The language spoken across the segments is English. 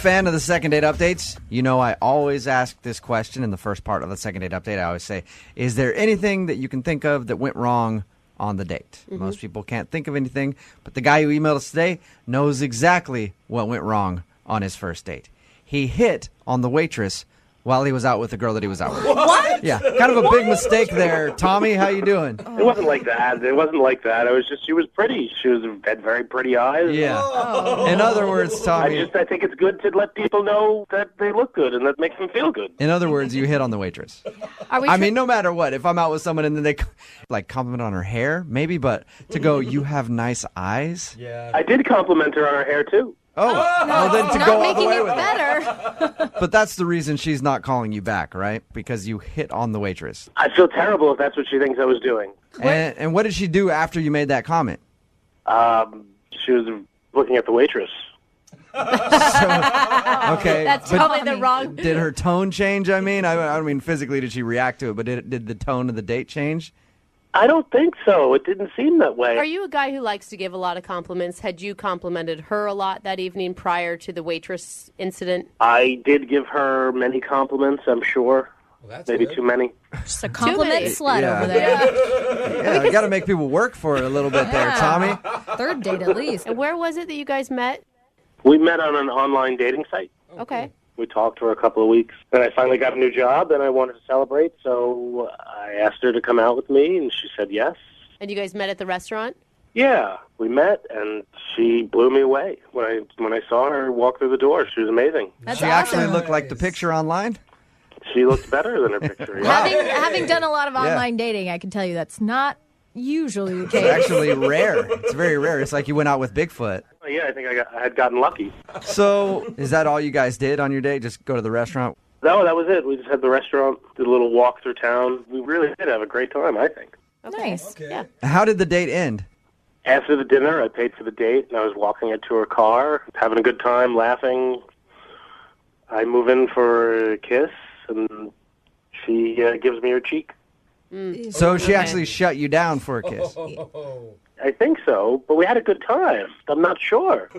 fan of the second date updates? You know, I always ask this question in the first part of the second date update. I always say, is there anything that you can think of that went wrong on the date? Most people can't think of anything, but the guy who emailed us today knows exactly what went wrong on his first date. He hit on the waitress while he was out with the girl that he was out with. What? Yeah, kind of a big mistake there. Tommy, how you doing? It wasn't like that. It wasn't like that. It was just she was pretty. She had very pretty eyes. Yeah. In other words, Tommy. I think it's good to let people know that they look good and that makes them feel good. In other words, you hit on the waitress. I mean, no matter what, if I'm out with someone and then they like compliment on her hair, maybe, but to go, you have nice eyes. Yeah. I did compliment her on her hair too. Oh, well then to go all the way with better. But that's the reason she's not calling you back, right? Because you hit on the waitress. I feel terrible if that's what she thinks I was doing. And what did she do after you made that comment? She was looking at the waitress. Okay. That's probably the wrong. Did her tone change? I mean, I don't mean physically did she react to it, but did the tone of the date change? I don't think so. It didn't seem that way. Are you a guy who likes to give a lot of compliments? Had you complimented her a lot that evening prior to the waitress incident? I did give her many compliments, I'm sure. Well, that's Maybe good. too many. Just a compliment slut Yeah. over there. Yeah, you got to make people work for it a little bit there, Tommy. Third date at least. And where was it that you guys met? We met on an online dating site. Okay. We talked for a couple of weeks. Then I finally got a new job, and I wanted to celebrate, so I asked her to come out with me, and she said yes. And you guys met at the restaurant? Yeah, we met, and she blew me away. When I saw her walk through the door, she was amazing. That's She awesome. actually looked like the picture online? She looked better than her picture. Yeah. Having done a lot of online dating, I can tell you that's not usually the It's case. actually rare. It's very rare. It's like you went out with Bigfoot. Yeah, I think I had gotten lucky. So, is that all you guys did on your date? Just go to the restaurant? No, that was it. We just had the restaurant, did a little walk through town. We really did have a great time, I think. Nice. Okay. Yeah. How did the date end? After the dinner, I paid for the date, and I was walking her to her car, having a good time, laughing. I move in for a kiss, and she gives me her cheek. So she actually shut you down for a kiss. I think so, but we had a good time. I'm not sure.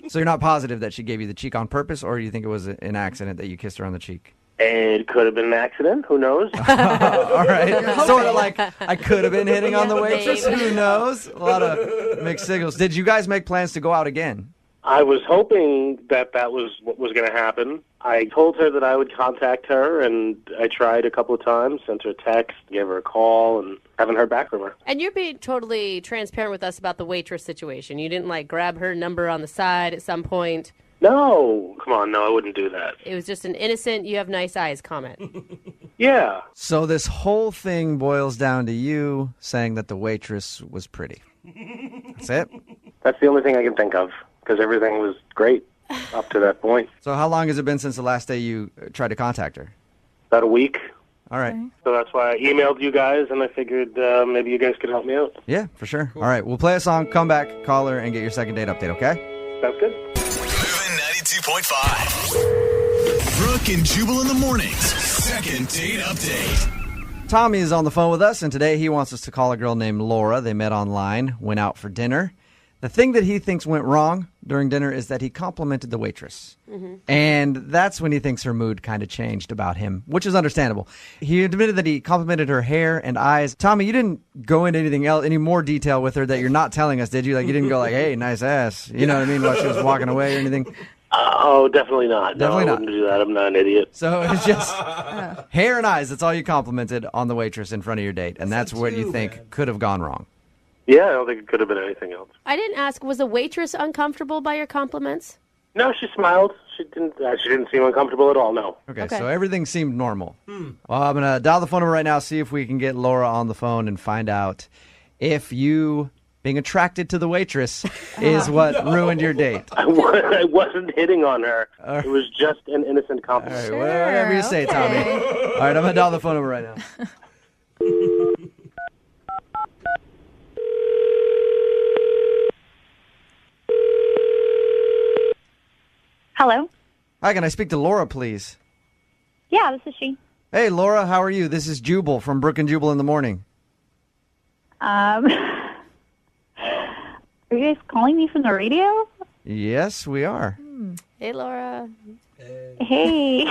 So you're not positive that she gave you the cheek on purpose, or you think it was an accident that you kissed her on the cheek? It could have been an accident. Who knows? All right. Sort of like I could have been hitting on the waitress. Maybe. Who knows? A lot of mixed signals. Did you guys make plans to go out again? I was hoping that was what was going to happen. I told her that I would contact her, and I tried a couple of times, sent her a text, gave her a call, and haven't heard back from her. And you're being totally transparent with us about the waitress situation. You didn't, like, grab her number on the side at some point. No. Come on, no, I wouldn't do that. It was just an innocent, you have nice eyes comment. Yeah. So this whole thing boils down to you saying that the waitress was pretty. That's it? That's the only thing I can think of, because everything was great up to that point. So how long has it been since the last day you tried to contact her? About a week. All right. So that's why I emailed you guys, and I figured maybe you guys could help me out. Yeah, for sure. All right, we'll play a song, come back, call her, and get your second date update, okay? Sounds good. Moving 92.5. Brooke and Jubal in the mornings. Second date update. Tommy is on the phone with us, and today he wants us to call a girl named Laura. They met online, went out for dinner. The thing that he thinks went wrong during dinner is that he complimented the waitress. And that's when he thinks her mood kind of changed about him, which is understandable. He admitted that he complimented her hair and eyes. Tommy, you didn't go into anything else, any more detail with her that you're not telling us, did you? Like, you didn't go like, hey, nice ass. You know what I mean? While she was walking away or anything. Oh, definitely not. Definitely no, not. I wouldn't do that. I'm not an idiot. So it's just hair and eyes. That's all you complimented on the waitress in front of your date. And that's what you think could have gone wrong. Yeah, I don't think it could have been anything else. I didn't ask, was the waitress uncomfortable by your compliments? No, she smiled. She didn't seem uncomfortable at all, no. Okay, Okay. so everything seemed normal. Well, I'm going to dial the phone number right now, see if we can get Laura on the phone and find out if you being attracted to the waitress is what ruined your date. I wasn't hitting on her. It was just an innocent All compliment. right, whatever you say, Tommy. All right, I'm going to dial the phone number right now. Hello? Hi, can I speak to Laura, please? Yeah, this is she. Hey, Laura, how are you? This is Jubal from Brooke and Jubal in the morning. Are you guys calling me from the radio? Yes, we are. Hey, Laura. Hey.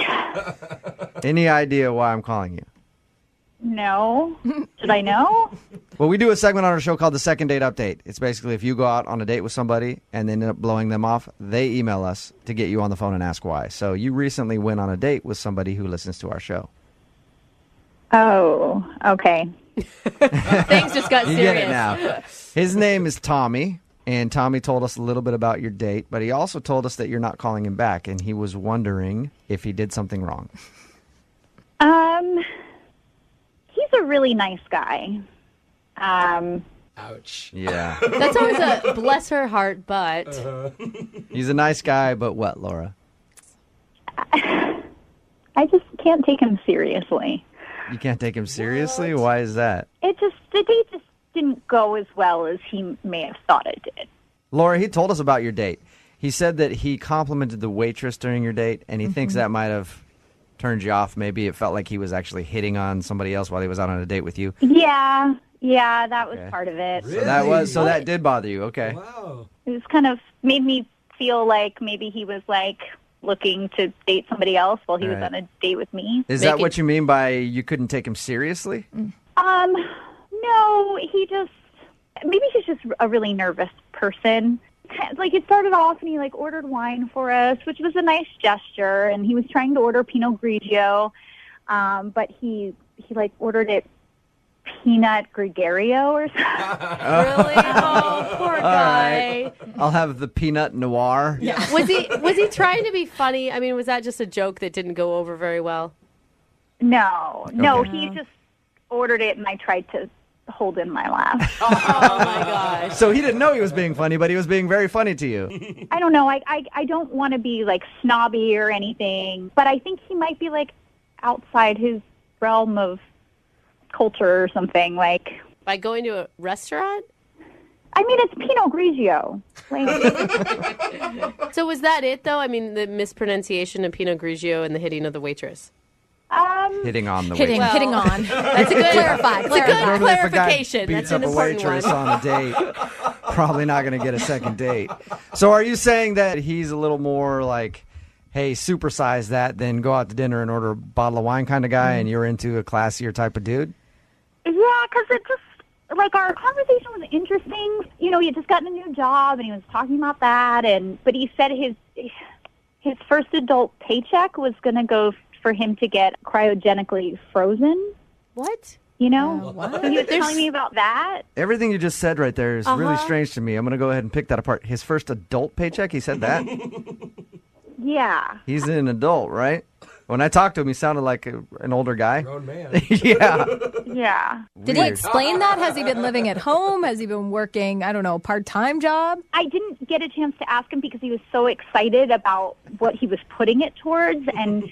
Any idea why I'm calling you? No. Should I know? Well, we do a segment on our show called the Second Date Update. It's basically if you go out on a date with somebody and they end up blowing them off, they email us to get you on the phone and ask why. So you recently went on a date with somebody who listens to our show. Oh, okay. Things just got You serious. get it now. His name is Tommy, and Tommy told us a little bit about your date, but he also told us that you're not calling him back, and he was wondering if he did something wrong. He's a really nice guy. Ouch. Yeah. That's always a bless her heart, but He's a nice guy, but what, Laura? I just can't take him seriously. You can't take him seriously? Why is that? The date just didn't go as well as he may have thought it did. Laura, he told us about your date. He said that he complimented the waitress during your date, and he thinks that might have turned you off. Maybe it felt like he was actually hitting on somebody else while he was out on a date with you. Yeah, that was Okay. part of it. Really? So that did bother you. Okay. Wow. It was kind of made me feel like maybe he was like looking to date somebody else while he was Right. on a date with me. Is that what you mean by you couldn't take him seriously? No, maybe he's just a really nervous person. Like it started off and he like ordered wine for us, which was a nice gesture, and he was trying to order Pinot Grigio, but he like ordered it Peanut Gregario or something. really, oh, poor guy. I'll have the peanut noir. Yeah. Was he trying to be funny? I mean, was that just a joke that didn't go over very well? No, Okay. he just ordered it and I tried to hold in my laugh. Oh my gosh. So he didn't know he was being funny, but he was being very funny to you. I don't know. I don't want to be like snobby or anything, but I think he might be like outside his realm of culture or something. Like, By going to a restaurant? I mean, it's Pinot Grigio. Like, So was that it, though? I mean, the mispronunciation of Pinot Grigio and the hitting of the waitress. Hitting on the Hitting, waitress. hitting on. That's a good Clarify. It's a good Normally if a guy clarification. beats That's an up a important waitress one. on a date, probably not going to get a second date. So are you saying that he's a little more like, hey, supersize that, then go out to dinner and order a bottle of wine kind of guy, and you're into a classier type of dude? yeah, because it just, like, our conversation was interesting. You know, he had just gotten a new job, and he was talking about that, but he said his first adult paycheck was going to go for him to get cryogenically frozen, What? you know? what? So he was telling me about that. Everything you just said right there is really strange to me. I'm going to go ahead and pick that apart. His first adult paycheck, he said that? Yeah. He's an adult, right? When I talked to him, he sounded like an older guy. Grown man. Yeah. Yeah. Did he Weird. explain that? Has he been living at home? Has he been working, I don't know, part-time job? I didn't get a chance to ask him because he was so excited about what he was putting it towards and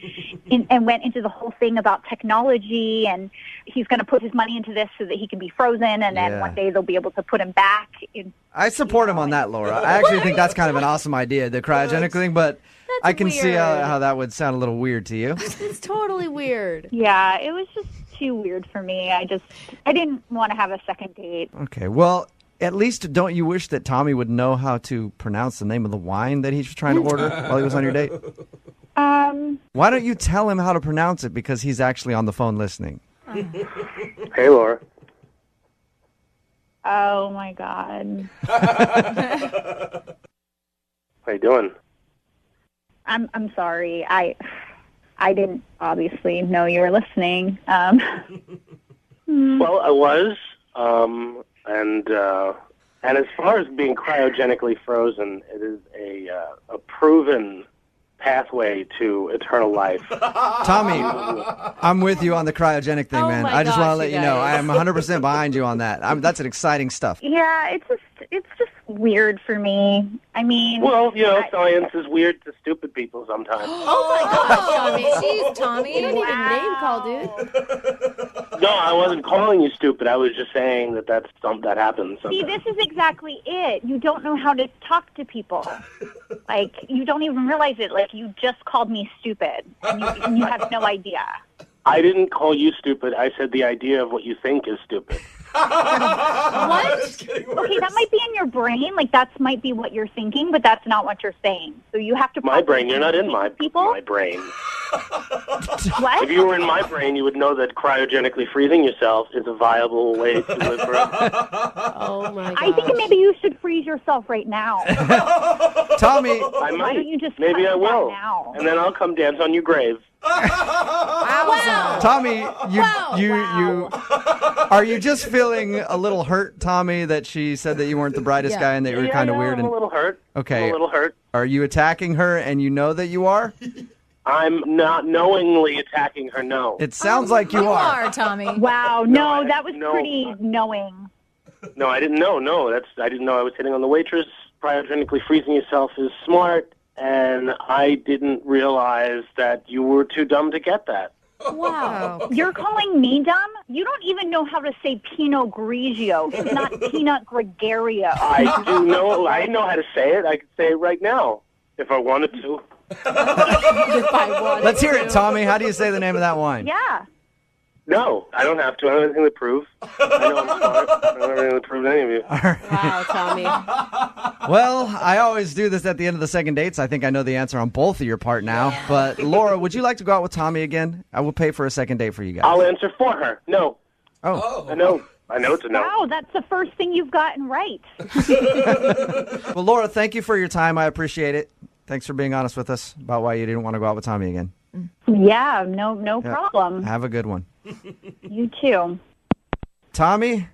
went into the whole thing about technology, and he's going to put his money into this so that he can be frozen, and then Yeah. one day they'll be able to put him back. I support him on that, Laura. I actually think that's kind of an awesome idea, the cryogenic thing, but I can see weird. how that would sound a little weird to you. It's totally weird. Yeah, it was just too weird for me. I didn't want to have a second date. Okay, well, at least don't you wish that Tommy would know how to pronounce the name of the wine that he was trying to order while he was on your date? Why don't you tell him how to pronounce it, because he's actually on the phone listening? Hey, Laura. Oh my God. How you doing? I'm sorry. I didn't obviously know you were listening. Well, I was, and as far as being cryogenically frozen, it is a proven pathway to eternal life. Tommy, I'm with you on the cryogenic thing, Oh man. my I just want to gosh, let you you know guys. I am 100% behind you on that. That's an exciting stuff. Yeah, it's just weird for me. I mean, Well, science is weird to stupid people sometimes. Oh my gosh, Tommy. Jeez, Tommy. You don't need a name call, dude. No, I wasn't calling you stupid. I was just saying that that happens See, sometimes. this is exactly it. You don't know how to talk to people. Like, you don't even realize it. Like, you just called me stupid, and you have no idea. I didn't call you stupid. I said the idea of what you think is stupid. What? It's getting worse. Okay, that might be in your brain. Like, that might be what you're thinking, but that's not what you're saying. So you have to... My brain, you're not in my people. brain. What? If you were in my brain, you would know that cryogenically freezing yourself is a viable way to live forever. Oh, my God. I think maybe you should freeze yourself right now. Tommy, I might. don't you just Maybe cut I that will. now? And then I'll come dance on your grave. Wow. Tommy, you Wow. are you just feeling a little hurt, Tommy, that she said that you weren't the brightest guy and that you were kind of weird? I'm a little hurt. Okay. I'm a little hurt. Are you attacking her and you know that you are? I'm not knowingly attacking her, no. It sounds like you You are. are, Tommy. Wow, No, no, that was no. pretty knowing. No, I didn't know. No, I didn't know I was hitting on the waitress. Cryogenically freezing yourself is smart, and I didn't realize that you were too dumb to get that. Wow. You're calling me dumb? You don't even know how to say Pinot Grigio. It's not Pinot Gregario. I do know. I know how to say it. I could say it right now if I wanted to. If I wanted Let's hear it, to. Tommy. How do you say the name of that wine? Yeah. No, I don't have to. I don't have anything to prove. I know I'm smart. I don't have anything to prove to any of you. Wow, Tommy. Well, I always do this at the end of the second dates. I think I know the answer on both of your part now. But Laura, would you like to go out with Tommy again? I will pay for a second date for you guys. I'll answer for her. No. Oh. I know. I know it's a no. Wow, that's the first thing you've gotten right. Well, Laura, thank you for your time. I appreciate it. Thanks for being honest with us about why you didn't want to go out with Tommy again. Yeah, no problem. Have a good one. You too. Tommy,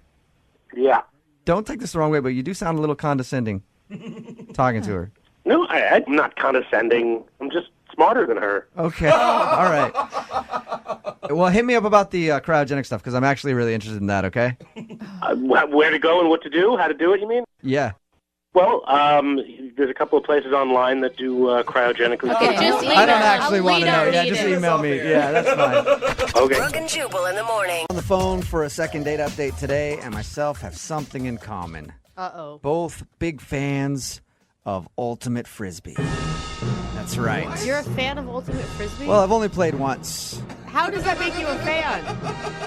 Yeah. don't take this the wrong way, but you do sound a little condescending talking to her. No, I'm not condescending. I'm just smarter than her. Okay. All right. Well, hit me up about the cryogenic stuff because I'm actually really interested in that, okay? Where to go and what to do? How to do it, you mean? Yeah. Well, there's a couple of places online that do cryogenically. Okay, just email I don't us. actually want to We know. don't Yeah, need just it. email me. Yeah, that's fine. Okay. Brooke and Jubal in the morning. On the phone for a second date update today, and myself have something in common. Uh-oh. Both big fans of Ultimate Frisbee. That's right. You're a fan of Ultimate Frisbee? Well, I've only played once, how does that make you a fan?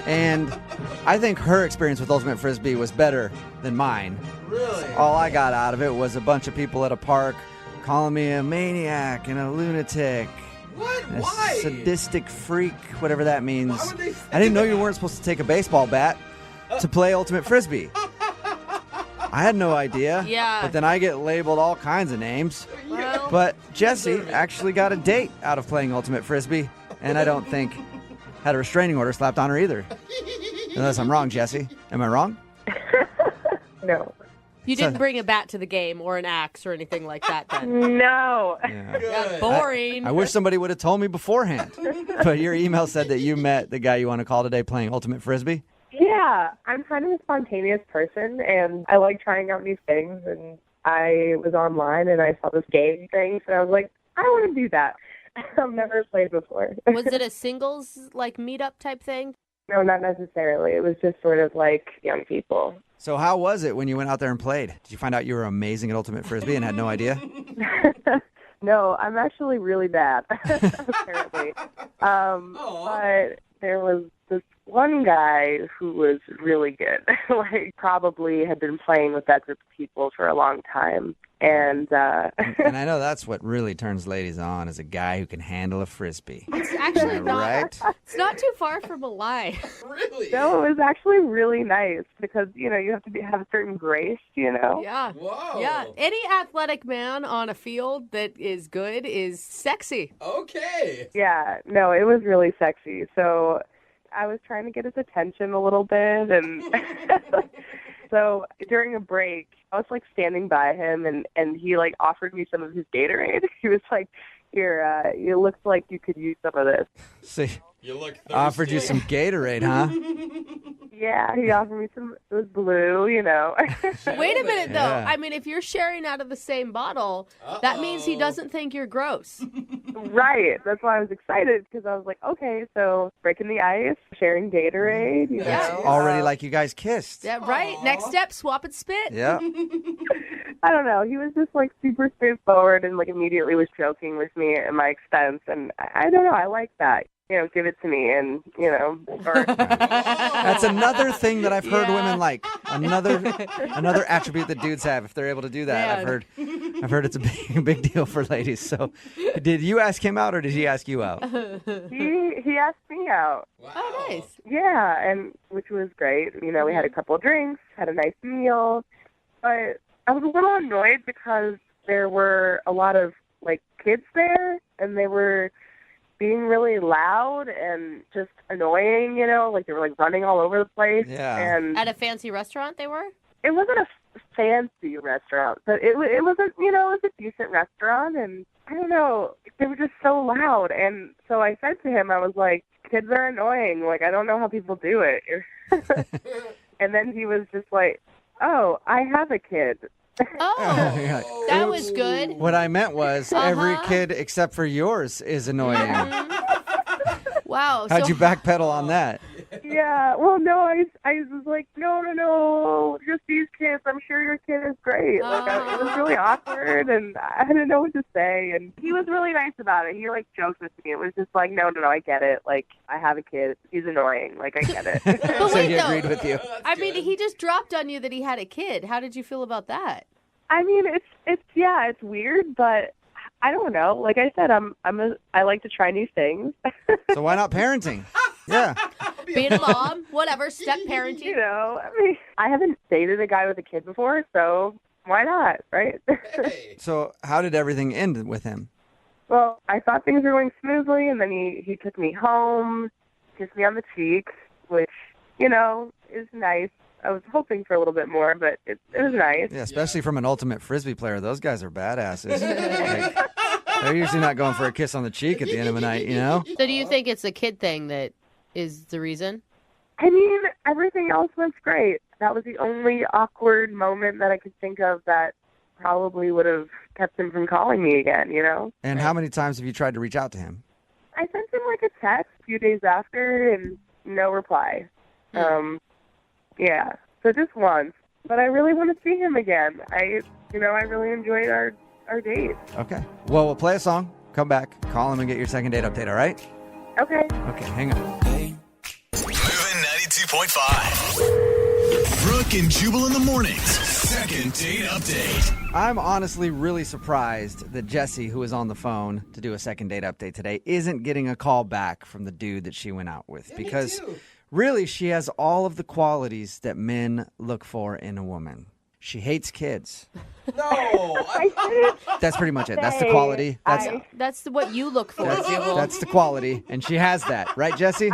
and I think her experience with Ultimate Frisbee was better than mine. Really? All I got out of it was a bunch of people at a park calling me a maniac and a lunatic. What? A Why? sadistic freak, whatever that means. Why would they I didn't know think you that? weren't supposed to take a baseball bat to play Ultimate Frisbee. I had no idea. Yeah. But then I get labeled all kinds of names. Well, But Jesse actually got a date out of playing Ultimate Frisbee, and I don't think had a restraining order slapped on her either. Unless I'm wrong, Jesse. Am I wrong? No. you didn't bring a bat to the game or an axe or anything like that then. No. Yeah. Yeah, boring. I wish somebody would have told me beforehand. But your email said that you met the guy you want to call today playing Ultimate Frisbee. Yeah, I'm kind of a spontaneous person, and I like trying out new things, and I was online, and I saw this game thing, so I was like, I want to do that. I've never played before. Was it a singles, like, meetup type thing? No, not necessarily. It was just sort of like young people. So how was it when you went out there and played? Did you find out you were amazing at Ultimate Frisbee and had no idea? No, I'm actually really bad, apparently. But there was this one guy who was really good, like probably had been playing with that group of people for a long time. And And I know that's what really turns ladies on, is a guy who can handle a Frisbee. It's actually Am I not. right? It's not too far from a lie. Really? no, it was actually really nice because, you know, you have to have a certain grace, you know? Yeah. Whoa. Yeah. Any athletic man on a field that is good is sexy. Okay. Yeah, no, it was really sexy. So I was trying to get his attention a little bit, and so during a break, I was like standing by him, and he like offered me some of his Gatorade. He was like, "Here, it looks like you could use some of this." See, You look thirsty. offered you some Gatorade, huh? Yeah, he offered me some. It was blue, you know. Wait a minute, though. Yeah. I mean, if you're sharing out of the same bottle, that means he doesn't think you're gross. Right. That's why I was excited because I was like, okay, so breaking the ice, sharing Gatorade, you Yeah. know. Already like you guys kissed. Yeah, right. Next step, swap and spit. Yeah. I don't know. He was just like super straightforward and like immediately was joking with me at my expense, and I don't know. I like that. give it to me and, or That's another thing that I've heard women like. Another attribute that dudes have if they're able to do that. Man. I've heard it's a big deal for ladies. So, did you ask him out or did he ask you out? he asked me out. Wow. Oh, nice. Yeah, and which was great. We had a couple of drinks, had a nice meal, but I was a little annoyed because there were a lot of kids there, and they were being really loud and just annoying. They were running all over the place. Yeah. And At a fancy restaurant, they were. it wasn't a fancy restaurant, but it was it was a decent restaurant, and I don't know, they were just so loud. And so I said to him, I was like, kids are annoying. I don't know how people do it. And then he was just like, oh, I have a kid. Oh, Yeah. that was good. What I meant was every kid except for yours is annoying. Wow. How'd so you backpedal on that? Yeah, well, no, I was like, no, just these kids. I'm sure your kid is great. It was really awkward, and I didn't know what to say. And he was really nice about it. He joked with me. It was just like, no, I get it. I have a kid. He's annoying. I get it. But So wait, he though. agreed with you. I mean, he just dropped on you that he had a kid. How did you feel about that? I mean, it's weird, but I don't know. Like I said, I like to try new things. So why not parenting? Yeah. Being a mom, whatever, step parenting. I haven't dated a guy with a kid before, so why not, right? Hey. So how did everything end with him? Well, I thought things were going smoothly, and then he took me home, kissed me on the cheek, which, is nice. I was hoping for a little bit more, but it was nice. Yeah, especially from an ultimate frisbee player. Those guys are badasses. They're usually not going for a kiss on the cheek at the end of the night, So do you think it's a kid thing that is the reason? I mean, everything else was great. That was the only awkward moment that I could think of that probably would have kept him from calling me again, And how many times have you tried to reach out to him? I sent him a text a few days after and no reply. Yeah, so just once. But I really want to see him again. I really enjoyed our date. Okay. Well, we'll play a song, come back, call him, and get your second date update, all right? Okay. Okay, hang on. Moving 92.5. Brooke and Jubal in the mornings. Second date update. I'm honestly really surprised that Jessie, who was on the phone to do a second date update today, isn't getting a call back from the dude that she went out with. Because really, she has all of the qualities that men look for in a woman. She hates kids. No. That's pretty much it. That's the quality. That's what you look for, Jubal. That's the quality, and she has that, right, Jessie?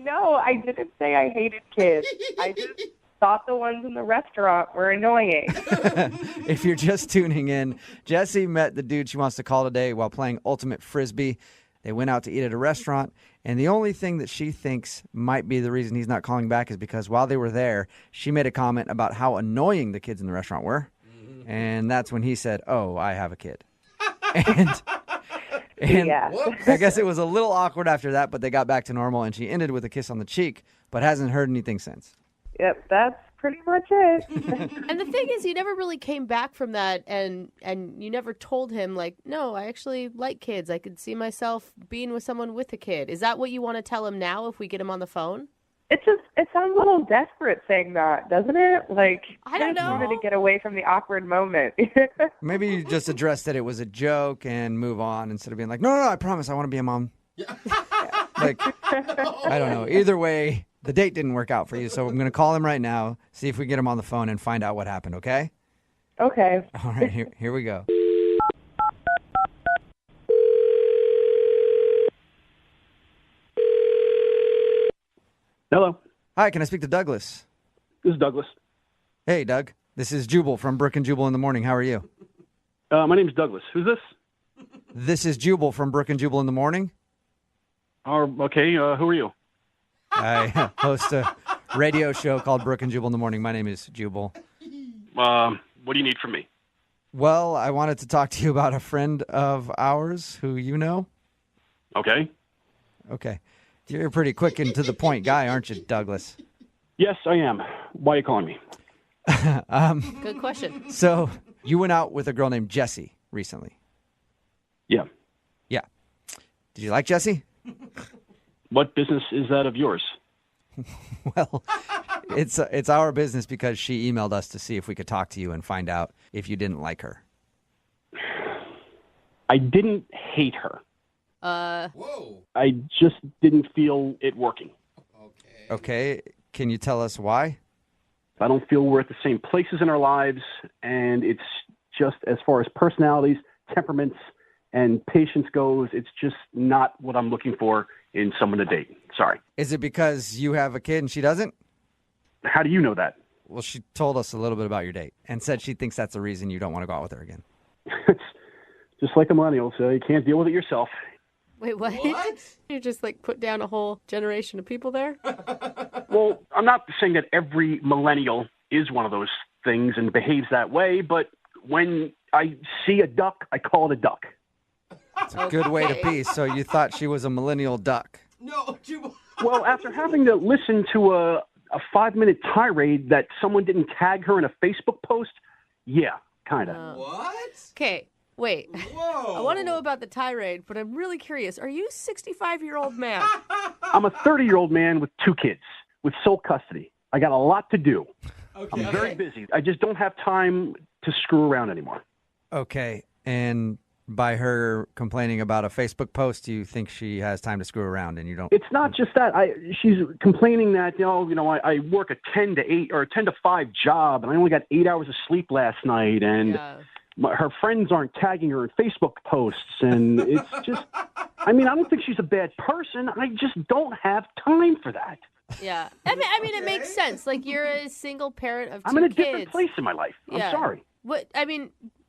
No, I didn't say I hated kids. I just thought the ones in the restaurant were annoying. If you're just tuning in, Jessie met the dude she wants to call today while playing Ultimate Frisbee. They went out to eat at a restaurant, and the only thing that she thinks might be the reason he's not calling back is because while they were there, she made a comment about how annoying the kids in the restaurant were. And that's when he said, oh, I have a kid. And Yeah. I guess it was a little awkward after that, but they got back to normal, and she ended with a kiss on the cheek, but hasn't heard anything since. Yep, that's pretty much it. And the thing is, you never really came back from that, and you never told him, no, I actually like kids. I could see myself being with someone with a kid. Is that what you want to tell him now if we get him on the phone? It sounds a little desperate saying that, doesn't it? I don't know. Wanted to get away from the awkward moment. Maybe you just address that it was a joke and move on instead of being like, no, I promise I want to be a mom. I don't know. Either way, the date didn't work out for you, so I'm going to call him right now, see if we get him on the phone and find out what happened, okay? Okay. All right, here we go. Hello, Hi, can I speak to Douglas? this is Douglas. Hey, Doug. This is Jubal from Brooke and Jubal in the morning. How are you? My name's Douglas. Who's this? This is Jubal from Brooke and Jubal in the morning. Okay, who are you? I host a radio show called Brooke and Jubal in the morning. My name is Jubal. What do you need from me? Well, I wanted to talk to you about a friend of ours who you know. Okay. Okay. You're a pretty quick and to the point guy, aren't you, Douglas? Yes, I am. Why are you calling me? Good question. So you went out with a girl named Jessie recently. Yeah. Yeah. Did you like Jessie? What business is that of yours? Well, it's our business because she emailed us to see if we could talk to you and find out if you didn't like her. I didn't hate her. Whoa. I just didn't feel it working. Okay. Okay, can you tell us why? I don't feel we're at the same places in our lives, and it's just as far as personalities, temperaments, and patience goes, it's just not what I'm looking for in someone to date. Sorry. Is it because you have a kid and she doesn't? How do you know that? Well, she told us a little bit about your date and said she thinks that's the reason you don't want to go out with her again. It's just like a millennial, so you can't deal with it yourself. Wait, what? What? You just like put down a whole generation of people there? Well, I'm not saying that every millennial is one of those things and behaves that way, but when I see a duck, I call it a duck. It's a good way to be. So you thought she was a millennial duck. No, Jubal. Well, after having to listen to a 5-minute tirade that someone didn't tag her in a Facebook post, yeah, kind of. What? Okay, wait. Whoa. I want to know about the tirade, but I'm really curious. Are you a 65-year-old man? I'm a 30-year-old man with 2 kids with sole custody. I got a lot to do. Okay. I'm very busy. I just don't have time to screw around anymore. Okay, and by her complaining about a Facebook post, you think she has time to screw around and you don't? It's not just that. She's complaining that, I work a 10 to 8 or a 10 to 5 job, and I only got 8 hours of sleep last night, and her friends aren't tagging her in Facebook posts, and it's just, I don't think she's a bad person. I just don't have time for that. Yeah. I mean, it makes sense. Like, you're a single parent of 2 kids. I'm in a different place in my life. I'm sorry.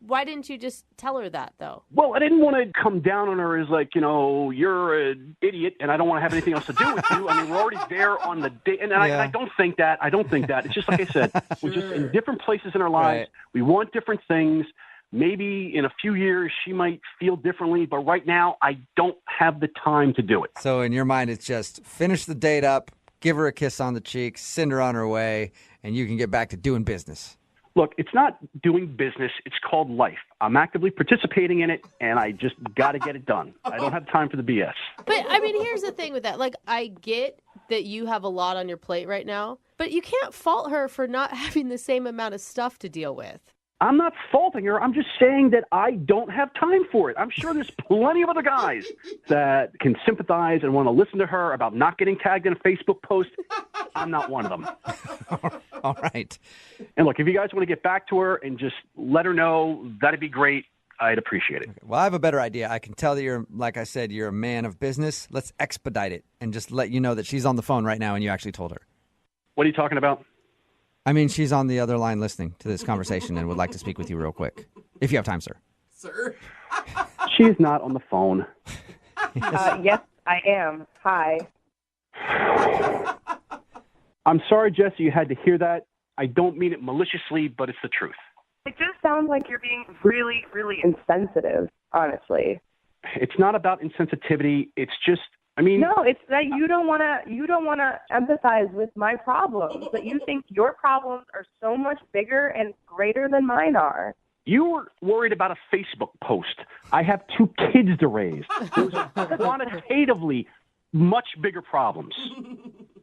Why didn't you just tell her that, though? Well, I didn't want to come down on her as like, you're an idiot and I don't want to have anything else to do with you. We're already there on the date. And I don't think that. It's just like I said, we're just in different places in our lives. Right. We want different things. Maybe in a few years she might feel differently, but right now I don't have the time to do it. So in your mind, it's just finish the date up, give her a kiss on the cheek, send her on her way, and you can get back to doing business. Look, it's not doing business. It's called life. I'm actively participating in it, and I just got to get it done. I don't have time for the BS. But, here's the thing with that. Like, I get that you have a lot on your plate right now, but you can't fault her for not having the same amount of stuff to deal with. I'm not faulting her. I'm just saying that I don't have time for it. I'm sure there's plenty of other guys that can sympathize and want to listen to her about not getting tagged in a Facebook post. I'm not one of them. All right. And look, if you guys want to get back to her and just let her know, that'd be great. I'd appreciate it. Okay. Well, I have a better idea. I can tell that you're, like I said, you're a man of business. Let's expedite it and just let you know that she's on the phone right now and you actually told her. What are you talking about? She's on the other line listening to this conversation and would like to speak with you real quick. If you have time, sir. Sir? She's not on the phone. Yes, I am. Hi. I'm sorry, Jesse, you had to hear that. I don't mean it maliciously, but it's the truth. It just sounds like you're being really, really insensitive, honestly. It's not about insensitivity. It's just, No, it's that you don't want to empathize with my problems, that you think your problems are so much bigger and greater than mine are. You were worried about a Facebook post. I have 2 kids to raise. Those are quantitatively much bigger problems.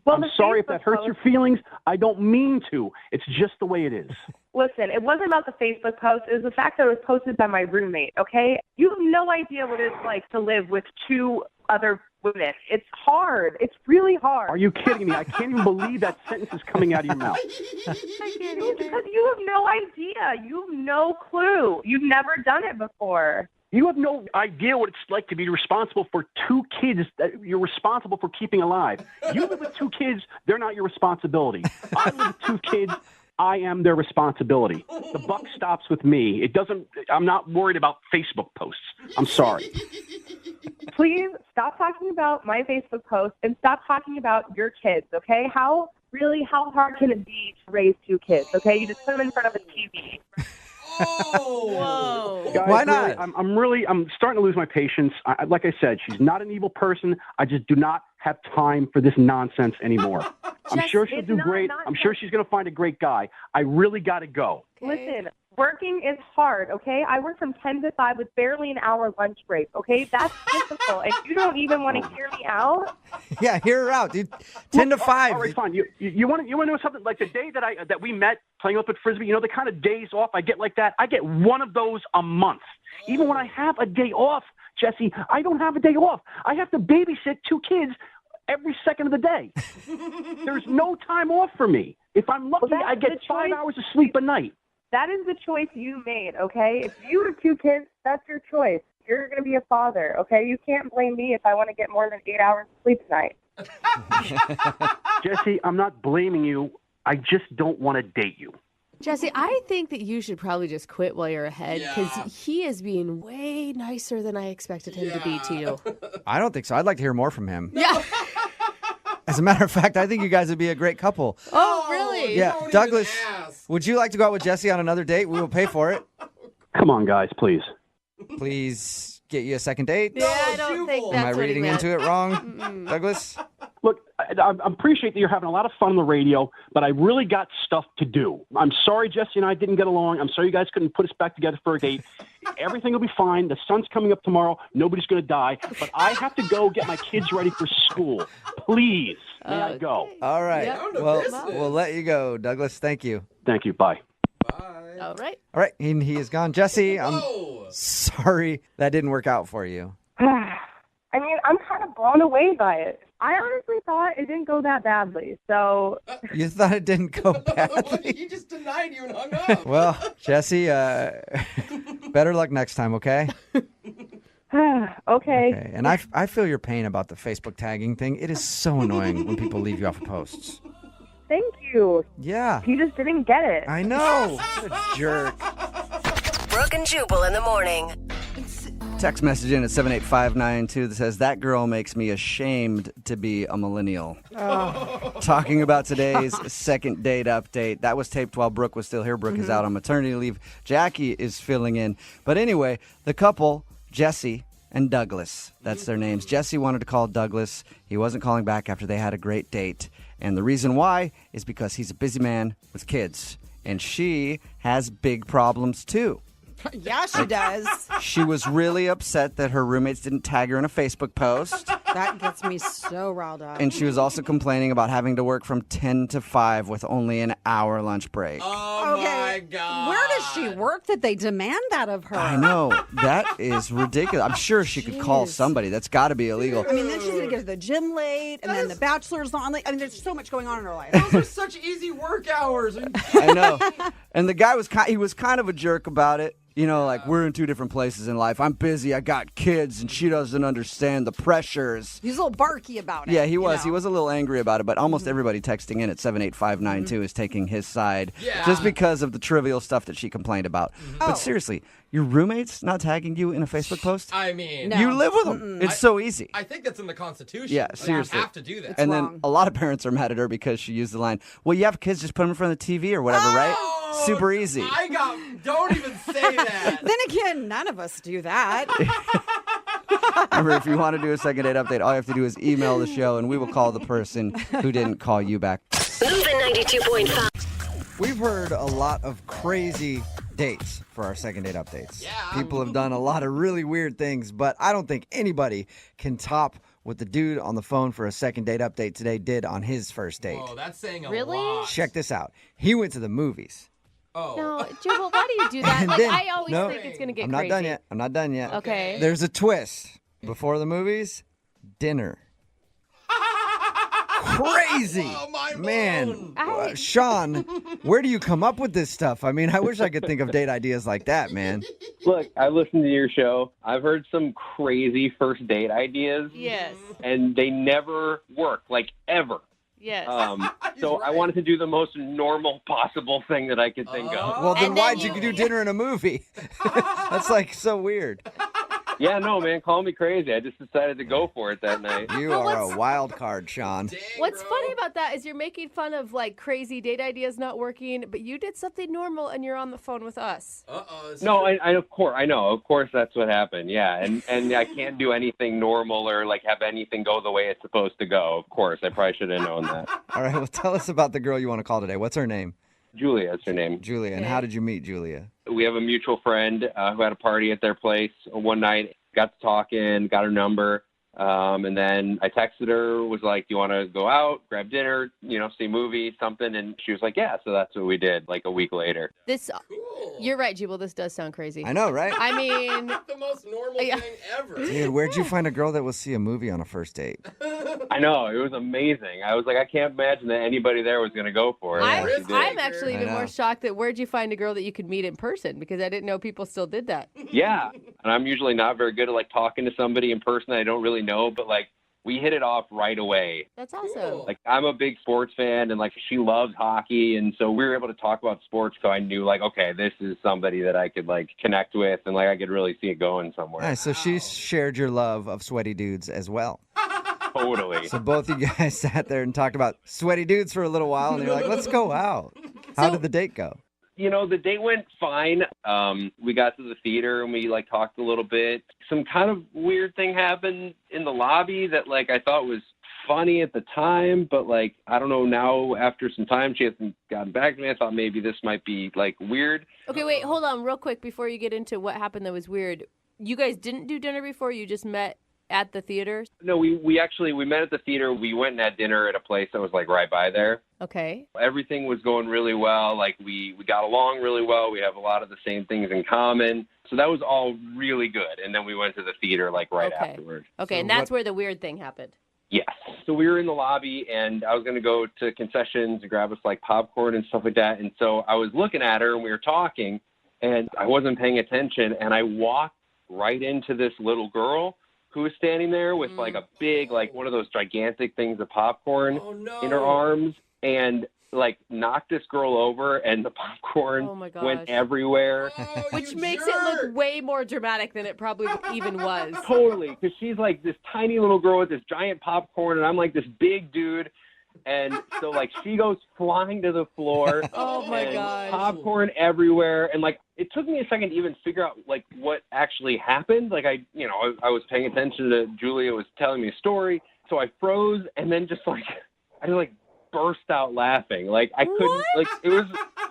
Well, I'm sorry if that hurts your feelings. I don't mean to. It's just the way it is. Listen, it wasn't about the Facebook post. It was the fact that it was posted by my roommate, okay? You have no idea what it's like to live with 2 other women. It's hard. It's really hard. Are you kidding me? I can't even believe that sentence is coming out of your mouth. I can't even, because you have no idea. You have no clue. You've never done it before. You have no idea what it's like to be responsible for 2 kids that you're responsible for keeping alive. You live with 2 kids, they're not your responsibility. I live with 2 kids, I am their responsibility. The buck stops with me. I'm not worried about Facebook posts. I'm sorry. Please stop talking about my Facebook post and stop talking about your kids, okay? How hard can it be to raise 2 kids, okay? You just put them in front of a TV. Oh, whoa. Guys, why not? Really, I'm starting to lose my patience. Like I said, she's not an evil person. I just do not have time for this nonsense anymore. I'm sure she'll do great. I'm sure she's going to find a great guy. I really got to go. Listen, Working is hard, okay? I work from 10 to 5 with barely an hour lunch break, okay? That's difficult, and you don't even want to hear me out? Yeah, hear her out, dude. 10 to 5. All right, fine. You want to know something? Like the day that we met playing up at Frisbee, the kind of days off I get like that? I get one of those a month. Even when I have a day off, Jesse, I don't have a day off. I have to babysit 2 kids every second of the day. There's no time off for me. If I'm lucky, I get 5 hours of sleep a night. That is the choice you made, okay? If you have 2 kids, that's your choice. You're going to be a father, okay? You can't blame me if I want to get more than 8 hours of sleep tonight. Jesse, I'm not blaming you. I just don't want to date you. Jesse, I think that you should probably just quit while you're ahead because he is being way nicer than I expected him to be to you. I don't think so. I'd like to hear more from him. Yeah. As a matter of fact, I think you guys would be a great couple. Oh, really? Yeah, Douglas, would you like to go out with Jesse on another date? We will pay for it. Come on, guys, please. Please get you a second date. Yeah, I don't think that's Am I what he reading meant. into it wrong, Douglas? Look, I appreciate that you're having a lot of fun on the radio, but I really got stuff to do. I'm sorry Jesse and I didn't get along. I'm sorry you guys couldn't put us back together for a date. Everything will be fine. The sun's coming up tomorrow. Nobody's going to die. But I have to go get my kids ready for school. Please, may I go? All right. Yep. Well, we'll let you go, Douglas. Thank you. Thank you. Bye. All right. All right. He is gone. Jesse, I'm sorry that didn't work out for you. I mean, I'm kind of blown away by it. I honestly thought it didn't go that badly, so... You thought it didn't go badly? He just denied you and hung up. Well, Jesse, better luck next time, okay? Okay. And I feel your pain about the Facebook tagging thing. It is so annoying when people leave you off of posts. Thank you. Yeah. You just didn't get it. I know. What a jerk. Brooke and Jubal in the morning. Text message in at 78592 that says, that girl makes me ashamed to be a millennial. Talking about today's second date update. That was taped while Brooke was still here. Brooke is out on maternity leave. Jackie is filling in. But anyway, the couple, Jesse and Douglas, that's their names. Jesse wanted to call Douglas. He wasn't calling back after they had a great date. And the reason why is because he's a busy man with kids. And she has big problems too. Yeah, she does. She was really upset that her roommates didn't tag her in a Facebook post. That gets me so riled up. And she was also complaining about having to work from 10 to 5 with only an hour lunch break. Oh, my God. Where does she work that they demand that of her? I know. That is ridiculous. I'm sure she could call somebody. That's got to be illegal. I mean, then she's going to get to the gym late, and then the bachelor's on late. I mean, there's so much going on in her life. Those are such easy work hours. I know. And the guy was kind of a jerk about it. You know, like, we're in 2 different places in life. I'm busy. I got kids, and she doesn't understand the pressures. He's a little barky about it. Yeah, he was. He was a little angry about it, but almost everybody texting in at 78592 is taking his side just because of the trivial stuff that she complained about. But seriously, your roommate's not tagging you in a Facebook post? I mean, You live with them. It's so easy. I think that's in the Constitution. Yeah, Like, seriously. You have to do that. And then a lot of parents are mad at her because she used the line, well, you have kids, just put them in front of the TV or whatever, right? Super easy. Don't even say that. Then again, none of us do that. Remember, if you want to do a second date update, all you have to do is email the show, and we will call the person who didn't call you back. Moving 92.5. We've heard a lot of crazy dates for our second date updates. Yeah. People have done a lot of really weird things, but I don't think anybody can top what the dude on the phone for a second date update today did on his first date. Oh, that's saying a Really? lot. Check this out. He went to the movies. Oh. No, Jubal, why do you do that? And Like, then- I always no, think it's going to get I'm not crazy. done yet. I'm not done yet. Okay. There's a twist. Before the movies, dinner. Crazy. Oh, mind Man. blown. Sean, where do you come up with this stuff? I mean, I wish I could think of date ideas like that, man. Look, I listened to your show. I've heard some crazy first date ideas, Yes. and they never work, like ever. Yes. So I wanted to do the most normal possible thing that I could think of. Well, then And then why'd you do dinner in a movie? That's like so weird. Yeah, no, man, call me crazy. I just decided to go for it that night. You are a wild card, Sean. What's funny about that is you're making fun of like crazy date ideas not working, but you did something normal and you're on the phone with us. No, I of course, I know. Of course, that's what happened. Yeah, and I can't do anything normal or like have anything go the way it's supposed to go. Of course, I probably should have known that. All right, well, tell us about the girl you want to call today. What's her name? Julia is her name. Julia. And how did you meet Julia? We have a mutual friend who had a party at their place one night. Got to talking, got her number. And then I texted her, was like, do you want to go out, grab dinner, see a movie, something? And she was like, yeah. So that's what we did like a week later. You're right, Jubal. This does sound crazy. I know, right? I mean, The most normal thing ever. Dude, where'd you find a girl that will see a movie on a first date? I know. It was amazing. I was like, I can't imagine that anybody there was going to go for it. I'm actually even more shocked that where'd you find a girl that you could meet in person? Because I didn't know people still did that. Yeah. And I'm usually not very good at like talking to somebody in person I don't really know, but like we hit it off right away. That's awesome. Like I'm a big sports fan and like she loves hockey. And so we were able to talk about sports. So I knew like, okay, this is somebody that I could like connect with and like I could really see it going somewhere. Nice. So she shared your love of sweaty dudes as well. Totally. So both you guys sat there and talked about sweaty dudes for a little while and you're like, let's go out. How did the date go? The date went fine. We got to the theater and we like talked a little bit. Some kind of weird thing happened in the lobby that like I thought was funny at the time, but like I don't know now after some time she hasn't gotten back to me. I thought maybe this might be like weird. Okay, wait, hold on real quick before you get into what happened that was weird. You guys didn't do dinner before? You just met at the theater? No, we met at the theater. We went and had dinner at a place that was like right by there. Okay. Everything was going really well. Like we got along really well. We have a lot of the same things in common. So that was all really good. And then we went to the theater like right afterward. Okay, and that's where the weird thing happened. Yes. So we were in the lobby and I was going to go to concessions and grab us like popcorn and stuff like that. And so I was looking at her and we were talking and I wasn't paying attention. And I walked right into this little girl who was standing there with like a big, like one of those gigantic things of popcorn in her arms and like knocked this girl over and the popcorn went everywhere. Which makes it look way more dramatic than it probably even was. Totally. Because she's like this tiny little girl with this giant popcorn and I'm like this big dude. And so like she goes flying to the floor. Oh my gosh. Popcorn everywhere. And like it took me a second to even figure out like what actually happened. Like I was paying attention to Julia was telling me a story. So I froze and then just like I just like burst out laughing. Like I couldn't like it was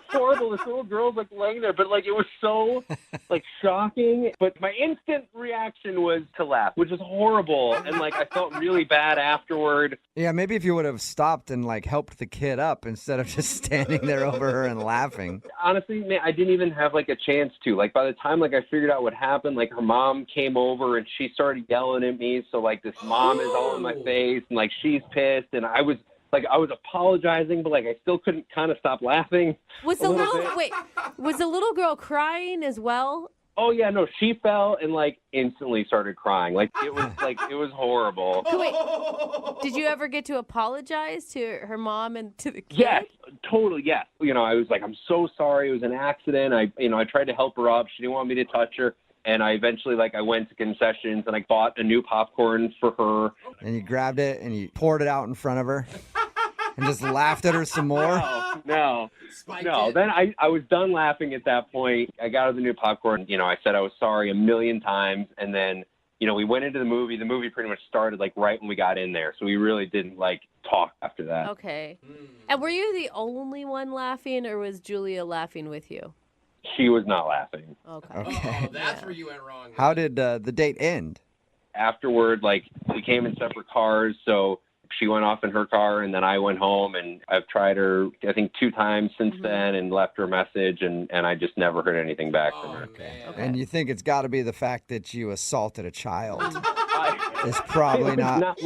horrible. This little girl's like laying there, but like it was so like shocking. But my instant reaction was to laugh, which is horrible. And like I felt really bad afterward. Yeah, maybe if you would have stopped and like helped the kid up instead of just standing there over her and laughing. Honestly, man, I didn't even have like a chance to. Like by the time like I figured out what happened, like her mom came over and she started yelling at me. So like this mom is all in my face and like she's pissed and I was apologizing, but like I still couldn't kind of stop laughing. Was the little girl crying as well? Oh yeah, no, she fell and like instantly started crying. Like it was horrible. Wait, did you ever get to apologize to her mom and to the kid? Yes, totally. Yes. I was like, I'm so sorry. It was an accident. I tried to help her up. She didn't want me to touch her. And I eventually, I went to concessions and I bought a new popcorn for her. And you grabbed it and you poured it out in front of her and just laughed at her some more? No. Then I was done laughing at that point. I got her the new popcorn. I said I was sorry a million times. And then, we went into the movie. The movie pretty much started, right when we got in there. So we really didn't, talk after that. Okay. And were you the only one laughing or was Julia laughing with you? She was not laughing. Okay. Oh, that's where you went wrong. How did the date end? Afterward, we came in separate cars, so she went off in her car, and then I went home, and I've tried her, I think, 2 times since then and left her a message, and I just never heard anything back from her. Okay. And you think it's got to be the fact that you assaulted a child? It's probably not.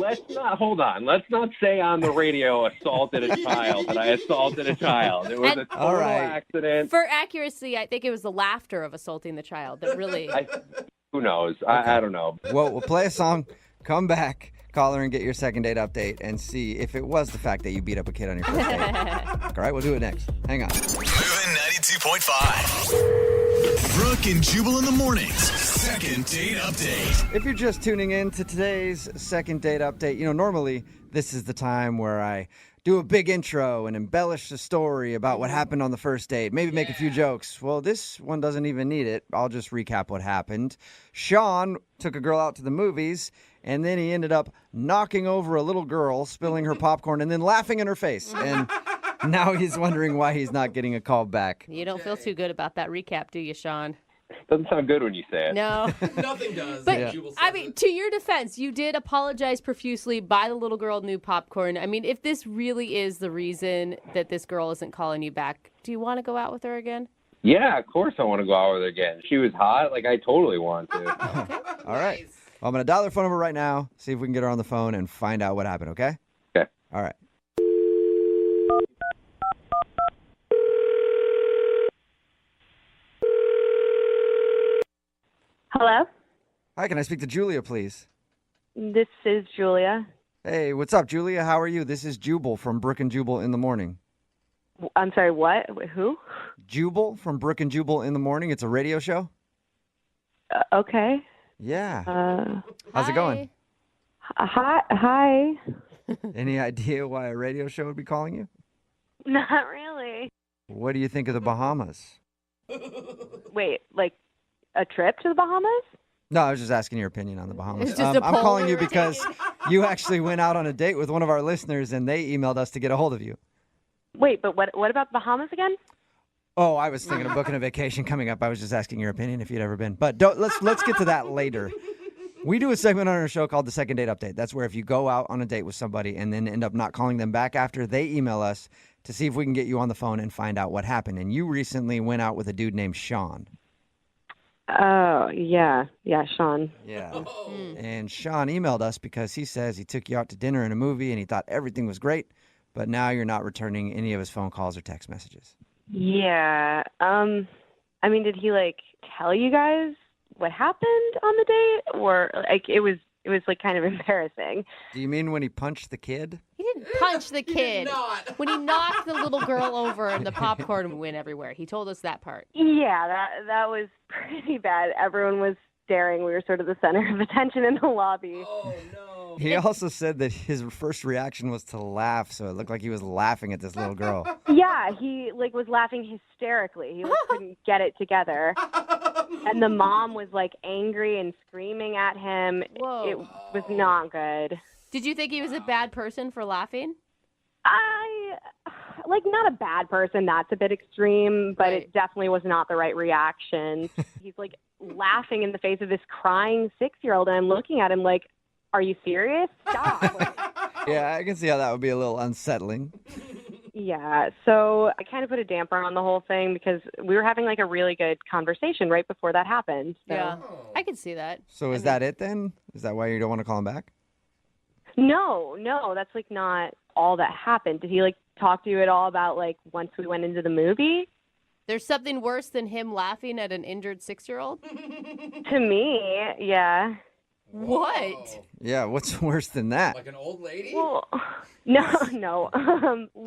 Hold on. Let's not say on the radio assaulted a child, that I assaulted a child. It was a total accident. For accuracy, I think it was the laughter of assaulting the child that really... Who knows? I don't know. Well, we'll play a song, come back, call her and get your second date update and see if it was the fact that you beat up a kid on your first date. All right, we'll do it next. Hang on. Moving 92.5. Brooke and Jubal in the mornings. Second date update. If you're just tuning in to today's second date update, normally this is the time where I do a big intro and embellish the story about what happened on the first date. Maybe make a few jokes. Well, this one doesn't even need it. I'll just recap what happened. Sean took a girl out to the movies, and then he ended up knocking over a little girl, spilling her popcorn, and then laughing in her face. And Now he's wondering why he's not getting a call back. You don't feel too good about that recap, do you, Sean? Doesn't sound good when you say it. No. Nothing does. But, Jubal says I mean, to your defense, you did apologize profusely, buy the little girl new popcorn. I mean, if this really is the reason that this girl isn't calling you back, do you want to go out with her again? Yeah, of course I want to go out with her again. She was hot. Like, I totally want to. All right. Well, I'm going to dial her phone number right now, see if we can get her on the phone and find out what happened, okay? Okay. All right. Hello? Hi, can I speak to Julia, please? This is Julia. Hey, what's up, Julia? How are you? This is Jubal from Brooke and Jubal in the Morning. I'm sorry, what? Who? Jubal from Brooke and Jubal in the Morning. It's a radio show. Okay. Yeah. How's it going? Hi. Any idea why a radio show would be calling you? Not really. What do you think of the Bahamas? Wait, like a trip to the Bahamas? No, I was just asking your opinion on the Bahamas. It's just a I'm calling you polar because you actually went out on a date with one of our listeners and they emailed us to get a hold of you. Wait, but what about the Bahamas again? Oh, I was thinking of booking a vacation coming up. I was just asking your opinion if you'd ever been. But let's get to that later. We do a segment on our show called the Second Date Update. That's where if you go out on a date with somebody and then end up not calling them back after, they email us to see if we can get you on the phone and find out what happened. And you recently went out with a dude named Sean. Oh, yeah. Yeah, Sean. Yeah. And Sean emailed us because he says he took you out to dinner and a movie and he thought everything was great, but now you're not returning any of his phone calls or text messages. Yeah. I mean, did he tell you guys what happened on the date, or it was like kind of embarrassing? Do you mean when he punched the kid? He didn't punch the kid. not. When he knocked the little girl over and the popcorn went everywhere. He told us that part. Yeah, that was pretty bad. Everyone was staring. We were sort of the center of attention in the lobby. Oh, no. He also said that his first reaction was to laugh, so it looked like he was laughing at this little girl. Yeah, he was laughing hysterically. He couldn't get it together. And the mom was angry and screaming at him. Whoa. It was not good. Did you think he was a bad person for laughing? Not a bad person. That's a bit extreme, but Right. It definitely was not the right reaction. He's laughing in the face of this crying 6-year-old, and I'm looking at him are you serious? Stop. Yeah, I can see how that would be a little unsettling. Yeah, so I kind of put a damper on the whole thing because we were having a really good conversation right before that happened. So. Yeah. I could see that. So is that it then? Is that why you don't want to call him back? No, that's not all that happened. Did he talk to you at all about once we went into the movie? There's something worse than him laughing at an injured 6-year-old? To me, yeah. What? Yeah, what's worse than that? Like an old lady? Well, no.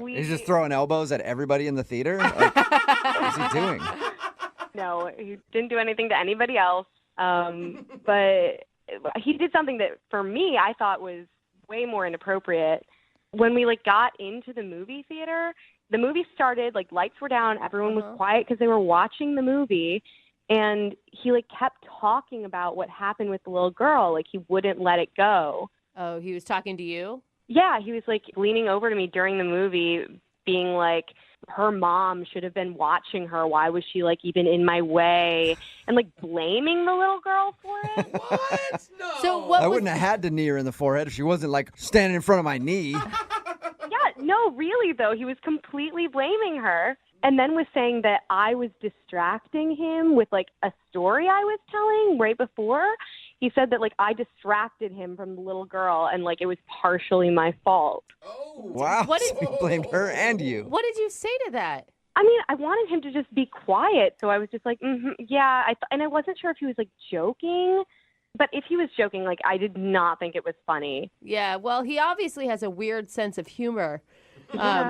He's just throwing elbows at everybody in the theater? What's he doing? No, he didn't do anything to anybody else. But he did something that, for me, I thought was way more inappropriate. When we got into the movie theater, the movie started, lights were down, everyone was quiet because they were watching the movie, and he kept talking about what happened with the little girl. He wouldn't let it go. Oh, he was talking to you? Yeah, he was leaning over to me during the movie, being her mom should have been watching her. Why was she even in my way? And blaming the little girl for it. What? No. So I wouldn't have had to knee her in the forehead if she wasn't standing in front of my knee. Yeah, no, really though. He was completely blaming her. And then was saying that I was distracting him with a story I was telling right before. He said that I distracted him from the little girl and it was partially my fault. Oh. Wow. What did- So he blamed her and you. What did you say to that? I mean, I wanted him to just be quiet, so I was just yeah. And I wasn't sure if he was joking, but if he was joking, I did not think it was funny. Yeah, well, he obviously has a weird sense of humor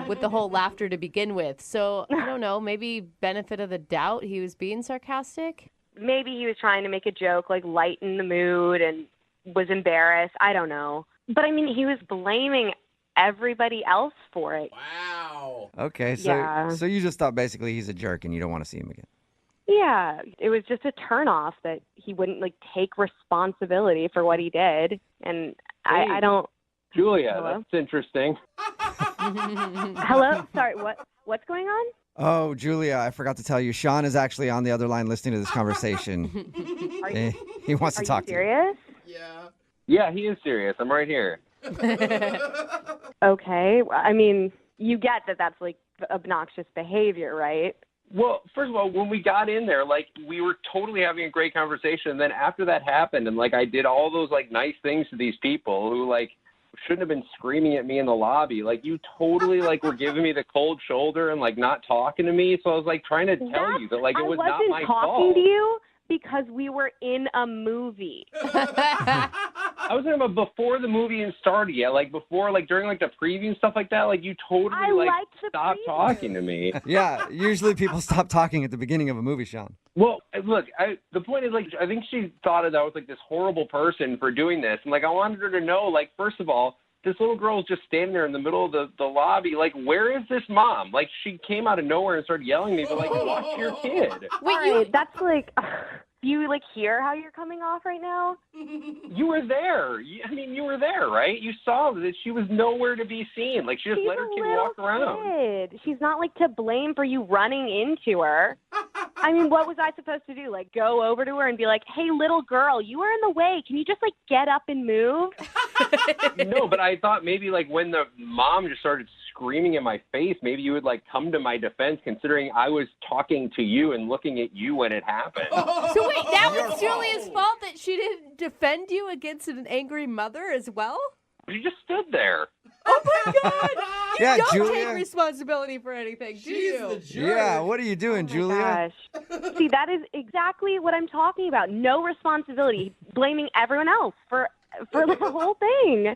with the whole laughter to begin with. So, I don't know, maybe benefit of the doubt, he was being sarcastic? Maybe he was trying to make a joke, lighten the mood and was embarrassed. I don't know. But, I mean, he was blaming everybody else for it. Wow. Okay, so Yeah. so you just thought basically he's a jerk and you don't want to see him again. Yeah, it was just a turnoff that he wouldn't take responsibility for what he did. And I don't... Julia, Hello? that's interesting. Hello? Sorry, what's going on? Oh, Julia, I forgot to tell you. Sean is actually on the other line listening to this conversation. He wants to talk to you. Serious? Yeah, he is serious. I'm right here. Okay. I mean, you get that that's like obnoxious behavior, right? Well, first of all, when we got in there, like, we were totally having a great conversation. And then after that happened, and, like, I did all those, like, nice things to these people who, like, shouldn't have been screaming at me in the lobby. Like, you totally, like, were giving me the cold shoulder and, like, not talking to me. So I was, like, trying to tell you that, like, it was not my fault. I wasn't talking to you because we were in a movie. I was talking about before the movie even started yet, like before, like during like the preview and stuff like that. Like you totally like stopped talking to me. Yeah, usually people stop talking at the beginning of a movie, Sean. Well, look, the point is, like, I think she thought that I was like this horrible person for doing this, and like I wanted her to know, like, first of all, this little girl is just standing there in the middle of the lobby. Like, where is this mom? Like, she came out of nowhere and started yelling at me, but like, watch your kid. Wait, that's like. Do you, like, hear how you're coming off right now? You were there. I mean, you were there, right? You saw that she was nowhere to be seen. Like, she just let her kid walk around. Kid. She's not, like, to blame for you running into her. I mean, what was I supposed to do? Like, go over to her and be like, hey, little girl, you are in the way. Can you just, like, get up and move? No, but I thought maybe, like, when the mom just started screaming in my face, maybe you would, like, come to my defense, considering I was talking to you and looking at you when it happened. So wait, now it's Julia's fault that she didn't defend you against an angry mother as well? You just stood there. Oh my God! You Yeah, don't Julia. take responsibility for anything, do you? Yeah, what are you doing, Julia? Gosh. See, that is exactly what I'm talking about. No responsibility, blaming everyone else for the whole thing.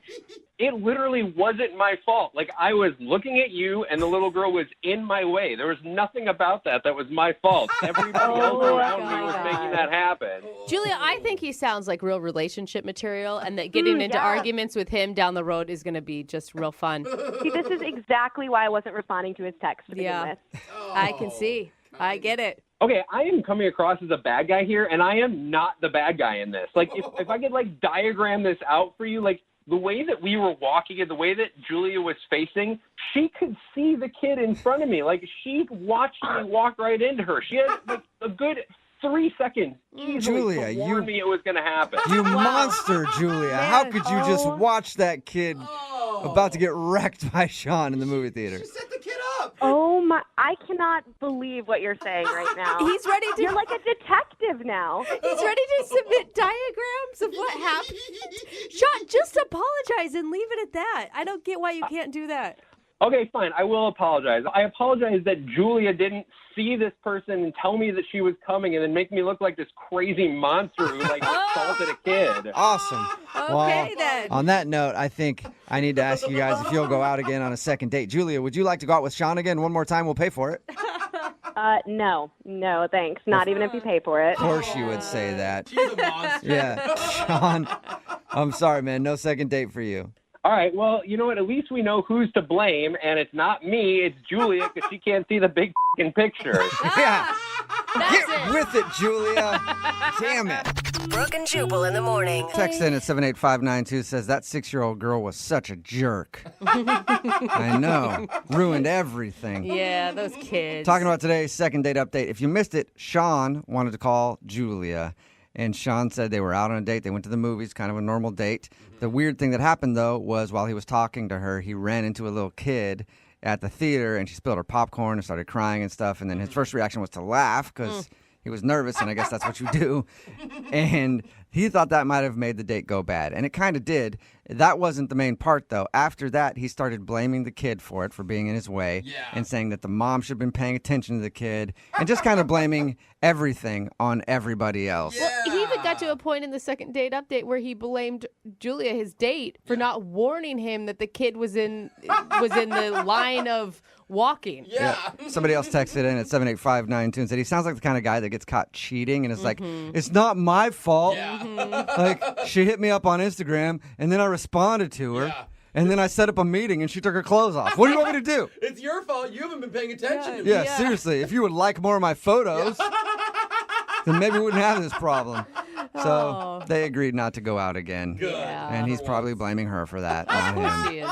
It literally wasn't my fault. Like, I was looking at you, and the little girl was in my way. There was nothing about that was my fault. Everybody else around me was making that happen. Julia, I think he sounds like real relationship material, and that getting into arguments with him down the road is going to be just real fun. See, this is exactly why I wasn't responding to his text to begin with. I can see. I get it. Okay, I am coming across as a bad guy here, and I am not the bad guy in this. Like, if I could, like, diagram this out for you, like, the way that we were walking and the way that Julia was facing, she could see the kid in front of me. Like, she watched me walk right into her. She had, like, a good 3 seconds Julia, to warn me it was going to happen. You monster, Julia. How could you just watch that kid about to get wrecked by Sean in the movie theater? Set the kid up. Oh my! I cannot believe what you're saying right now. He's ready to. You're like a detective now. He's ready to submit diagrams of what happened. Sean, just apologize and leave it at that. I don't get why you can't do that. Okay, fine. I will apologize. I apologize that Julia didn't see this person and tell me that she was coming and then make me look like this crazy monster who, like, assaulted a kid. Awesome. Okay, then. On that note, I think I need to ask you guys if you'll go out again on a second date. Julia, would you like to go out with Sean again one more time? We'll pay for it. No, thanks. Not even if you pay for it. Of course you would say that. She's a monster. Yeah. Sean, I'm sorry, man. No second date for you. All right, well, you know what? At least we know who's to blame, and it's not me. It's Julia, because she can't see the big f***ing picture. Yeah. Get with it, Julia. Damn it. Brooke and Jubal in the morning. Text in at 78592 says that 6-year-old girl was such a jerk. I know. Ruined everything. Yeah, those kids. Talking about today's second date update. If you missed it, Sean wanted to call Julia. And Sean said they were out on a date. They went to the movies, kind of a normal date. The weird thing that happened, though, was while he was talking to her, he ran into a little kid at the theater, and she spilled her popcorn and started crying and stuff. And then his first reaction was to laugh because he was nervous, and I guess that's what you do. And he thought that might have made the date go bad, and it kind of did. That wasn't the main part, though. After that, he started blaming the kid for it, for being in his way, and saying that the mom should have been paying attention to the kid, and just kind of blaming everything on everody else. Well, he even got to a point in the second date update where he blamed Julia, his date, for not warning him that the kid was in the line of walking. Yeah. Somebody else texted in at 78592 and said he sounds like the kind of guy that gets caught cheating and is like, it's not my fault. Like, she hit me up on Instagram, and then I responded to her. And then I set up a meeting, and she took her clothes off. What do you want me to do? It's your fault. You haven't been paying attention to me. Yeah, seriously. If you would like more of my photos, then maybe we wouldn't have this problem. So they agreed not to go out again. Good. And he's probably blaming her for that, not him. She is.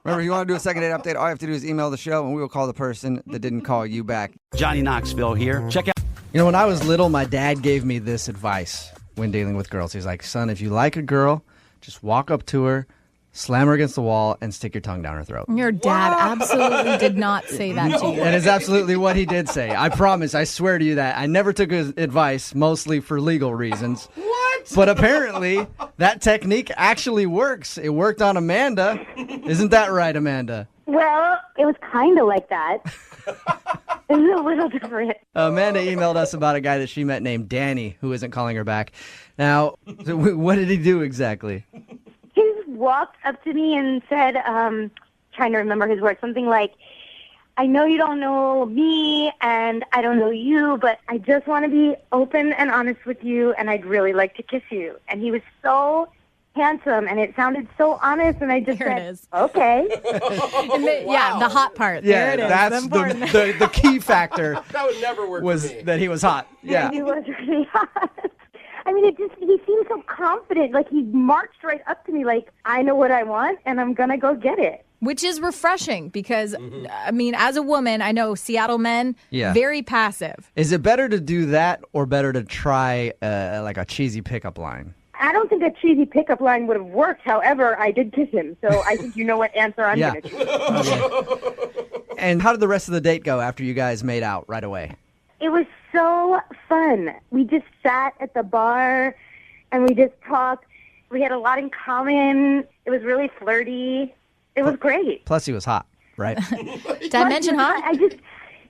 Remember, if you want to do a second date update, all you have to do is email the show, and we will call the person that didn't call you back. Johnny Knoxville here. Check out. You know, when I was little, my dad gave me this advice when dealing with girls. He's like, son, if you like a girl, just walk up to her, slam her against the wall, and stick your tongue down her throat. Your dad absolutely did not say that to you. That is absolutely what he did say. I promise, I swear to you that. I never took his advice, mostly for legal reasons. What? But apparently, that technique actually works. It worked on Amanda. Isn't that right, Amanda? Well, it was kind of like that. It was a little different. Amanda emailed us about a guy that she met named Danny, who isn't calling her back. Now, what did he do exactly? He just walked up to me and said, trying to remember his words, something like, I know you don't know me and I don't know you, but I just want to be open and honest with you and I'd really like to kiss you. And he was so handsome and it sounded so honest and I just said, okay. Yeah, the hot part. Yeah, there it is. that's the key factor. That would never work was for me. that he was hot. Yeah. He was really hot. I mean, he seemed so confident. Like, he marched right up to me like, I know what I want, and I'm going to go get it. Which is refreshing because, I mean, as a woman, I know Seattle men, very passive. Is it better to do that or better to try like a cheesy pickup line? I don't think a cheesy pickup line would have worked. However, I did kiss him, so I think you know what answer I'm going to choose. Okay. And how did the rest of the date go after you guys made out right away? It was so fun. We just sat at the bar and we just talked. We had a lot in common. It was really flirty. It was great. Plus, he was hot, right? Did I mention hot?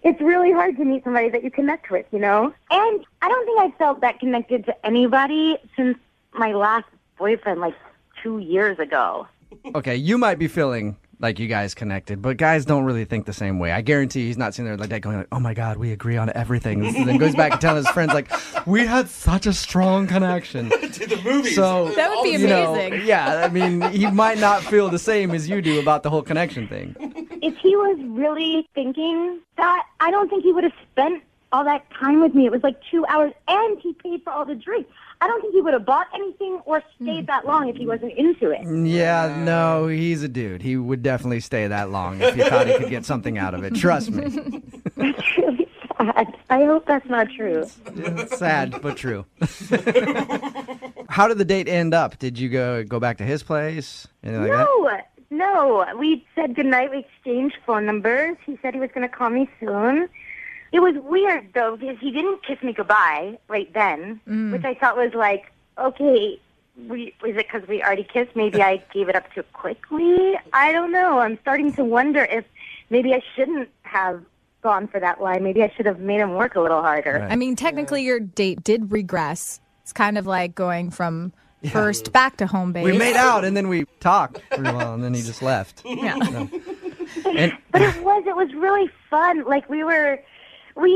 It's really hard to meet somebody that you connect with, you know? And I don't think I felt that connected to anybody since my last boyfriend, like 2 years ago. Okay, you might be feeling like you guys connected, but guys don't really think the same way. I guarantee he's not sitting there like that going like, oh my God, we agree on everything. And then goes back and telling his friends like, we had such a strong connection. To the movies. So, that would be amazing. Yeah, I mean, he might not feel the same as you do about the whole connection thing. If he was really thinking that, I don't think he would have spent all that time with me. It was like 2 hours, and he paid for all the drinks. I don't think he would have bought anything or stayed that long if he wasn't into it. Yeah, no, he's a dude. He would definitely stay that long if he thought he could get something out of it. Trust me. That's really sad. I hope that's not true. It's sad, but true. How did the date end up? Did you go back to his place? Anything like that? No. We said goodnight. We exchanged phone numbers. He said he was going to call me soon. It was weird, though, because he didn't kiss me goodbye right then, which I thought was like, okay, is it because we already kissed? Maybe I gave it up too quickly? I don't know. I'm starting to wonder if maybe I shouldn't have gone for that line. Maybe I should have made him work a little harder. Right. I mean, technically, your date did regress. It's kind of like going from first back to home base. We made out, and then we talked for a while, and then he just left. Yeah. But it was really fun. Like, we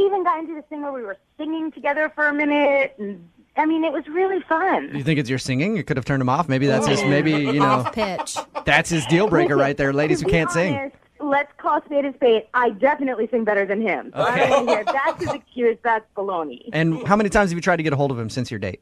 even got into this thing where we were singing together for a minute. And, I mean, it was really fun. You think it's your singing? You could have turned him off. Maybe that's his, off pitch. That's his deal breaker right there, ladies who can't sing. Let's call spade a spade. I definitely sing better than him. So I don't hear that's his excuse. That's baloney. And how many times have you tried to get a hold of him since your date?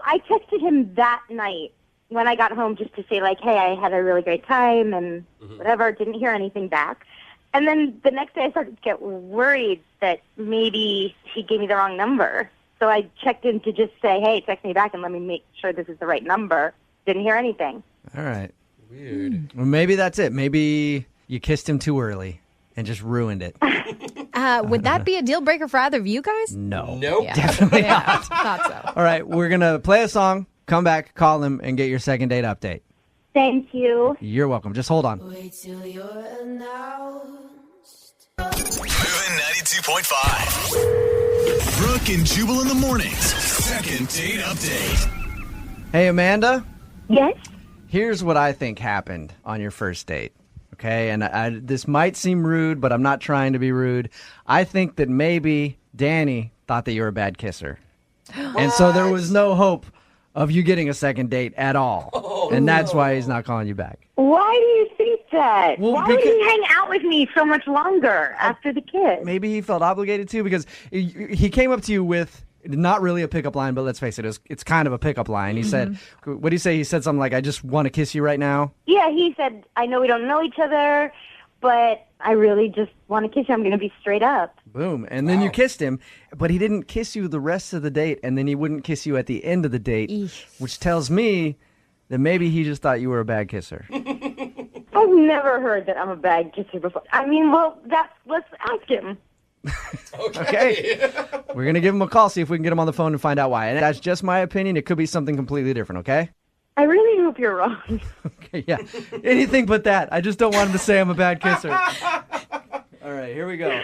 I texted him that night when I got home just to say, like, hey, I had a really great time and whatever. Didn't hear anything back. And then the next day I started to get worried that maybe he gave me the wrong number. So I checked in to just say, hey, text me back and let me make sure this is the right number. Didn't hear anything. All right. Weird. Well, maybe that's it. Maybe you kissed him too early and just ruined it. Would that be a deal breaker for either of you guys? No. Nope. Yeah. Definitely not. Thought so. All right, we're going to play a song, come back, call him, and get your second date update. Thank you. You're welcome. Just hold on. Wait till you're announced. Moving 92.5. Brooke and Jubal in the mornings. Second date update. Hey, Amanda. Yes? Here's what I think happened on your first date. Okay, and this might seem rude, but I'm not trying to be rude. I think that maybe Danny thought that you were a bad kisser. And so there was no hope of you getting a second date at all. And that's why he's not calling you back. Why do you think that? Well, Why would he hang out with me so much longer after the kiss? Maybe he felt obligated to because he came up to you with Not really a pickup line, but let's face it, it's kind of a pickup line. He said, what do you say? He said something like, I just want to kiss you right now. Yeah, he said, I know we don't know each other, but I really just want to kiss you. I'm going to be straight up. Boom. And then you kissed him, but he didn't kiss you the rest of the date, and then he wouldn't kiss you at the end of the date, which tells me that maybe he just thought you were a bad kisser. I've never heard that I'm a bad kisser before. I mean, well, let's ask him. Okay. We're going to give him a call, see if we can get him on the phone and find out why. And that's just my opinion. It could be something completely different, okay? I really hope you're wrong. Okay, yeah. Anything but that. I just don't want him to say I'm a bad kisser. All right, here we go.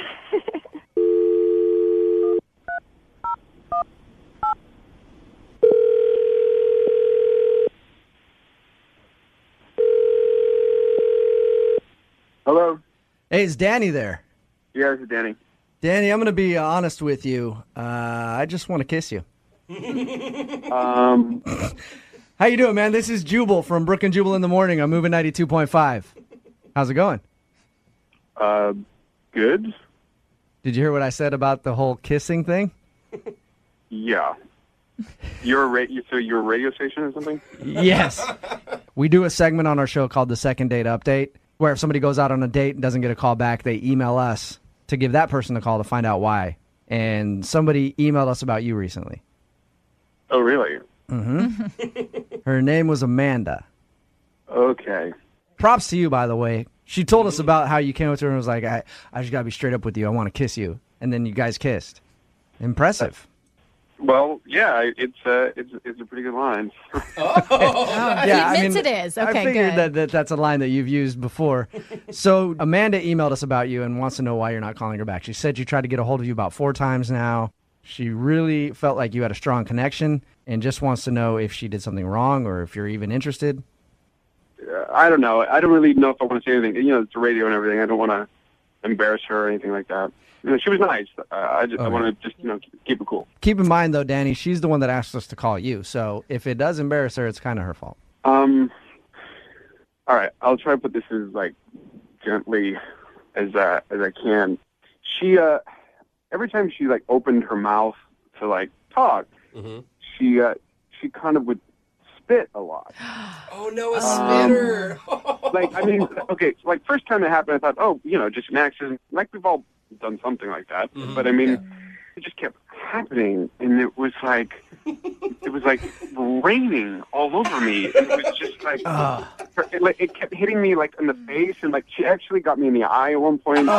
Hello? Hey, is Danny there? Yeah, this is Danny. Danny, I'm going to be honest with you. I just want to kiss you. How you doing, man? This is Jubal from Brooke and Jubal in the Morning. I'm moving 92.5. How's it going? Good. Did you hear what I said about the whole kissing thing? Yeah. You're a radio station or something? Yes. We do a segment on our show called the Second Date Update, where if somebody goes out on a date and doesn't get a call back, they email us to give that person a call to find out why. And somebody emailed us about you recently. Oh, really? Mm-hmm. Her name was Amanda. Okay. Props to you, by the way. She told us about how you came up to her and was like, I just got to be straight up with you. I want to kiss you. And then you guys kissed. Impressive. Well, yeah, it's a pretty good line. He admits it is. Okay, I figured good. that's a line that you've used before. So Amanda emailed us about you and wants to know why you're not calling her back. She said you tried to get a hold of you about 4 times now. She really felt like you had a strong connection and just wants to know if she did something wrong or if you're even interested. I don't know. I don't really know if I want to say anything. You know, it's the radio and everything. I don't want to embarrass her or anything like that. You know, she was nice. I want to just, keep it cool. Keep in mind, though, Danny, she's the one that asked us to call you. So if it does embarrass her, it's kind of her fault. All right. I'll try to put this as, gently as I can. She, every time she, opened her mouth to, talk, she kind of would spit a lot. Oh, no, a spitter. First time it happened, I thought, just an accident. We've all done something like that. Mm-hmm. But, it just kept happening. And it was raining all over me. It was just it kept hitting me, in the face. And, she actually got me in the eye at one point. No.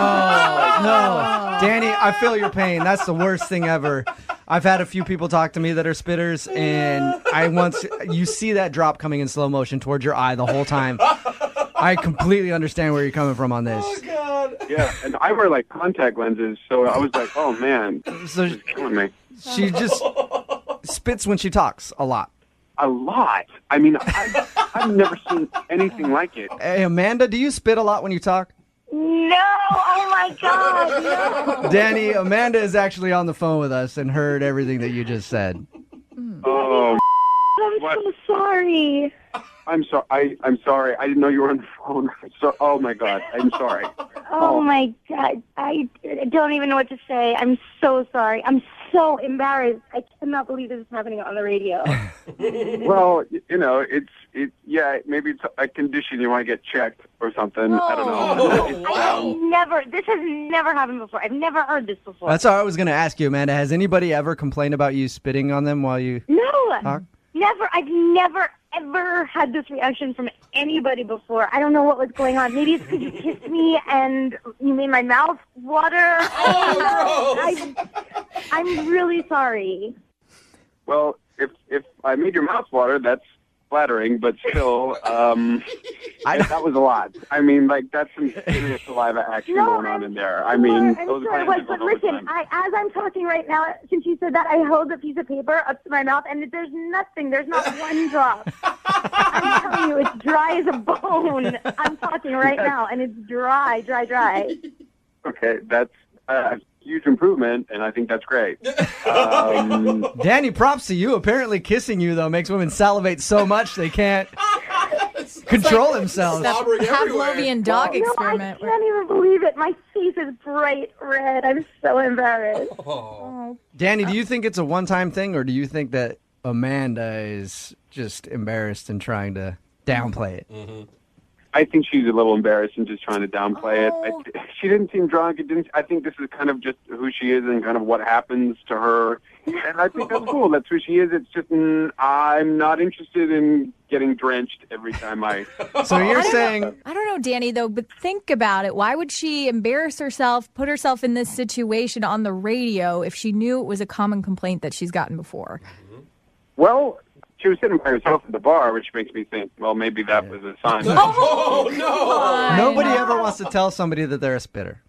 Danny, I feel your pain. That's the worst thing ever. I've had a few people talk to me that are spitters, and you see that drop coming in slow motion towards your eye the whole time. I completely understand where you're coming from on this. Oh, God. Yeah, and I wear, contact lenses, so I was like, oh, man, so this is killing me. She just spits when she talks a lot. A lot? I mean, I've never seen anything like it. Hey, Amanda, do you spit a lot when you talk? No! Oh, my God, no! Danny, Amanda is actually on the phone with us and heard everything that you just said. Oh, I'm so sorry. I'm sorry. I didn't know you were on the phone. Oh, my God. I'm sorry. Oh, my God. I don't even know what to say. I'm so sorry. I'm so embarrassed. I cannot believe this is happening on the radio. Well, maybe it's a condition you want to get checked or something. I don't know. This has never happened before. I've never heard this before. That's all I was going to ask you, Amanda. Has anybody ever complained about you spitting on them while you talk? Never. I've never, ever had this reaction from anybody before. I don't know what was going on. Maybe it's because you kissed me and you made my mouth water. I'm really sorry. Well, if I made your mouth water, that's flattering, but still, that was a lot. I mean, that's some serious saliva action going on in there. I mean, those sure it was, but listen, as I'm talking right now, since you said that, I held a piece of paper up to my mouth, and there's nothing. There's not one drop. I'm telling you, it's dry as a bone. I'm talking right now, and it's dry. Okay, that's a huge improvement, and I think that's great. Danny, props to you. Apparently kissing you, though, makes women salivate so much they can't control themselves. That Pavlovian dog experiment. I can't even believe it. My face is bright red. I'm so embarrassed. Danny, do you think it's a one-time thing, or do you think that Amanda is just embarrassed and trying to downplay it? Mm-hmm. I think she's a little embarrassed and just trying to downplay it. She didn't seem drunk. I think this is kind of just who she is and kind of what happens to her. And I think that's cool. That's who she is. It's just I'm not interested in getting drenched every time I... So you're saying... I don't know, Danny, though, but think about it. Why would she embarrass herself, put herself in this situation on the radio if she knew it was a common complaint that she's gotten before? Well... She was sitting by herself at the bar, which makes me think, well, maybe that was a sign. Oh, no! Nobody ever wants to tell somebody that they're a spitter.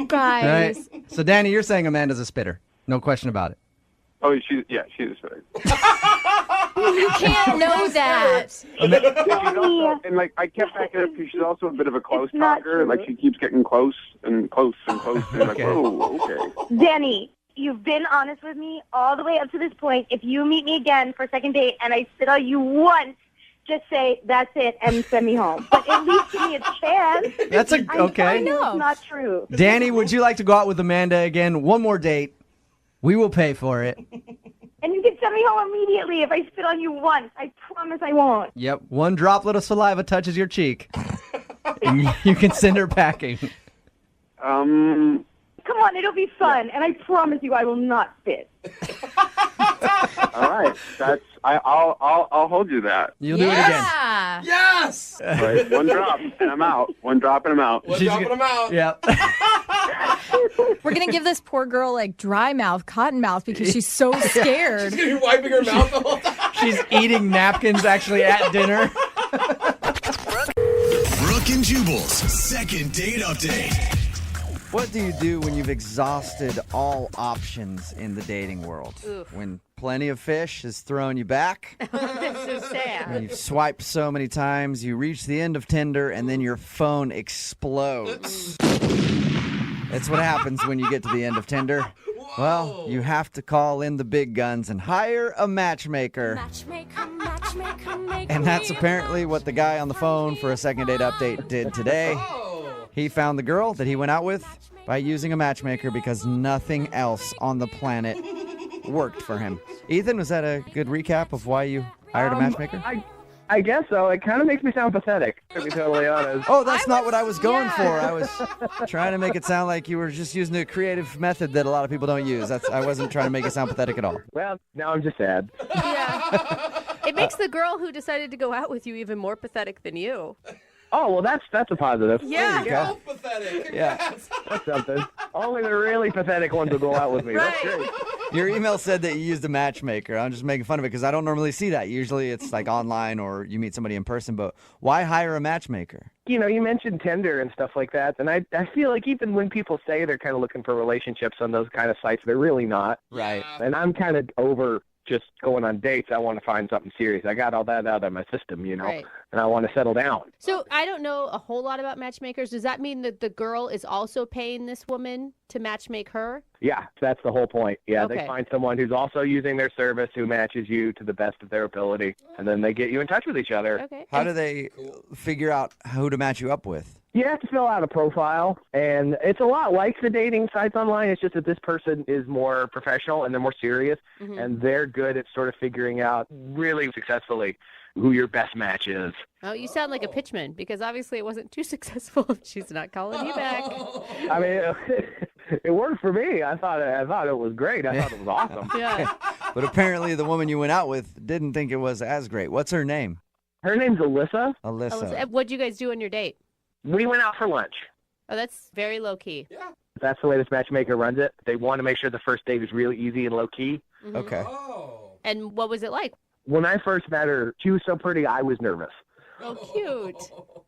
Guys. Right? So, Danny, you're saying Amanda's a spitter. No question about it. Oh, she's a spitter. You can't know that. And I kept backing up because she's also a bit of a close talker. Like, she keeps getting close and close and close. And like, oh, okay. Danny, you've been honest with me all the way up to this point. If you meet me again for a second date and I spit on you once, just say, that's it, and send me home. But at least give me a chance. That's okay. I know it's not true. Danny, would you like to go out with Amanda again? One more date. We will pay for it. And you can send me home immediately if I spit on you once. I promise I won't. Yep. One droplet of saliva touches your cheek. And you can send her packing. Come on, it'll be fun, and I promise you I will not spit. All right, I'll hold you that. You'll do it again. Yes! Right, one drop and I'm out. One drop and I'm out. One drop and I'm out. Yep. We're going to give this poor girl like dry mouth, cotton mouth because she's so scared. She's going to be wiping her mouth the whole time. She's eating napkins actually at dinner. Brooke and Jubal's second date update. What do you do when you've exhausted all options in the dating world? Oof. When plenty of fish has thrown you back? That's so sad. When you've swiped so many times, you reach the end of Tinder, and then your phone explodes. That's what happens when you get to the end of Tinder. Well, you have to call in the big guns and hire a matchmaker. And that's apparently what the guy on the phone for a second date update did today. He found the girl that he went out with by using a matchmaker because nothing else on the planet worked for him. Ethan, was that a good recap of why you hired a matchmaker? I guess so. It kind of makes me sound pathetic, to be totally honest. Oh, that's not what I was going for. I was trying to make it sound like you were just using a creative method that a lot of people don't use. I wasn't trying to make it sound pathetic at all. Well, now I'm just sad. Yeah. It makes the girl who decided to go out with you even more pathetic than you. Oh, well, that's a positive. Yeah. Yeah. Pathetic. Yeah. That's something. Only the really pathetic ones will go out with me. Right. That's great. Your email said that you used a matchmaker. I'm just making fun of it because I don't normally see that. Usually it's like online or you meet somebody in person, but why hire a matchmaker? You know, you mentioned Tinder and stuff like that, and I feel like even when people say they're kind of looking for relationships on those kind of sites, they're really not. Right. And I'm kind of over just going on dates. I want to find something serious. I got all that out of my system, you know, Right. and I want to settle down. So I don't know a whole lot about matchmakers. Does that mean that the girl is also paying this woman to matchmake her? Yeah, that's the whole point. Yeah, Okay. They find someone who's also using their service who matches you to the best of their ability, and then they get you in touch with each other. Okay. How do they figure out who to match you up with? You have to fill out a profile, and it's a lot like the dating sites online. It's just that this person is more professional and they're more serious, and they're good at sort of figuring out really successfully who your best match is. Oh, you sound like a pitchman because obviously it wasn't too successful. She's not calling you back. I mean, it worked for me. I thought it was great. I thought it was awesome. Yeah. But apparently the woman you went out with didn't think it was as great. What's her name? Her name's Alyssa. Alyssa. What'd you guys do on your date? We went out for lunch. Oh, that's very low key. Yeah. That's the way this matchmaker runs it. They want to make sure the first date is really easy and low key. Okay. Oh. And what was it like? When I first met her, she was so pretty, I was nervous. Oh, cute.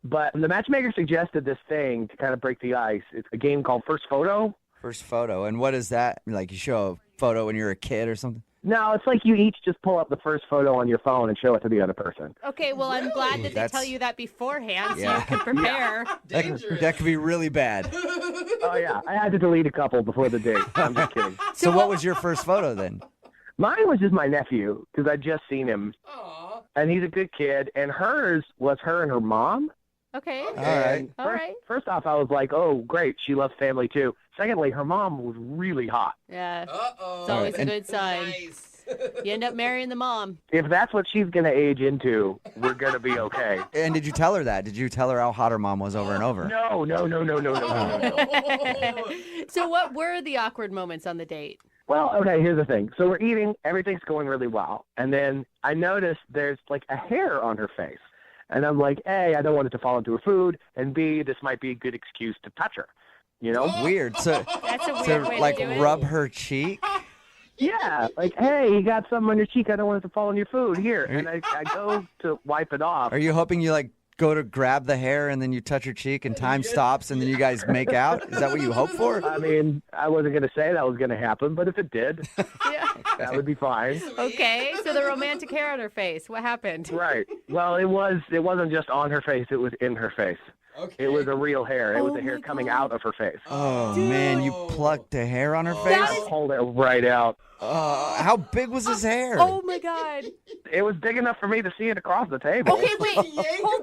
But the matchmaker suggested this thing to kind of break the ice. It's a game called First Photo. First photo. And what is that? Like you show a photo when you're a kid or something? No, it's like you each just pull up the first photo on your phone and show it to the other person. Okay, well, I'm glad that they That's- tell you that beforehand so Yeah. you can prepare. That could be really bad. Oh, yeah. I had to delete a couple before the date. I'm just kidding. So what was your first photo then? Mine was just my nephew, because I'd just seen him. and he's a good kid. And hers was her and her mom. Okay. All right. All right. First off, I was like, oh, great, she loves family too. Secondly, her mom was really hot. Yeah. Uh-oh. It's always a And- good sign. Nice. You end up marrying the mom. If that's what she's going to age into, we're going to be okay. And did you tell her that? Did you tell her how hot her mom was over and over? No. So what were the awkward moments on the date? Well, okay, here's the thing. So we're eating, everything's going really well. And then I noticed there's like a hair on her face. And I'm like, A, I don't want it to fall into her food. And B, this might be a good excuse to touch her. You know? Weird. So, That's a weird to way like to do it. rub her cheek? Yeah, like, hey, you got something on your cheek. I don't want it to fall on your food. Here. And I go to wipe it off. Are you hoping you like go to grab the hair and then you touch her cheek and time stops and then you guys make out? Is that what you hope for? I mean, I wasn't going to say that was going to happen, but if it did, Yeah. that would be fine. Okay, so the romantic hair on her face. What happened? Right. Well, it wasn't just on her face. It was in her face. Okay. It was a real hair. It was Oh a hair my coming God. out of her face. Oh, man, you plucked the hair on her face? I pulled it right out. How big was his hair? Oh my God. It was big enough for me to see it across the table. Okay, wait. Hold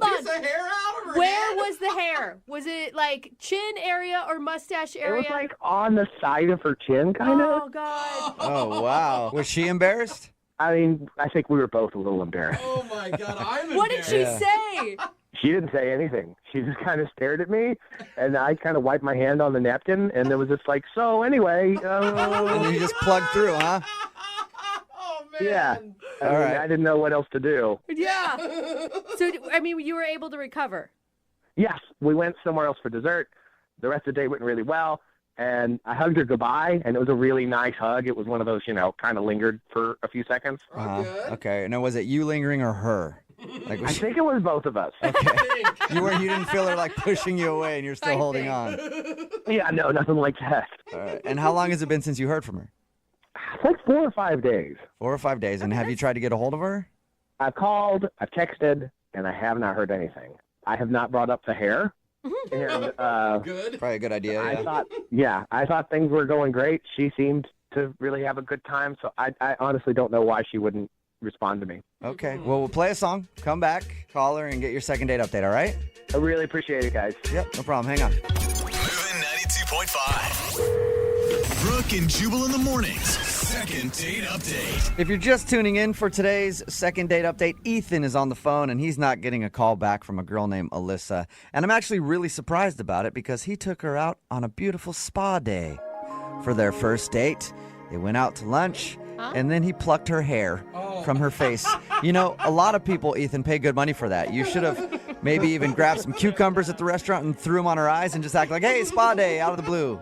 a on. piece of hair out of her Where head? was the hair? Was it like chin area or mustache It area? was like on the side of her chin, kind of. Oh God. Oh, wow. Was she embarrassed? I mean, I think we were both a little embarrassed. Oh my God, I'm What did she Yeah. say? She didn't say anything. She just kind of stared at me, and I kind of wiped my hand on the napkin, and there was just like, so anyway. And then you just plugged through, huh? Oh man. Yeah. I All mean, right. I didn't know what else to do. Yeah. So I mean, you were able to recover. Yes, we went somewhere else for dessert. The rest of the day went really well, and I hugged her goodbye, and it was a really nice hug. It was one of those, kind of lingered for a few seconds. Good. Okay. Now, was it you lingering or her? Like, I was she, think it was both of us. you didn't feel her like pushing you away and you're still holding on. Yeah, no, nothing like that. All right. And how long has it been since you heard from her? It's like 4 or 5 days. 4 or 5 days. And have you tried to get a hold of her? I've called, I've texted, and I have not heard anything. I have not brought up the hair. And Good. Probably a good idea. I thought things were going great. She seemed to really have a good time, so I honestly don't know why she wouldn't respond to me. Okay. Well, we'll play a song, come back, call her, and get your second date update, all right? I really appreciate it, guys. Yep, no problem. Hang on. Moving 92.5. Brooke and Jubal in the mornings. Second date update. If you're just tuning in for today's second date update, Ethan is on the phone and he's not getting a call back from a girl named Alyssa. And I'm actually really surprised about it because he took her out on a beautiful spa day. For their first date, they went out to lunch and then he plucked her hair from her face. You know, a lot of people, Ethan, pay good money for that. You should have maybe even grabbed some cucumbers at the restaurant and threw them on her eyes and just act like, hey, spa day, out of the blue.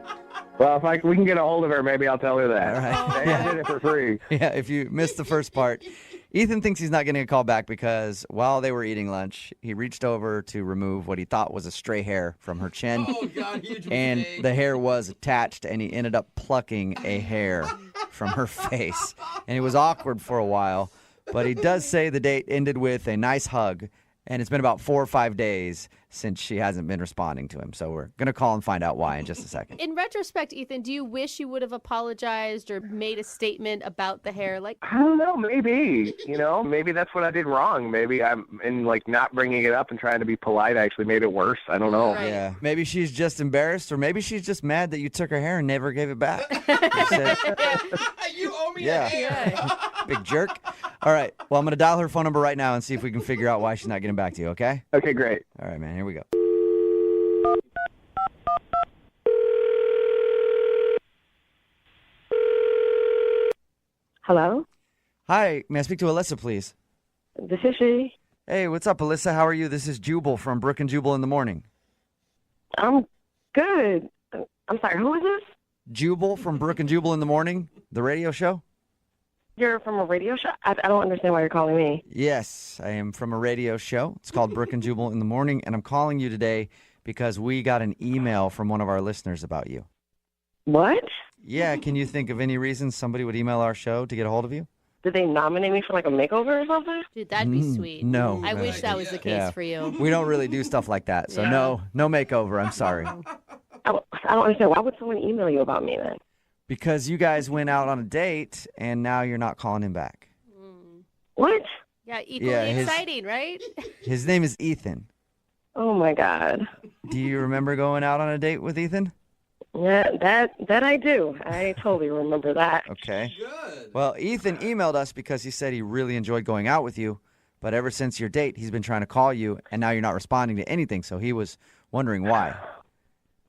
Well, if we can get a hold of her, maybe I'll tell her that. All right. I did it for free. Yeah, if you missed the first part, Ethan thinks he's not getting a call back because while they were eating lunch, he reached over to remove what he thought was a stray hair from her chin. Oh God, huge And mistake. the hair was attached, and he ended up plucking a hair from her face. And it was awkward for a while, but he does say the date ended with a nice hug, and it's been about 4 or 5 days since she hasn't been responding to him. So we're going to call and find out why in just a second. In retrospect, Ethan, do you wish you would have apologized or made a statement about the hair? Like, I don't know, maybe. Maybe that's what I did wrong. Maybe I'm in not bringing it up and trying to be polite. I actually made it worse. I don't know. Right. Yeah, maybe she's just embarrassed, or maybe she's just mad that you took her hair and never gave it back. You said, You owe me Yeah. a hair. big jerk. All right, well, I'm going to dial her phone number right now and see if we can figure out why she's not getting back to you, okay? Okay, great. All right, man, here we go. Hello? Hi, may I speak to Alyssa, please? This is she. Hey, what's up, Alyssa? How are you? This is Jubal from Brooke and Jubal in the morning. I'm good. I'm sorry, who is this? Jubal from Brooke and Jubal in the morning, the radio show? You're from a radio show? I don't understand why you're calling me. Yes, I am from a radio show. It's called Brooke and Jubal in the morning, and I'm calling you today because we got an email from one of our listeners about you. What? Yeah, can you think of any reason somebody would email our show to get a hold of you? Did they nominate me for like a makeover or something? dude, that'd be sweet. No. I no. wish that was the case Yeah. for you. We don't really do stuff like that, so no makeover, I'm sorry. I don't understand. Why would someone email you about me then? Because you guys went out on a date, and now you're not calling him back. What? Yeah, equally Yeah, exciting, right? His name is Ethan. Oh my God. Do you remember going out on a date with Ethan? Yeah, that I do. I totally remember that. Okay. Well, Ethan emailed us because he said he really enjoyed going out with you, but ever since your date, he's been trying to call you, and now you're not responding to anything, so he was wondering why.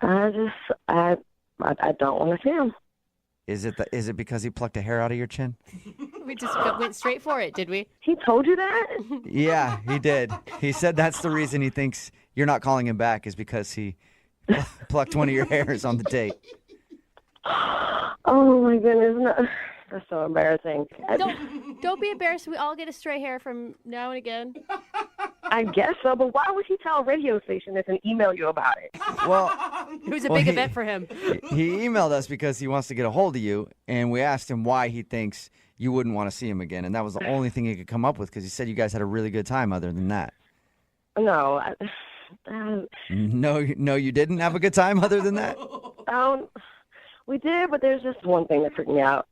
I don't want to see him. Is it because he plucked a hair out of your chin? We just went straight for it, did we? He told you that? Yeah, he did. He said that's the reason he thinks you're not calling him back is because he plucked one of your hairs on the date. Oh my goodness, no. That's so embarrassing. Don't be embarrassed. We all get a stray hair from now and again. I guess so, but why would he tell a radio station this and email you about it? Well, it was a big event for him. He emailed us because he wants to get a hold of you, and we asked him why he thinks you wouldn't want to see him again, and that was the only thing he could come up with because he said you guys had a really good time other than that. No. No, you didn't have a good time other than that? We did, but there's just one thing that freaked me out.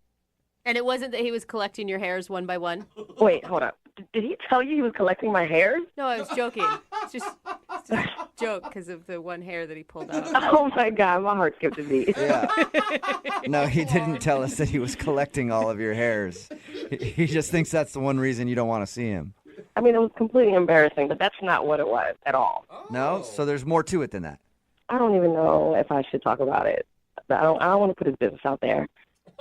And it wasn't that he was collecting your hairs one by one? Wait, hold up. Did he tell you he was collecting my hairs? No, I was joking. It's just a joke because of the one hair that he pulled out. Oh, my God. My heart skipped a beat. Yeah. No, he didn't tell us that he was collecting all of your hairs. He just thinks that's the one reason you don't want to see him. I mean, it was completely embarrassing, but that's not what it was at all. No? So there's more to it than that. I don't even know if I should talk about it. I don't want to put his business out there.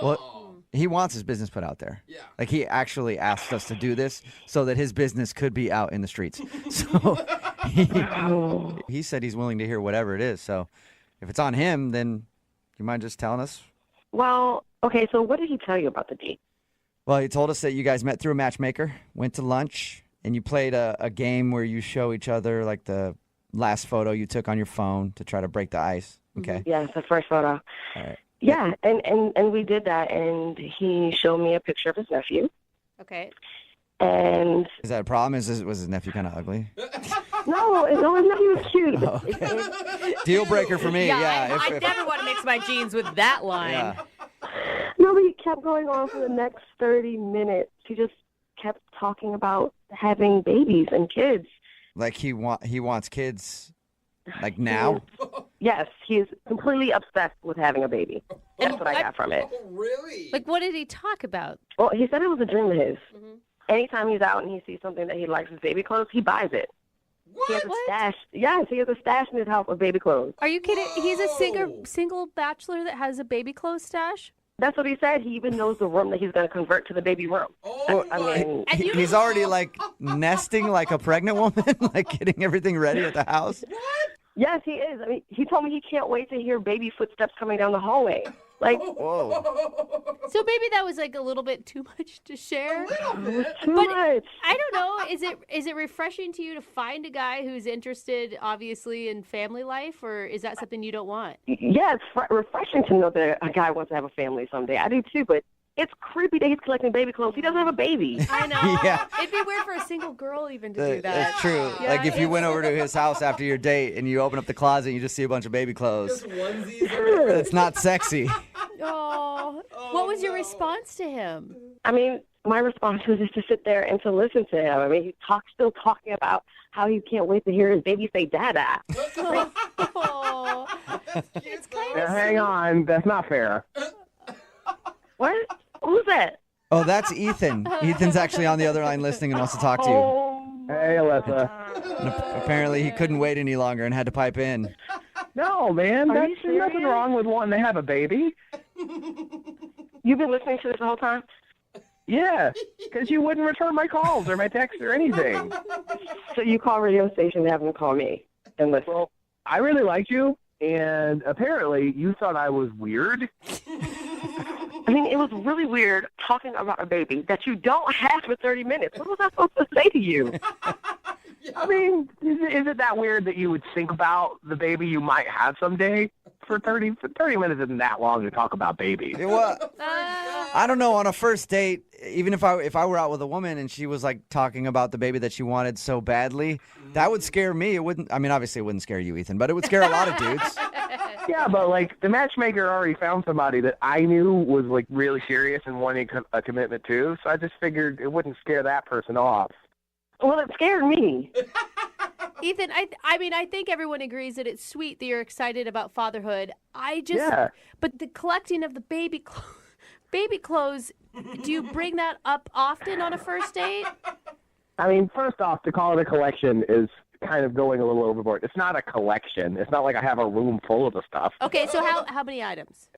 Well, he wants his business put out there. Yeah. Like, he actually asked us to do this so that his business could be out in the streets. So he said he's willing to hear whatever it is. So if it's on him, then you mind just telling us? Well, okay, so what did he tell you about the date? Well, he told us that you guys met through a matchmaker, went to lunch, and you played a game where you show each other, like, the last photo you took on your phone to try to break the ice. Okay. Yes, the first photo. All right. Yeah, and we did that, and he showed me a picture of his nephew. Okay. And is that a problem? Was his nephew kind of ugly? No, his nephew was cute. Oh, okay. Deal breaker for me. Yeah. I never want to mix my jeans with that line. Yeah. No, but he kept going on for the next 30 minutes. He just kept talking about having babies and kids. Like he wants kids, like now? Yes, he is completely obsessed with having a baby. That's what I got from it. Really? Like, what did he talk about? Well, he said it was a dream of his. Mm-hmm. Anytime he's out and he sees something that he likes with baby clothes, he buys it. What? He has a stash. Yes, he has a stash in his house of baby clothes. Are you kidding? He's a single bachelor that has a baby clothes stash? That's what he said. He even knows the room that he's going to convert to the baby room. I mean, he's already like nesting like a pregnant woman, like getting everything ready at the house. What? Yes, he is. I mean, he told me he can't wait to hear baby footsteps coming down the hallway. Like, whoa. So maybe that was like a little bit too much to share. Too much. I don't know. Is it refreshing to you to find a guy who's interested, obviously, in family life, or is that something you don't want? Yeah, it's refreshing to know that a guy wants to have a family someday. I do too, but it's creepy that he's collecting baby clothes. He doesn't have a baby. I know. Yeah. It'd be weird for a single girl even to do that. That's true. Yeah, like if you went over to his house after your date and you open up the closet and you just see a bunch of baby clothes. Just onesies. It's not sexy. Oh, what was your response to him? I mean, my response was just to sit there and to listen to him. I mean, he's still talking about how he can't wait to hear his baby say "dada." Oh, it's kind of hang on, that's not fair. What? Who's that? Oh, that's Ethan. Ethan's actually on the other line listening and wants to talk to you. Hey, Alyssa. And apparently he couldn't wait any longer and had to pipe in. No, man. Are you There's nothing serious? wrong with wanting to have a baby. You've been listening to this the whole time? Yeah, because you wouldn't return my calls or my texts or anything. So you call radio station and have them call me and listen. Well, I really liked you, and apparently you thought I was weird. I mean, it was really weird talking about a baby that you don't have for 30 minutes. What was I supposed to say to you? I mean, is it that weird that you would think about the baby you might have someday? For 30 minutes isn't that long to talk about babies. Well, I don't know. On a first date, even if I were out with a woman and she was like talking about the baby that she wanted so badly, that would scare me. It wouldn't. I mean, obviously, it wouldn't scare you, Ethan, but it would scare a lot of dudes. Yeah, but like the matchmaker already found somebody that I knew was like really serious and wanting a commitment too. So I just figured it wouldn't scare that person off. Well, it scared me. Ethan, I mean, I think everyone agrees that it's sweet that you're excited about fatherhood. But the collecting of the baby clothes, do you bring that up often on a first date? I mean, first off, to call it a collection is kind of going a little overboard. It's not a collection. It's not like I have a room full of the stuff. Okay, so how many items?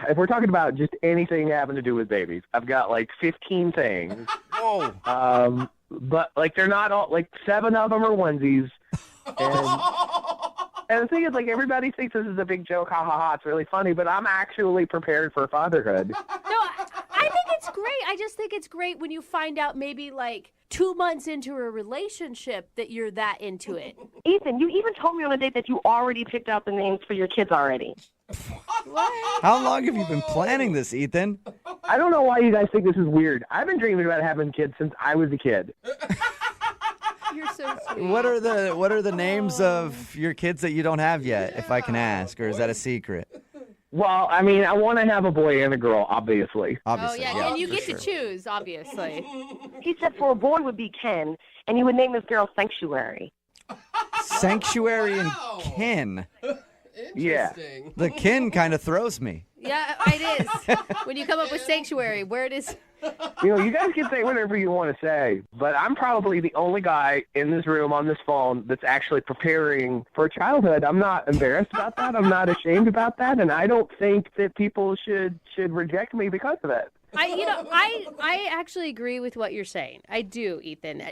If we're talking about just anything having to do with babies, I've got like 15 things. Whoa. But like they're not all, like 7 of them are onesies. And the thing is, like, everybody thinks this is a big joke, ha ha ha, it's really funny, but I'm actually prepared for fatherhood. No, I think it's great. I just think it's great when you find out maybe like 2 months into a relationship that you're that into it. Ethan, you even told me on a date that you already picked out the names for your kids already. What? How long have you been planning this, Ethan? I don't know why you guys think this is weird. I've been dreaming about having kids since I was a kid. You're so sweet. What are the names of your kids that you don't have yet, if I can ask, or is that a secret? Well, I mean, I want to have a boy and a girl, obviously. Oh, yeah, and you get to choose, obviously. He said for a boy would be Ken, and you would name this girl Sanctuary. Sanctuary and Ken. Yeah. The Ken kind of throws me. Yeah, it is. When you come up with Sanctuary, where it is. You know, you guys can say whatever you want to say, but I'm probably the only guy in this room on this phone that's actually preparing for childhood. I'm not embarrassed about that. I'm not ashamed about that, and I don't think that people should reject me because of it. I actually agree with what you're saying. I do, Ethan.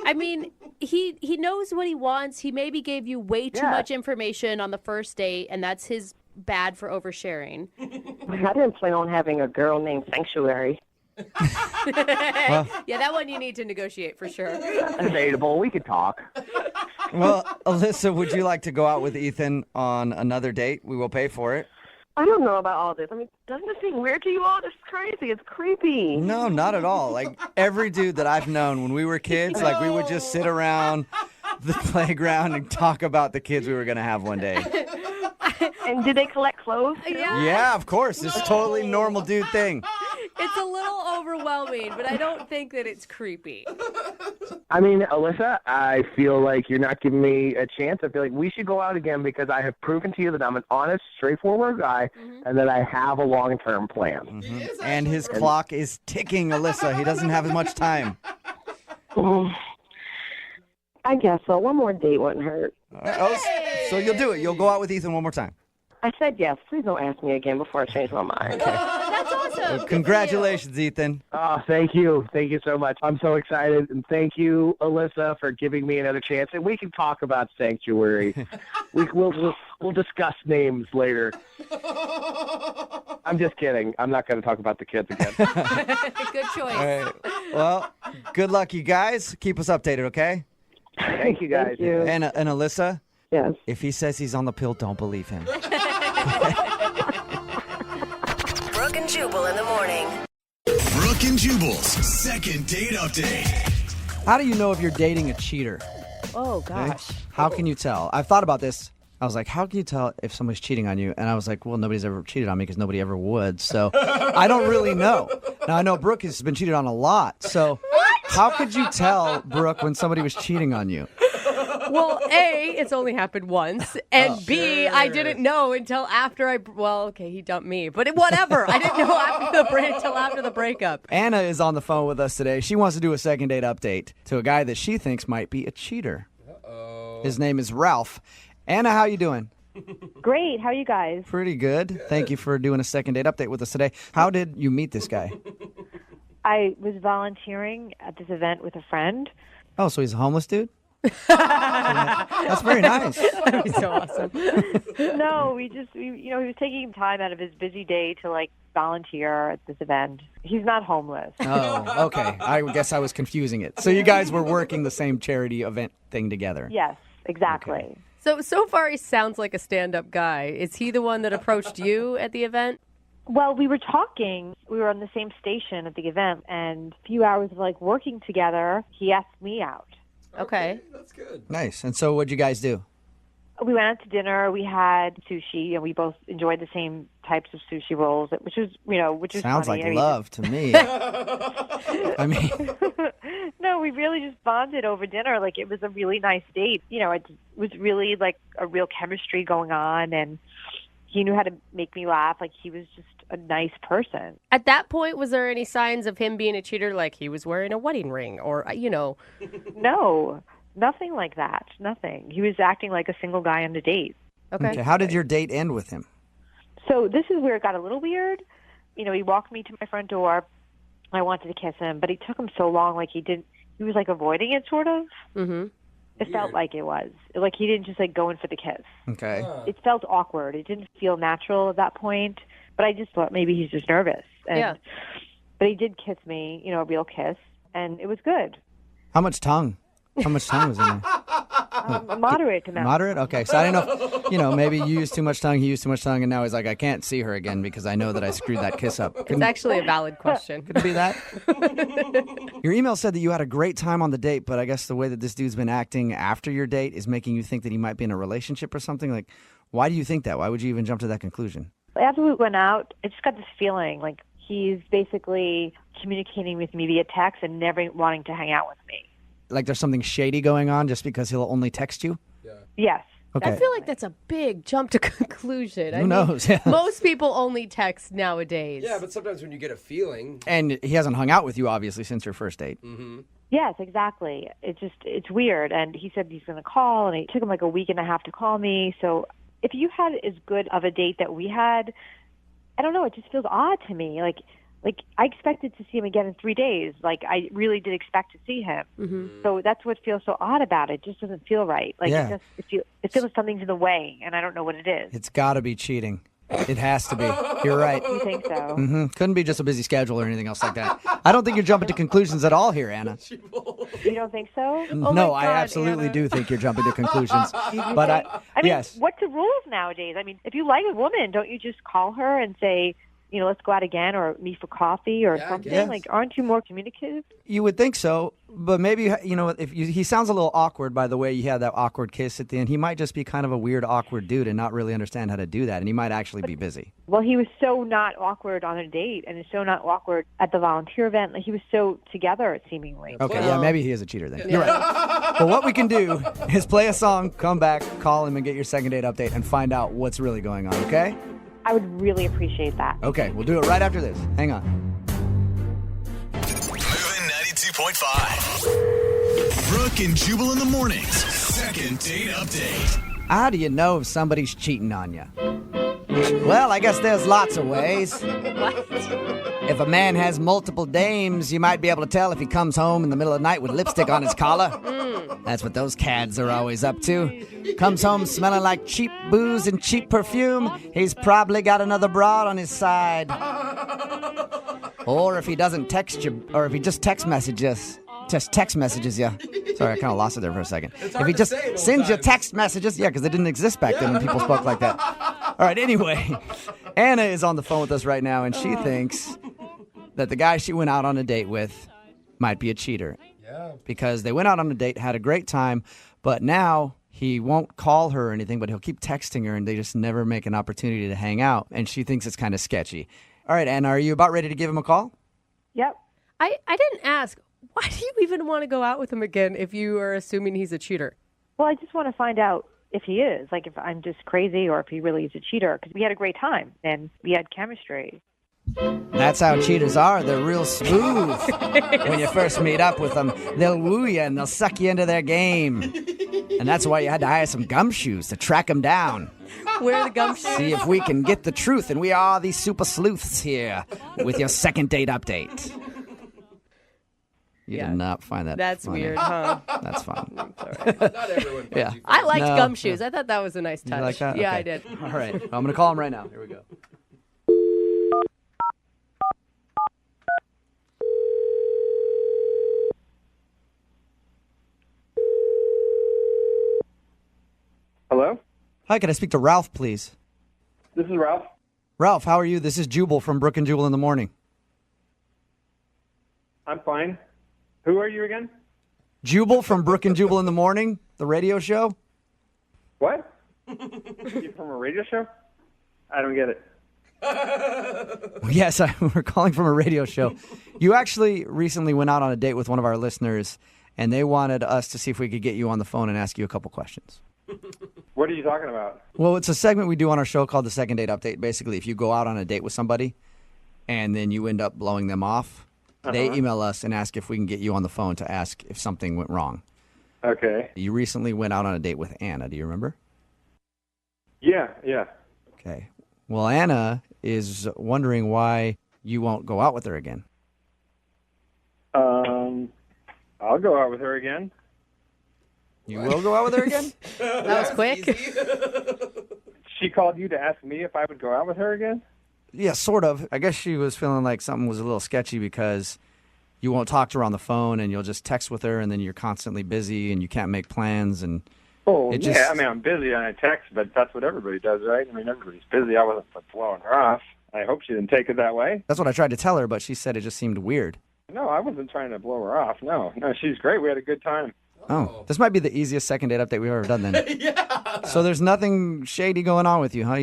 I mean, he knows what he wants. He maybe gave you way too much information on the first date, and that's his bad for oversharing. I didn't plan on having a girl named Sanctuary. Yeah, that one you need to negotiate for sure. Debatable. We could talk. Well, Alyssa, would you like to go out with Ethan on another date? We will pay for it. I don't know about all this. I mean, doesn't it seem weird to you all? This is crazy. It's creepy. No, not at all. Like, every dude that I've known when we were kids, like, we would just sit around the playground and talk about the kids we were going to have one day. And did they collect clothes? Yeah, of course. It's a totally normal dude thing. It's a little overwhelming, but I don't think that it's creepy. I mean, Alyssa, I feel like you're not giving me a chance. I feel like we should go out again because I have proven to you that I'm an honest, straightforward guy and that I have a long-term plan. And his clock is ticking, Alyssa. He doesn't have as much time. I guess so. One more date wouldn't hurt. So you'll do it. You'll go out with Ethan one more time. I said yes. Please don't ask me again before I change my mind. That's awesome. Well, congratulations, Ethan. Oh, thank you. Thank you so much. I'm so excited. And thank you, Alyssa, for giving me another chance. And we can talk about Sanctuary. We'll discuss names later. I'm just kidding. I'm not going to talk about the kids again. Good choice. All right. Well, good luck, you guys. Keep us updated, okay? Thank you, guys. Thank you. And Alyssa? Yes. If he says he's on the pill, don't believe him. Brooke and Jubal in the morning. Brooke and Jubal's second date update. How do you know if you're dating a cheater? Oh, gosh. How can you tell? I've thought about this. I was like, how can you tell if somebody's cheating on you? And I was like, well, nobody's ever cheated on me because nobody ever would. So I don't really know. Now, I know Brooke has been cheated on a lot. So how could you tell, Brooke, when somebody was cheating on you? Well, A, it's only happened once, and B, I didn't know until after he dumped me, but whatever. I didn't know until after the breakup. Anna is on the phone with us today. She wants to do a second date update to a guy that she thinks might be a cheater. His name is Ralph. Anna, how you doing? Great. How are you guys? Pretty good. Thank you for doing a second date update with us today. How did you meet this guy? I was volunteering at this event with a friend. Oh, so he's a homeless dude? That's very nice. That'd be so awesome. No, he was taking time out of his busy day to volunteer at this event. He's not homeless. Oh, okay. I guess I was confusing it. So you guys were working the same charity event thing together. Yes, exactly. Okay. So far he sounds like a stand-up guy. Is he the one that approached you at the event? Well, we were talking. We were on the same station at the event, and a few hours of working together, he asked me out. Okay. That's good. Nice. And so what'd you guys do? We went out to dinner. We had sushi, and we both enjoyed the same types of sushi rolls, which is Sounds funny. like love to me. I mean, no, we really just bonded over dinner. Like, it was a really nice date. It was really like a real chemistry going on, and he knew how to make me laugh. Like, he was just a nice person. At that point, was there any signs of him being a cheater, like he was wearing a wedding ring or, No, nothing like that. Nothing. He was acting like a single guy on a date. okay. How did your date end with him? So this is where it got a little weird. He walked me to my front door. I wanted to kiss him, but it took him so long. Like, he was like avoiding it, sort of. Mm-hmm. It felt like it was. Like, he didn't just like go in for the kiss. Okay. It felt awkward. It didn't feel natural at that point. But I just thought maybe he's just nervous. But he did kiss me, a real kiss, and it was good. How much tongue? How much tongue was in there? A moderate amount. Moderate? Okay. So I didn't know, maybe you used too much tongue, he used too much tongue, and now he's like, I can't see her again because I know that I screwed that kiss up. It's actually a valid question. Could it be that? Your email said that you had a great time on the date, but I guess the way that this dude's been acting after your date is making you think that he might be in a relationship or something. Like, why do you think that? Why would you even jump to that conclusion? After we went out, I just got this feeling like he's basically communicating with me via text and never wanting to hang out with me. Like there's something shady going on just because he'll only text you? Yes. Okay. I feel like that's a big jump to conclusion. Who knows? Yeah. Most people only text nowadays. Yeah, but sometimes when you get a feeling. And he hasn't hung out with you, obviously, since your first date. Mm-hmm. Yes, exactly. It's weird. And he said he's going to call, and it took him like a week and a half to call me. So if you had as good of a date that we had, I don't know, it just feels odd to me. Like I expected to see him again in 3 days. Like, I really did expect to see him. Mm-hmm. So that's what feels so odd about it. It just doesn't feel right. Like, Yeah. it feels like something's in the way, and I don't know what it is. It's got to be cheating. It has to be. You're right. You think so? Mm-hmm. Couldn't be just a busy schedule or anything else like that. I don't think you're jumping to conclusions at all here, Anna. You don't think so? No, I absolutely do think you're jumping to conclusions. But I mean, yes. what's the rules nowadays? I mean, if you like a woman, don't you just call her and say, let's go out again or meet for coffee or something? guess. Like, aren't you more communicative? You would think so, but maybe, he sounds a little awkward by the way you had that awkward kiss at the end. He might just be kind of a weird, awkward dude and not really understand how to do that, and he might actually be busy. Well, he was so not awkward on a date and so not awkward at the volunteer event. Like, he was so together, seemingly. Okay, yeah, maybe he is a cheater then. You're right. But what we can do is play a song, come back, call him, and get your second date update and find out what's really going on, okay? I would really appreciate that. Okay, we'll do it right after this. Hang on. Moving 92.5. Brooke and Jubal in the mornings. Second date update. How do you know if somebody's cheating on you? Well, I guess there's lots of ways. What? If a man has multiple dames, you might be able to tell if he comes home in the middle of the night with lipstick on his collar. That's what those cads are always up to. Comes home smelling like cheap booze and cheap perfume, he's probably got another broad on his side. Or if he doesn't text you, or if he just text messages you. Sorry, I kind of lost it there for a second. If he just sends you text messages, because they didn't exist back then when people spoke like that. All right, anyway, Anna is on the phone with us right now, and she thinks that the guy she went out on a date with might be a cheater. Yeah. Because they went out on a date, had a great time, but now he won't call her or anything, but he'll keep texting her, and they just never make an opportunity to hang out, and she thinks it's kind of sketchy. All right, Anna, are you about ready to give him a call? Yep. I didn't ask. Why do you even want to go out with him again if you are assuming he's a cheater? Well, I just want to find out if he is, like if I'm just crazy or if he really is a cheater, because we had a great time and we had chemistry. That's how cheaters are. They're real smooth. When you first meet up with them, they'll woo you and they'll suck you into their game. And that's why you had to hire some gumshoes to track them down. Where are the gumshoes? See if we can get the truth. And we are these super sleuths here with your second date update. You did not find that That's funny. weird, huh? That's fun. Not everyone. Yeah. I liked No. gumshoes. I thought that was a nice touch. You like that? Yeah, Okay. I did. All right. I'm going to call him right now. Here we go. Hello? Hi, can I speak to Ralph, please? This is Ralph. Ralph, how are you? This is Jubal from Brooke and Jubal in the morning. I'm fine. Who are you again? Jubal from Brooke and Jubal in the morning, the radio show. What? You from a radio show? I don't get it. Yes, we're calling from a radio show. You actually recently went out on a date with one of our listeners, and they wanted us to see if we could get you on the phone and ask you a couple questions. What are you talking about? Well, it's a segment we do on our show called the Second Date Update. Basically, if you go out on a date with somebody and then you end up blowing them off, they email us and ask if we can get you on the phone to ask if something went wrong. Okay. You recently went out on a date with Anna. Do you remember? Yeah. Okay. Well, Anna is wondering why you won't go out with her again. I'll go out with her again. You will go out with her again? That was quick. She called you to ask me if I would go out with her again? Yeah, sort of. I guess she was feeling like something was a little sketchy because you won't talk to her on the phone and you'll just text with her and then you're constantly busy and you can't make plans. And Oh, yeah. I mean, I'm busy and I text, but that's what everybody does, right? I mean, everybody's busy. I wasn't blowing her off. I hope she didn't take it that way. That's what I tried to tell her, but she said it just seemed weird. No, I wasn't trying to blow her off. No, she's great. We had a good time. Oh, this might be the easiest second date update we've ever done then. Yeah. So there's nothing shady going on with you, huh?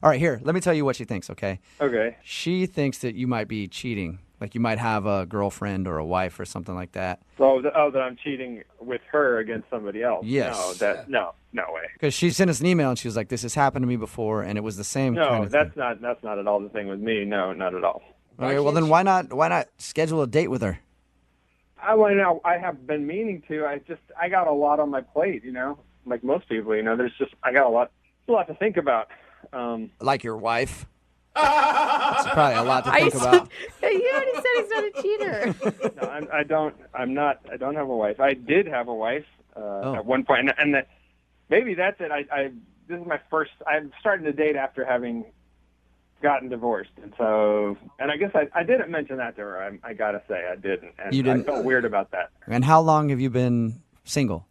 All right, here, let me tell you what she thinks, okay? Okay. She thinks that you might be cheating. Like you might have a girlfriend or a wife or something like that. So, that I'm cheating with her against somebody else. Yes. No way. Because she sent us an email and she was like, this has happened to me before, and it was the same kind of thing. that's not at all the thing with me. No, not at all. Okay, well then why not schedule a date with her? I have been meaning to. I got a lot on my plate, like most people, I got a lot to think about. Like your wife? That's probably a lot to think about. You already said he's not a cheater. No, I don't have a wife. I did have a wife at one point, and maybe that's it. This is my first. I'm starting to date after having gotten divorced, and I guess I didn't mention that to her. I gotta say I didn't, and You didn't? I felt weird about that. And how long have you been single?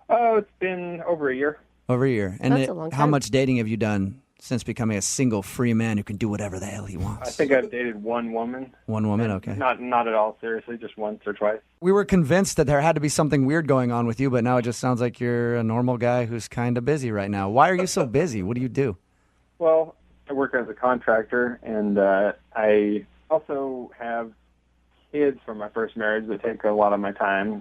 Oh, it's been over a year. Over a year. And That's a long how time. much dating have you done since becoming a single, free man who can do whatever the hell he wants? I think I've dated one woman. One woman, okay. Not at all seriously, just once or twice. We were convinced that there had to be something weird going on with you, but now it just sounds like you're a normal guy who's kind of busy right now. Why are you so busy? What do you do? Well, I work as a contractor, and I also have kids from my first marriage that take a lot of my time.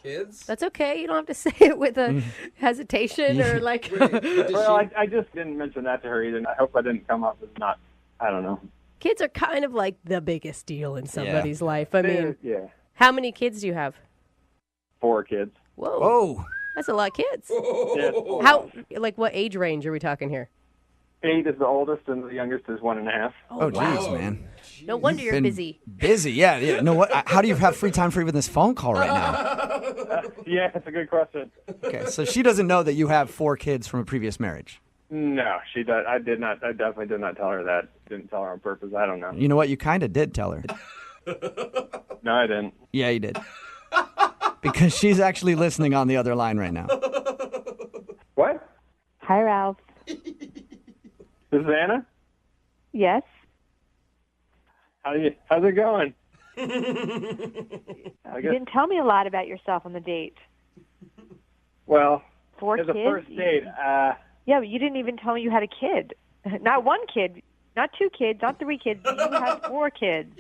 Kids? That's okay. You don't have to say it with a hesitation or like. Well, I just didn't mention that to her either. And I hope I didn't come off as not. I don't know. Kids are kind of like the biggest deal in somebody's life. I mean, yeah. How many kids do you have? 4 kids. Whoa. Whoa. That's a lot of kids. Yeah. What age range are we talking here? 8 is the oldest, and the youngest is 1.5. Oh, jeez, man. No wonder you're been busy. Busy, yeah. No, what? How do you have free time for even this phone call right now? Yeah, that's a good question. Okay, so she doesn't know that you have 4 kids from a previous marriage. No, she does. I did not. I definitely did not tell her that. Didn't tell her on purpose. I don't know. You know what? You kind of did tell her. No, I didn't. Yeah, you did. Because she's actually listening on the other line right now. What? Hi, Ralph. This is Anna? Yes. How's it going? You didn't tell me a lot about yourself on the date. Well, 4 as kids? a first date, Yeah, but you didn't even tell me you had a kid. Not 1 kid, not 2 kids, not 3 kids. You have 4 kids.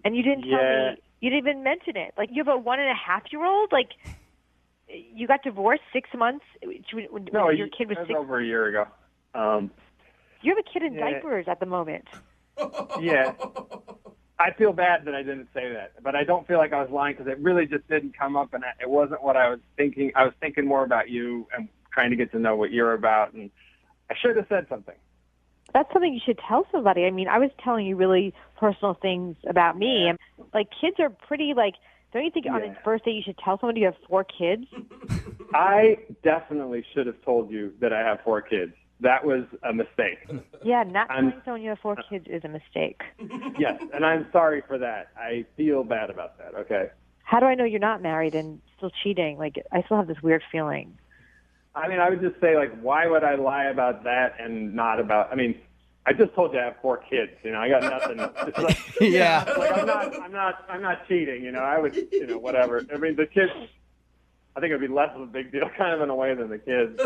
And you didn't tell me. You didn't even mention it. Like, you have a 1.5-year-old? Like, you got divorced 6 months when no, your kid was that 6? over a year ago. You have a kid in diapers at the moment. Yeah. I feel bad that I didn't say that, but I don't feel like I was lying because it really just didn't come up, and it wasn't what I was thinking. I was thinking more about you and trying to get to know what you're about, and I should have said something. That's something you should tell somebody. I mean, I was telling you really personal things about me. And, like, kids are pretty, like, don't you think on its first date you should tell somebody you have 4 kids? I definitely should have told you that I have 4 kids. That was a mistake. Yeah, not telling someone you have 4 kids is a mistake. Yes, and I'm sorry for that. I feel bad about that, okay? How do I know you're not married and still cheating? Like, I still have this weird feeling. I mean, I would just say, like, why would I lie about that and not about, I mean, I just told you I have 4 kids, I got nothing. It's like, Yeah. Like, I'm not cheating, I would, whatever. I mean, the kids, I think it would be less of a big deal kind of in a way than the kids.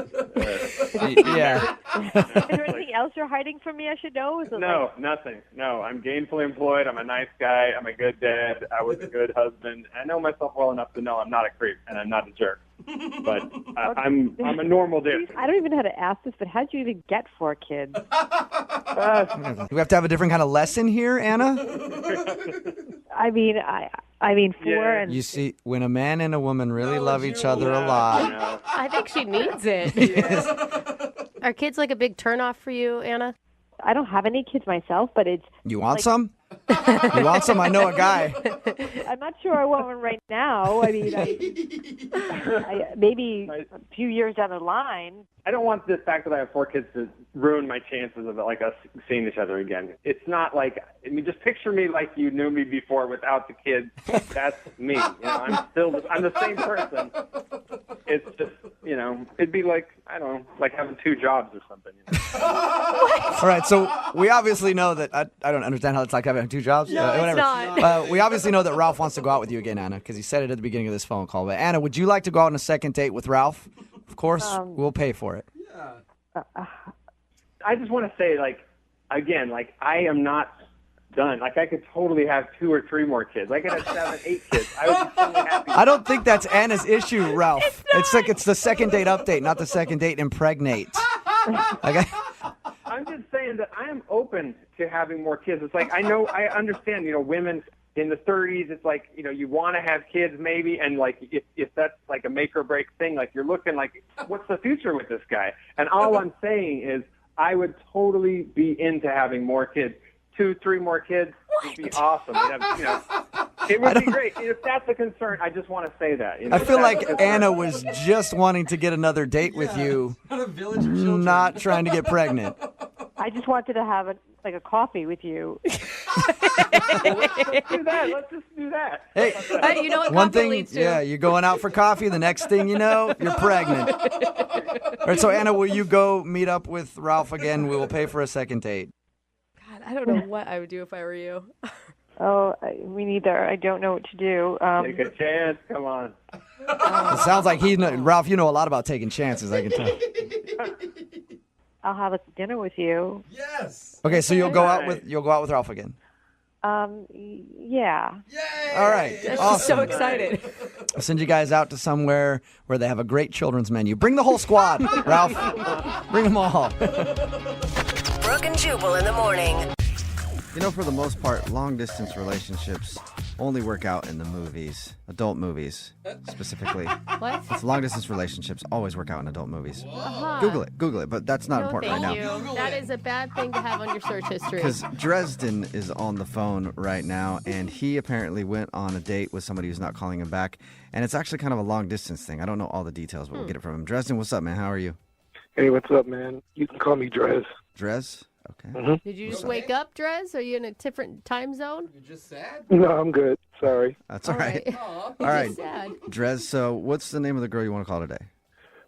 Yeah. Is there anything else you're hiding from me I should know? Is it No, nothing. No, I'm gainfully employed. I'm a nice guy. I'm a good dad. I was a good husband. I know myself well enough to know I'm not a creep and I'm not a jerk. But I'm a normal dude. I don't even know how to ask this, but how'd you even get 4 kids? Do we have to have a different kind of lesson here, Anna? I mean 4 and You see, when a man and a woman really love each other a lot. I think she needs it. Are kids like a big turnoff for you, Anna? I don't have any kids myself, but it's. You want some? You want some? I know a guy. I'm not sure I want one right now. I mean, maybe a few years down the line. I don't want the fact that I have 4 kids to ruin my chances of like us seeing each other again. It's not like, I mean, just picture me like you knew me before without the kids. That's me. You know, I'm the same person. It's just, you know, it'd be like, I don't know, like having 2 jobs or something. You know? All right, so we obviously know that I don't understand how it's like having 2 jobs. No, it's whatever. not. We obviously know that Ralph wants to go out with you again, Anna, because he said it at the beginning of this phone call. But Anna, would you like to go out on a second date with Ralph? Of course, we'll pay for it. I just want to say, like, again, like, I am not done. Like, I could totally have 2 or 3 more kids. I could have 7, 8 kids. I would be totally happy. I don't think that's Anna's issue, Ralph. It's like it's the second date update, not the second date impregnate. Okay. I'm just saying that I am open to having more kids. It's like, I understand, you know, women in the 30s, it's like, you know, you want to have kids maybe, and like if that's like a make or break thing, like you're looking like, what's the future with this guy? And all I'm saying is I would totally be into having more kids. 2, 3 more kids would be awesome. You know, it would be great. If that's a concern, I just want to say that. You know, I feel like Anna was just wanting to get another date with you, not trying to get pregnant. I just wanted to have a coffee with you. Let's do that. Let's just do that. Hey, you know what one coffee thing, leads to? yeah, you're going out for coffee. The next thing you know, you're pregnant. All right, so Anna, will you go meet up with Ralph again? We will pay for a second date. God, I don't know what I would do if I were you. Me neither. I don't know what to do. Take a chance. Come on. It sounds like Ralph, you know a lot about taking chances, I can tell. I'll have a dinner with you. Yes. Okay, so you'll go out with Ralph again. Yeah. All right. She's Awesome. so excited. I'll send you guys out to somewhere where they have a great children's menu. Bring the whole squad, Ralph. Bring them all. Brooke and Jubal in the morning. You know, for the most part, long-distance relationships only work out in the movies. Adult movies, specifically. What? It's long-distance relationships always work out in adult movies. Uh-huh. Google it, but that's not No, important thank right now. you. That is a bad thing to have on your search history. Because Dresden is on the phone right now, and he apparently went on a date with somebody who's not calling him back. And it's actually kind of a long-distance thing. I don't know all the details, but we'll get it from him. Dresden, what's up, man? How are you? Hey, what's up, man? You can call me Drez. Drez? Okay. Mm-hmm. Did you just wake up, Drez? Are you in a different time zone? You're just sad? No, I'm good. Sorry. That's all right. All right. Sad. Drez, so what's the name of the girl you want to call today?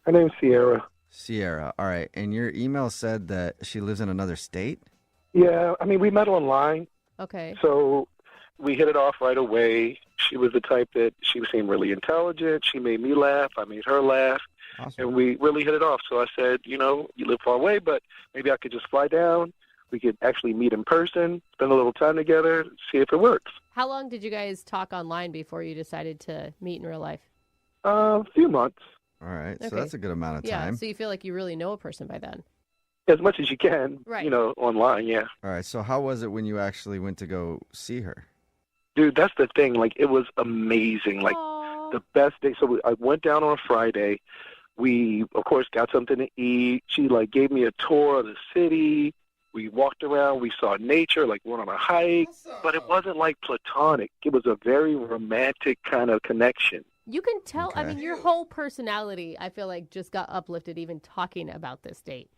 Her name's Sierra. Sierra. All right. And your email said that she lives in another state? Yeah, I mean, we met online, Okay. so we hit it off right away. She was the type that she seemed really intelligent. She made me laugh. I made her laugh. Awesome. And we really hit it off. So I said, you know, you live far away, but maybe I could just fly down. We could actually meet in person, spend a little time together, see if it works. How long did you guys talk online before you decided to meet in real life? A few months. All right. So Okay. that's a good amount of Yeah, time. so you feel like you really know a person by then. As much as you can, Right. you know, online, yeah. All right. So how was it when you actually went to go see her? Dude, that's the thing. Like, it was amazing. Like, the best day. So I went down on a Friday. We, of course, got something to eat. She, like, gave me a tour of the city. We walked around. We saw nature, like, went on a hike. But it wasn't, like, platonic. It was a very romantic kind of connection. You can tell, I Okay. mean, your whole personality, I feel like, just got uplifted even talking about this date.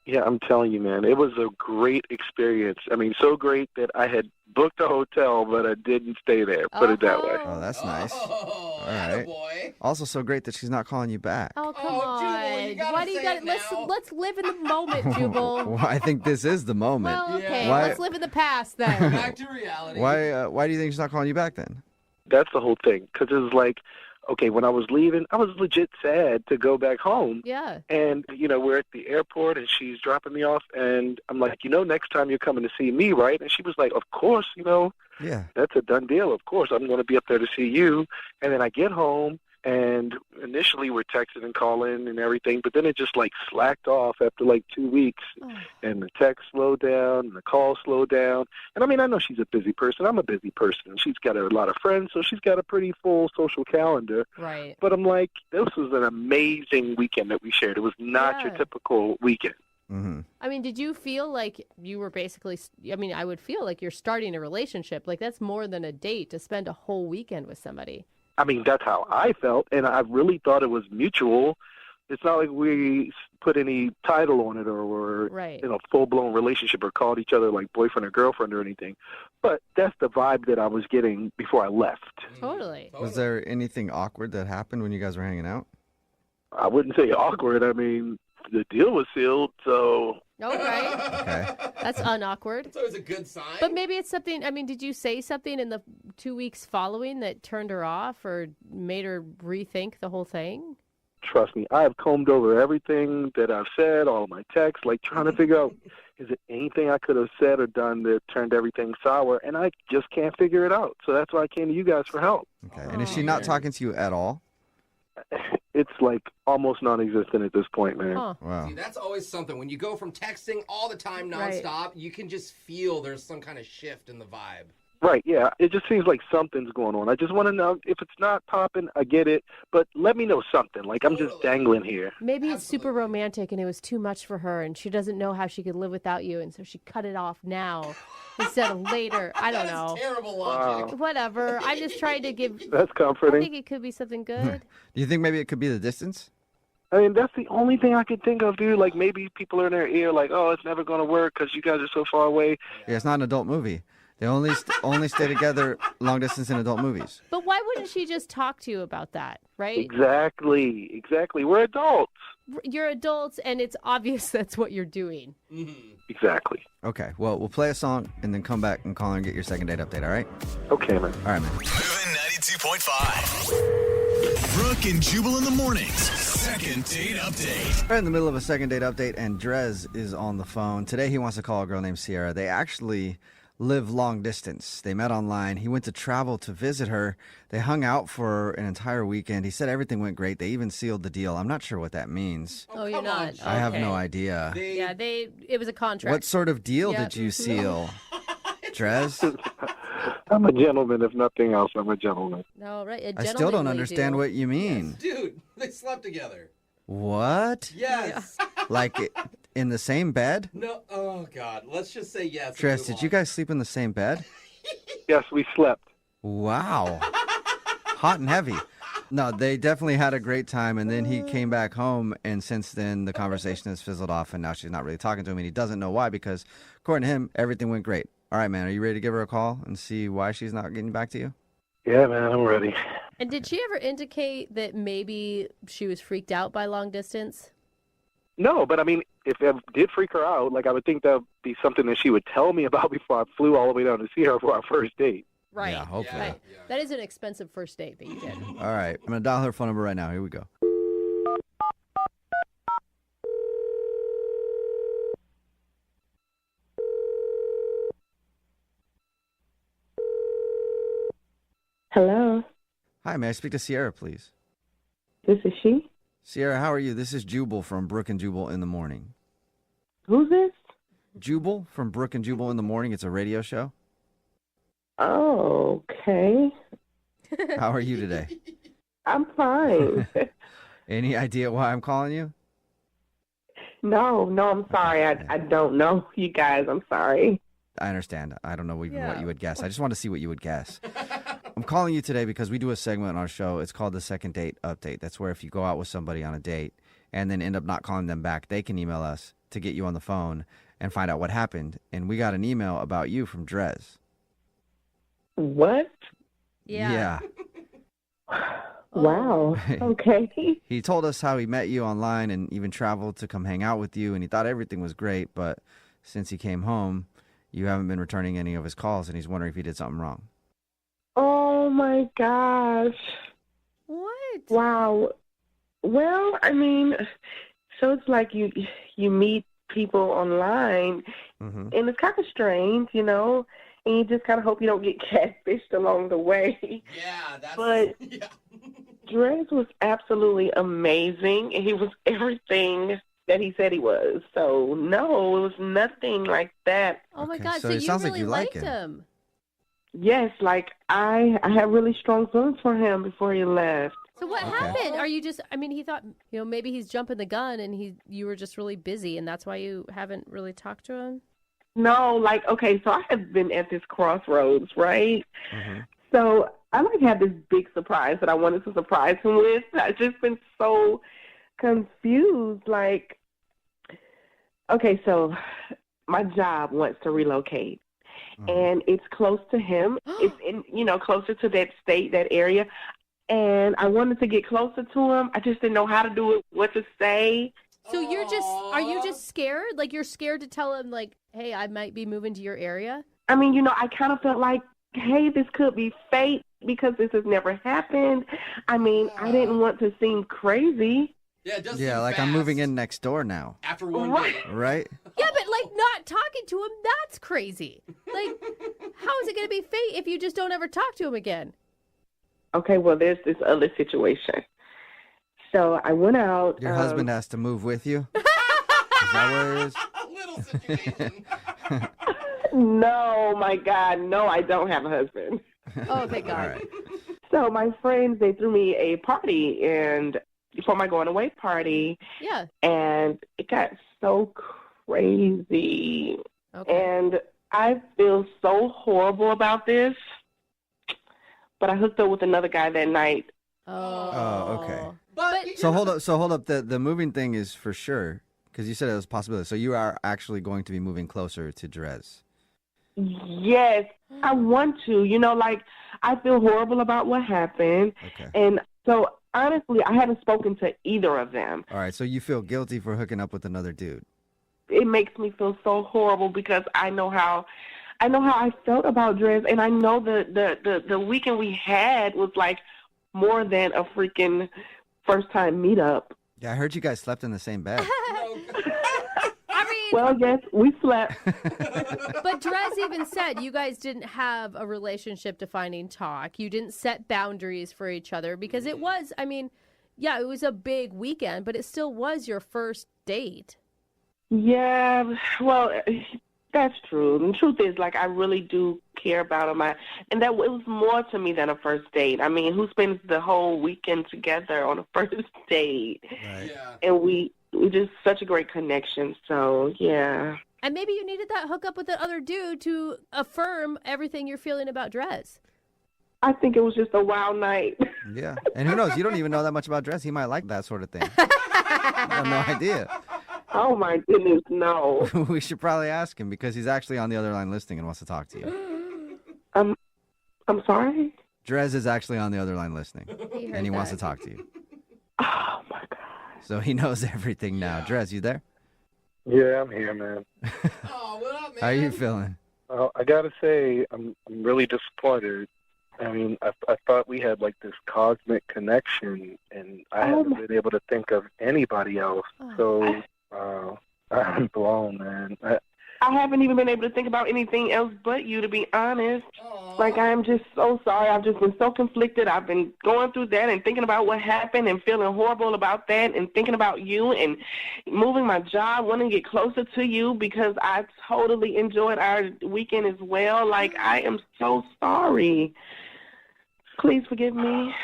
Yeah, I'm telling you, man, it was a great experience. I mean, so great that I had booked a hotel, but I didn't stay there. Put it that way. Oh, that's nice. All right. Boy. Also, so great that she's not calling you back. Oh, come Jubal, on. you gotta Why do you say got it let's live in the moment, Jubal. Well, I think this is the moment. Well, okay, Why- let's live in the past then. Back to reality. Why do you think she's not calling you back then? That's the whole thing. Because it was like, okay, when I was leaving, I was legit sad to go back home. Yeah. And, we're at the airport, and she's dropping me off, and I'm like, next time you're coming to see me, right? And she was like, of course, Yeah. that's a done deal. Of course, I'm going to be up there to see you. And then I get home, and initially we're texting and calling and everything, but then it just, slacked off after, 2 weeks. And the text slowed down, and the call slowed down. And, I know she's a busy person. I'm a busy person. She's got a lot of friends, so she's got a pretty full social calendar. Right. But I'm like, this was an amazing weekend that we shared. It was not your typical weekend. Mm-hmm. Did you feel like you were basically, I would feel like you're starting a relationship. That's more than a date to spend a whole weekend with somebody. That's how I felt, and I really thought it was mutual. It's not like we put any title on it or were in a full-blown relationship or called each other like boyfriend or girlfriend or anything. But that's the vibe that I was getting before I left. Totally. Was there anything awkward that happened when you guys were hanging out? I wouldn't say awkward. The deal was sealed, so... Oh, right. Okay. That's unawkward. It's always a good sign. But maybe it's something, did you say something in the 2 weeks following that turned her off or made her rethink the whole thing? Trust me, I have combed over everything that I've said, all of my texts, trying to figure out, is there anything I could have said or done that turned everything sour? And I just can't figure it out. So that's why I came to you guys for help. Okay. And is she not talking to you at all? It's almost non-existent at this point, man. Huh. Wow. See, that's always something. When you go from texting all the time nonstop, you can just feel there's some kind of shift in the vibe. Right, yeah. It just seems like something's going on. I just want to know if it's not popping, I get it, but let me know something. I'm just dangling here. Maybe it's super romantic and it was too much for her and she doesn't know how she could live without you, and so she cut it off now instead of later. I don't know. Terrible logic. Wow. Whatever. I'm just trying to give... That's comforting. I think it could be something good. Do you think maybe it could be the distance? That's the only thing I could think of, dude. Maybe people are in their ear oh, it's never going to work because you guys are so far away. Yeah, it's not an adult movie. They only stay together long distance in adult movies. But why wouldn't she just talk to you about that, right? Exactly. We're adults. You're adults, and it's obvious that's what you're doing. Mm-hmm. Exactly. Okay, well, we'll play a song and then come back and call and get your second date update, all right? Okay, man. All right, man. Moving 92.5. Brooke and Jubal in the mornings. Second date update. We're in the middle of a second date update, and Drez is on the phone. Today, he wants to call a girl named Sierra. They actually live long distance. They met online. He went to travel to visit her. They hung out for an entire weekend. He said everything went great. They even sealed the deal. I'm not sure what that means. Oh, you're not? I have no idea. It was a contract. What sort of deal did you seal, Drez? I'm a gentleman, if nothing else. I'm a gentleman. No, right. I still don't understand what you mean. Yes, dude, they slept together. What? Yes. In the same bed? No. Oh, God. Let's just say yes. Drez, did you guys sleep in the same bed? Yes, we slept. Wow. Hot and heavy. No, they definitely had a great time, and then he came back home, and since then the conversation has fizzled off, and now she's not really talking to him, and he doesn't know why because, according to him, everything went great. All right, man, are you ready to give her a call and see why she's not getting back to you? Yeah, man, I'm ready. And did she ever indicate that maybe she was freaked out by long distance? No, but if it did freak her out, I would think that would be something that she would tell me about before I flew all the way down to see her for our first date. Right. Yeah, hopefully. Right. That is an expensive first date that you did. All right, I'm going to dial her phone number right now. Here we go. Hello, Hi, may I speak to Sierra, please? this is she. Sierra, how are you? This is Jubal from Brooke and Jubal in the Morning. Who's this? Jubal from Brooke and Jubal in the Morning. It's a radio show. Oh, okay. How are you today? I'm fine. Any idea why I'm calling you? No, I'm sorry. I don't know you guys. I'm sorry. I understand. I don't know even what you would guess. I just want to see what you would guess. I'm calling you today because we do a segment on our show. It's called the Second Date Update. That's where if you go out with somebody on a date and then end up not calling them back, they can email us to get you on the phone and find out what happened. And we got an email about you from Drez. What? Yeah. Wow. Okay. He told us how he met you online and even traveled to come hang out with you, and he thought everything was great, but since he came home, you haven't been returning any of his calls, and he's wondering if he did something wrong. Oh my gosh. What? Wow. Well, I mean, so it's like you meet people online, and it's kind of strange, and you just kind of hope you don't get catfished along the way. Yeah, that's... But Drez was absolutely amazing, and he was everything that he said he was. So, no, it was nothing like that. Oh, my God. So you sounds like really you like liked him. Yes, like I had really strong feelings for him before he left. So what happened? Are you just, he thought, maybe he's jumping the gun and you were just really busy and that's why you haven't really talked to him? No, okay, so I have been at this crossroads, right? So I had this big surprise that I wanted to surprise him with. I've just been so confused. Okay, so my job wants to relocate. And it's close to him. It's closer to that state, that area. And I wanted to get closer to him. I just didn't know how to do it, what to say. So are you just scared? Like you're scared to tell him hey, I might be moving to your area? I mean, I kind of felt like, hey, this could be fate because this has never happened. I mean, I didn't want to seem crazy. Yeah, it does Yeah, seem like fast. I'm moving in next door now. After one day. Right? Yeah, but not talking to him, that's crazy. How is it going to be fate if you just don't ever talk to him again? Okay, well, there's this other situation. So I went out. Your husband has to move with you? Is that what it is? Little situation. No, my God, no, I don't have a husband. Oh, thank God. All right. So my friends, they threw me a party and for my going away party. Yeah. And it got so crazy. Okay. And I feel so horrible about this. But I hooked up with another guy that night. Oh, okay. But So hold up. The moving thing is for sure, because you said it was a possibility. So you are actually going to be moving closer to Drez. Yes, I want to. I feel horrible about what happened. Okay. And so, honestly, I haven't spoken to either of them. All right, so you feel guilty for hooking up with another dude. It makes me feel so horrible because I know how I felt about Drez, and I know the weekend we had was more than a freaking first time meetup. Yeah, I heard you guys slept in the same bed. Well, yes, we slept. But Drez even said you guys didn't have a relationship defining talk. You didn't set boundaries for each other because it was, it was a big weekend, but it still was your first date. Yeah, well, that's true. And the truth is, I really do care about him. And that it was more to me than a first date. I mean, who spends the whole weekend together on a first date? Right. Yeah. And we just such a great connection. So, yeah. And maybe you needed that hookup with the other dude to affirm everything you're feeling about Drez. I think it was just a wild night. Yeah. And who knows? You don't even know that much about Drez. He might like that sort of thing. I have no idea. Oh, my goodness, no. We should probably ask him because he's actually on the other line listening and wants to talk to you. I'm sorry? Drez is actually on the other line listening, and he wants to talk to you. Oh, my God. So he knows everything now. Drez, you there? Yeah, I'm here, man. Oh, what up, man? How are you feeling? I gotta say, I'm really disappointed. I mean, I thought we had this cosmic connection, and I haven't been able to think of anybody else. So I'm blown, man. I haven't even been able to think about anything else but you, to be honest. I'm just so sorry. I've just been so conflicted. I've been going through that and thinking about what happened and feeling horrible about that and thinking about you and moving my job, wanting to get closer to you because I totally enjoyed our weekend as well. I am so sorry. Please forgive me.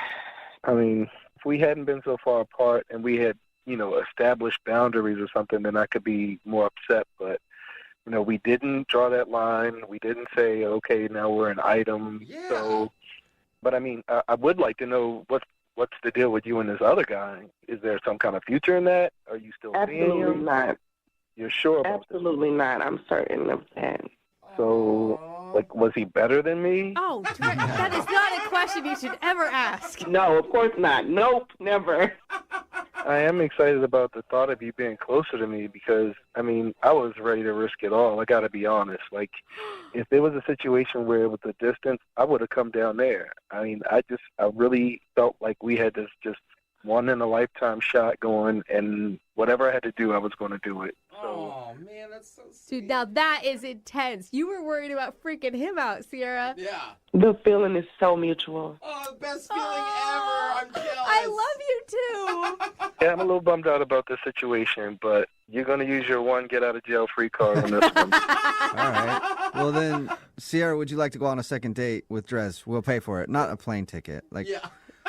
I mean, if we hadn't been so far apart and we had, established boundaries or something, then I could be more upset. But, we didn't draw that line. We didn't say, okay, now we're an item. Yeah. So, but I mean, I would like to know what's the deal with you and this other guy? Is there some kind of future in that? Are you still seeing him? Absolutely not. You're sure about Absolutely not. I'm certain of that. So, was he better than me? Oh, that is not a question you should ever ask. No, of course not. Nope, never. I am excited about the thought of you being closer to me because, I mean, I was ready to risk it all. I got to be honest. Like, if there was a situation where it was a distance, I would have come down there. I mean, I really felt like we had this just one-in-a-lifetime shot going, and whatever I had to do, I was going to do it. Oh, man, that's so sweet. Dude, now that is intense. You were worried about freaking him out, Sierra. Yeah. The feeling is so mutual. Oh, best feeling ever. I'm jealous. I love you too. Yeah, I'm a little bummed out about this situation, but you're going to use your one get-out-of-jail-free card on this one. All right. Well, then, Sierra, would you like to go on a second date with Drez? We'll pay for it. Not a plane ticket. Like, Yeah.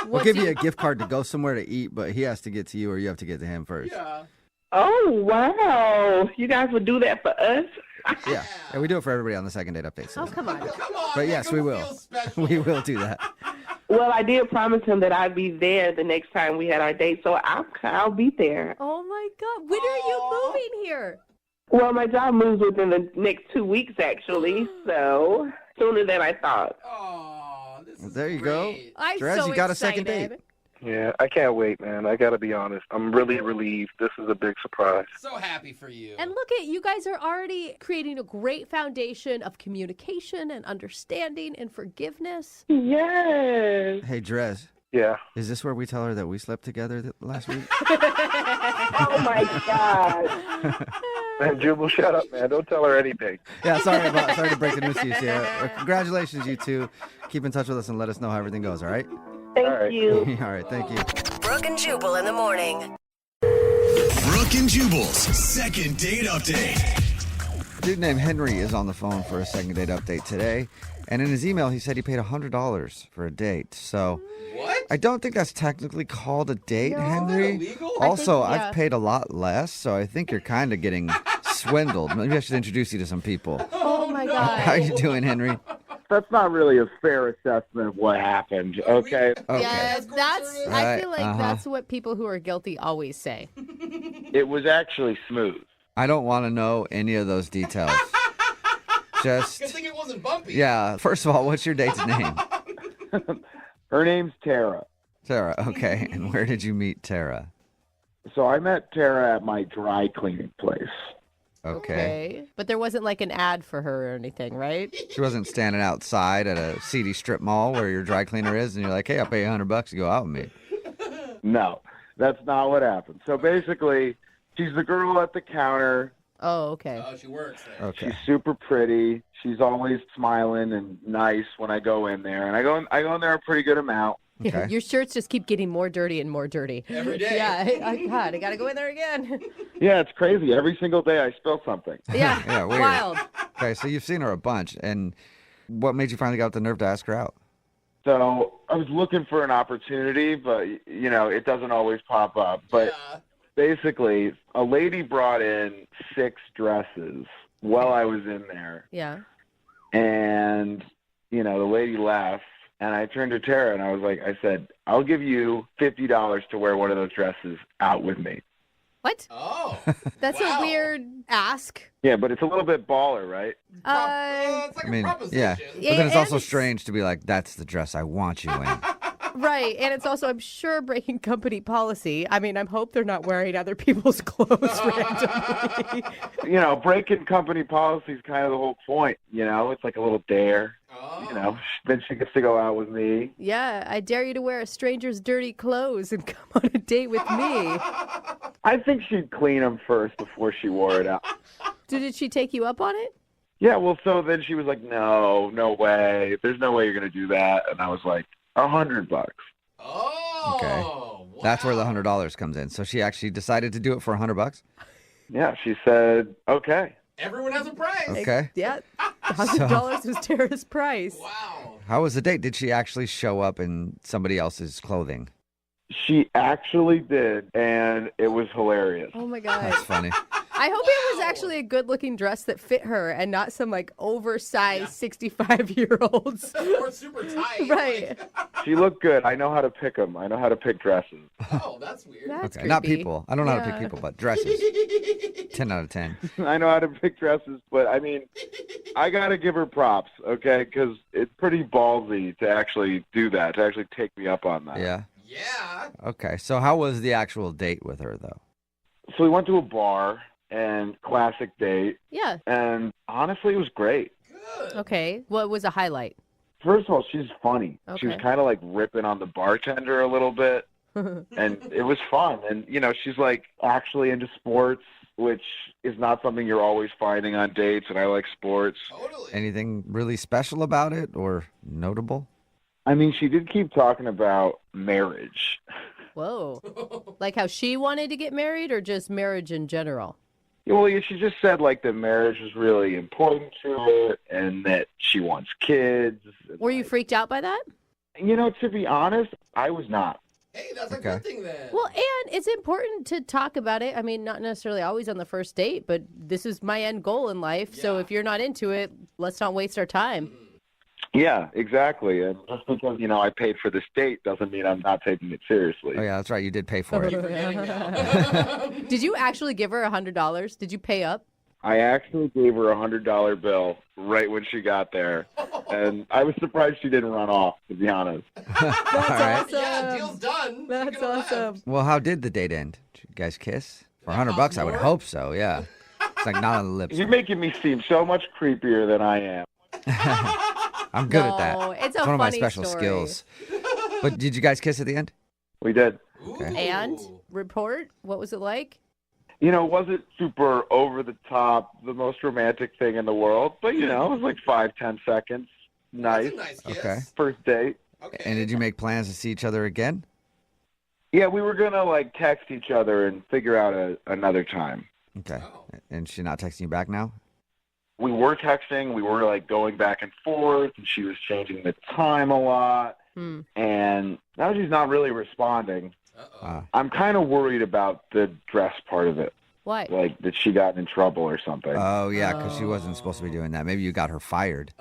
we'll give you a gift card to go somewhere to eat, but he has to get to you or you have to get to him first. Yeah. Oh, wow. You guys would do that for us? Yeah. We do it for everybody on the second date update. So. Oh, come on. But yes, we will. We will do that. Well, I did promise him that I'd be there the next time we had our date, so I'll be there. Oh, my God. When are you moving here? Well, my job moves within the next 2 weeks, actually, so sooner than I thought. Oh, this is There you go. I'm Drez, so you got a excited. second date. Yeah, I can't wait, man. I got to be honest. I'm really relieved. This is a big surprise. So happy for you. And look at you guys are already creating a great foundation of communication and understanding and forgiveness. Yes. Hey, Drez. Yeah. Is this where we tell her that we slept together last week? Oh, my God. Man, Jubal, shut up, man. Don't tell her anything. Yeah, sorry to break the news to you, Sierra. Congratulations, you two. Keep in touch with us and let us know how everything goes, all right? Thank you. All right, thank you. Brooke and Jubal in the morning. Brooke and Jubal's second date update. A dude named Henry is on the phone for a second date update today. And in his email, he said he paid $100 for a date. So What? I don't think that's technically called a date, Henry. illegal? Also, I think, yeah. I've paid a lot less, so I think you're kind of getting swindled. Maybe I should introduce you to some people. Oh, my God. How you doing, Henry? That's not really a fair assessment of what happened, okay? Okay. Yeah, that's. I Right, feel like that's what people who are guilty always say. It was actually smooth. I don't want to know any of those details. Just, Good thing it wasn't bumpy. yeah. First of all, what's your date's name? Her name's Tara. Tara. Okay. And where did you meet Tara? So I met Tara at my dry cleaning place. Okay. But there wasn't like an ad for her or anything, right? She wasn't standing outside at a seedy strip mall where your dry cleaner is, and you're like, "Hey, I'll pay you $100 to go out with me." No, that's not what happened. So basically, she's the girl at the counter. Oh, okay. Oh, she works there. Okay. She's super pretty. She's always smiling and nice when I go in there, and I go in there a pretty good amount. Okay. Your shirts just keep getting more dirty and more dirty. Every day. Yeah, God, I got to go in there again. Yeah, it's crazy. Every single day I spill something. Yeah, Yeah, weird. wild. Okay, so you've seen her a bunch, and what made you finally got the nerve to ask her out? So I was looking for an opportunity, but, it doesn't always pop up. But basically, a lady brought in 6 dresses while I was in there. Yeah. And, the lady left. And I turned to Tara and I said, I'll give you $50 to wear one of those dresses out with me. What? Oh. That's a weird ask. Yeah, but it's a little bit baller, right? It's like I mean, a proposition. yeah. But Yeah, then it's also and- strange to be like, "That's the dress I want you in." Right, and it's also, I'm sure, breaking company policy. I mean, I hope they're not wearing other people's clothes randomly. Breaking company policy is kind of the whole point. It's like a little dare. Then she gets to go out with me. Yeah, I dare you to wear a stranger's dirty clothes and come on a date with me. I think she'd clean them first before she wore it out. Did she take you up on it? Yeah, well, so then she was like, no way. There's no way you're going to do that. And I was like, $100. Oh. Okay. Wow. That's where the $100 comes in. So she actually decided to do it for $100. Yeah, she said, okay. Everyone has a price. Okay. Yeah, $100 was Tara's price. Wow. How was the date? Did she actually show up in somebody else's clothing? She actually did, and it was hilarious. Oh, my God. That's funny. I hope it was actually a good-looking dress that fit her and not some, oversized 65-year-olds. Or super tight. Right. She looked good. I know how to pick them. I know how to pick dresses. Oh, that's weird. That's Okay, not creepy. people. I don't know how to pick Yeah. people, but dresses. 10 out of 10. I know how to pick dresses, but, I got to give her props, okay? Because it's pretty ballsy to actually do that, to actually take me up on that. Yeah. Yeah. Okay, so how was the actual date with her, though? So we went to a bar and classic date. Yeah. And honestly, it was great. Okay. What was a highlight? First of all, she's funny. She was Okay. kind of like ripping on the bartender a little bit. And it was fun. And, she's like actually into sports, which is not something you're always finding on dates. And I like sports. Anything really special about it or notable? I mean, she did keep talking about marriage. Whoa. Like how she wanted to get married or just marriage in general? Well, yeah, she just said like that marriage was really important to her and that she wants kids. Were you freaked out by that? To be honest, I was not. Hey, that's a good thing then. Well, and it's important to talk about it. I mean, not necessarily always on the first date, but this is my end goal in life. So if you're not into it, let's not waste our time. Yeah, exactly. And just because, I paid for this date doesn't mean I'm not taking it seriously. Oh, yeah, that's right. You did pay for it. Did you actually give her $100? Did you pay up? I actually gave her a $100 bill right when she got there. And I was surprised she didn't run off, to be honest. That's awesome. Yeah, deal's done. That's awesome. Well, how did the date end? Did you guys kiss? For $100, I would hope so, yeah. It's like not on the lips. You're making me seem so much creepier than I am. I'm good at that. No, it's a one of my funny special story. skills. But did you guys kiss at the end? We did. Okay. And report, what was it like? It wasn't super over the top, the most romantic thing in the world, but it was like 5-10 seconds. Nice. Okay. First date. And did you make plans to see each other again? Yeah, we were gonna like text each other and figure out another time. Okay. And she's not texting you back now? We were texting. We were like going back and forth, and she was changing the time a lot. And now she's not really responding. I'm kind of worried about the dress part of it. Why? Like that she got in trouble or something. Oh, yeah, because she wasn't supposed to be doing that. Maybe you got her fired.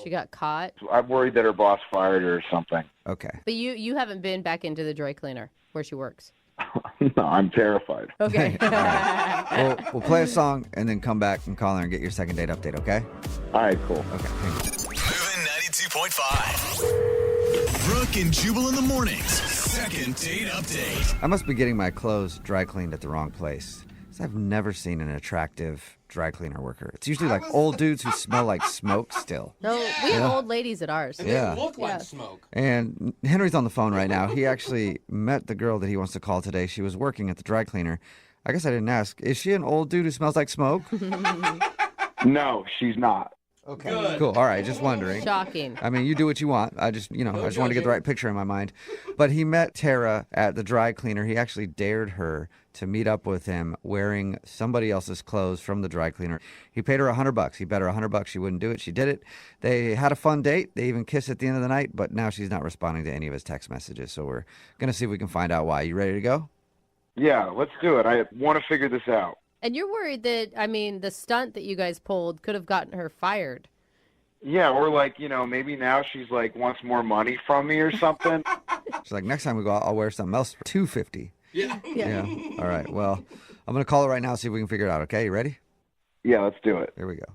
She got caught. I'm worried that her boss fired her or something. Okay. But you haven't been back into the dry cleaner where she works. No, I'm terrified. Okay. Well, we'll play a song and then come back and call her and get your second date update, okay? All right, cool. Okay, hang on. Moving 92.5. Brooke and Jubal in the mornings. Second date update. I must be getting my clothes dry cleaned at the wrong place. 'Cause I've never seen an attractive dry cleaner worker. It's usually like old dudes who smell like smoke still. No, we have old ladies at ours. And Yeah. they look like smoke. And Henry's on the phone right now. He actually met the girl that he wants to call today. She was working at the dry cleaner. I guess I didn't ask. Is she an old dude who smells like smoke? No, she's not. Okay. Cool. All right. Just wondering. Shocking. I mean, you do what you want. I just wanted to get the right picture in my mind. But he met Tara at the dry cleaner. He actually dared her to meet up with him wearing somebody else's clothes from the dry cleaner. He paid her $100. He bet her $100 she wouldn't do it. She did it. They had a fun date. They even kissed at the end of the night, but now she's not responding to any of his text messages. So we're going to see if we can find out why. You ready to go? Yeah, let's do it. I want to figure this out. And you're worried that, the stunt that you guys pulled could have gotten her fired. Yeah, or like, maybe now she's like wants more money from me or something. She's like, next time we go out, I'll wear something else for $250. Yeah. All right. Well, I'm going to call her right now, see if we can figure it out. Okay, you ready? Yeah, let's do it. Here we go.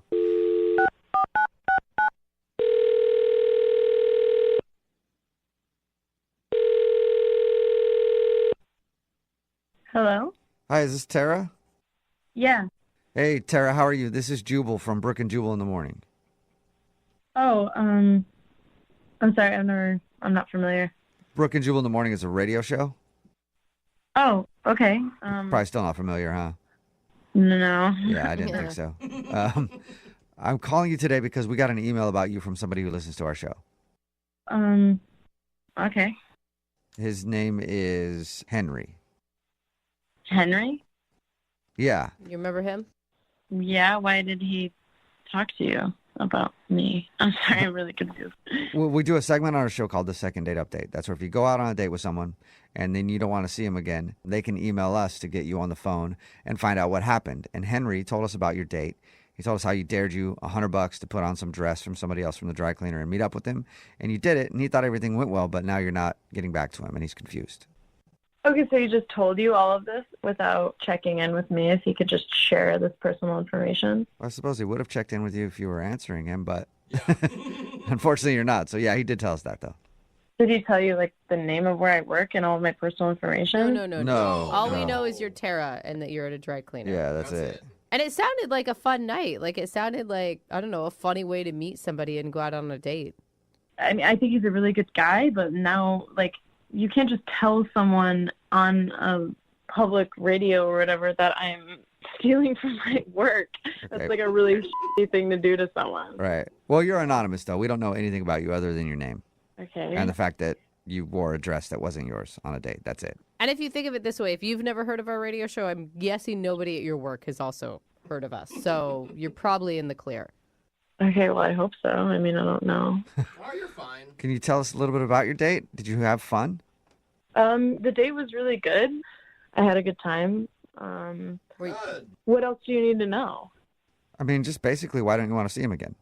Hello? Hi, is this Tara? Yeah. Hey, Tara, how are you? This is Jubal from Brooke and Jubal in the morning. Oh, I'm sorry, I'm not familiar. Brooke and Jubal in the morning is a radio show? Oh, okay. Probably still not familiar, huh? No. Yeah, I didn't think so. I'm calling you today because we got an email about you from somebody who listens to our show. Okay. His name is Henry. Henry? Yeah. You remember him? Yeah, why did he talk to you about me? I'm sorry, I'm really confused. Well, we do a segment on our show called the Second Date Update. That's where if you go out on a date with someone and then you don't want to see him again, they can email us to get you on the phone and find out what happened. And Henry told us about your date. He told us how you dared you $100 to put on some dress from somebody else from the dry cleaner and meet up with him. And you did it, and he thought everything went well, but now you're not getting back to him, and he's confused. Okay, so he just told you all of this without checking in with me if he could just share this personal information? I suppose he would have checked in with you if you were answering him, but unfortunately you're not. So, yeah, he did tell us that, though. Did he tell you, like, the name of where I work and all of my personal information? No. All we no. know is you're Tara and that you're at a dry cleaner. Yeah, that's it. And it sounded like a fun night. Like, it sounded like, I don't know, a funny way to meet somebody and go out on a date. I mean, I think he's a really good guy, but now, like, you can't just tell someone on a public radio or whatever that I'm stealing from my work. That's like a really shitty thing to do to someone. Right. Well, you're anonymous, though. We don't know anything about you other than your name. Okay. And the fact that you wore a dress that wasn't yours on a date. That's it. And if you think of it this way, if you've never heard of our radio show, I'm guessing nobody at your work has also heard of us. So you're probably in the clear. Okay, well, I hope so. I mean, I don't know. Oh, you're fine. Can you tell us a little bit about your date? Did you have fun? The date was really good. I had a good time. What else do you need to know? I mean, just basically, why don't you want to see him again?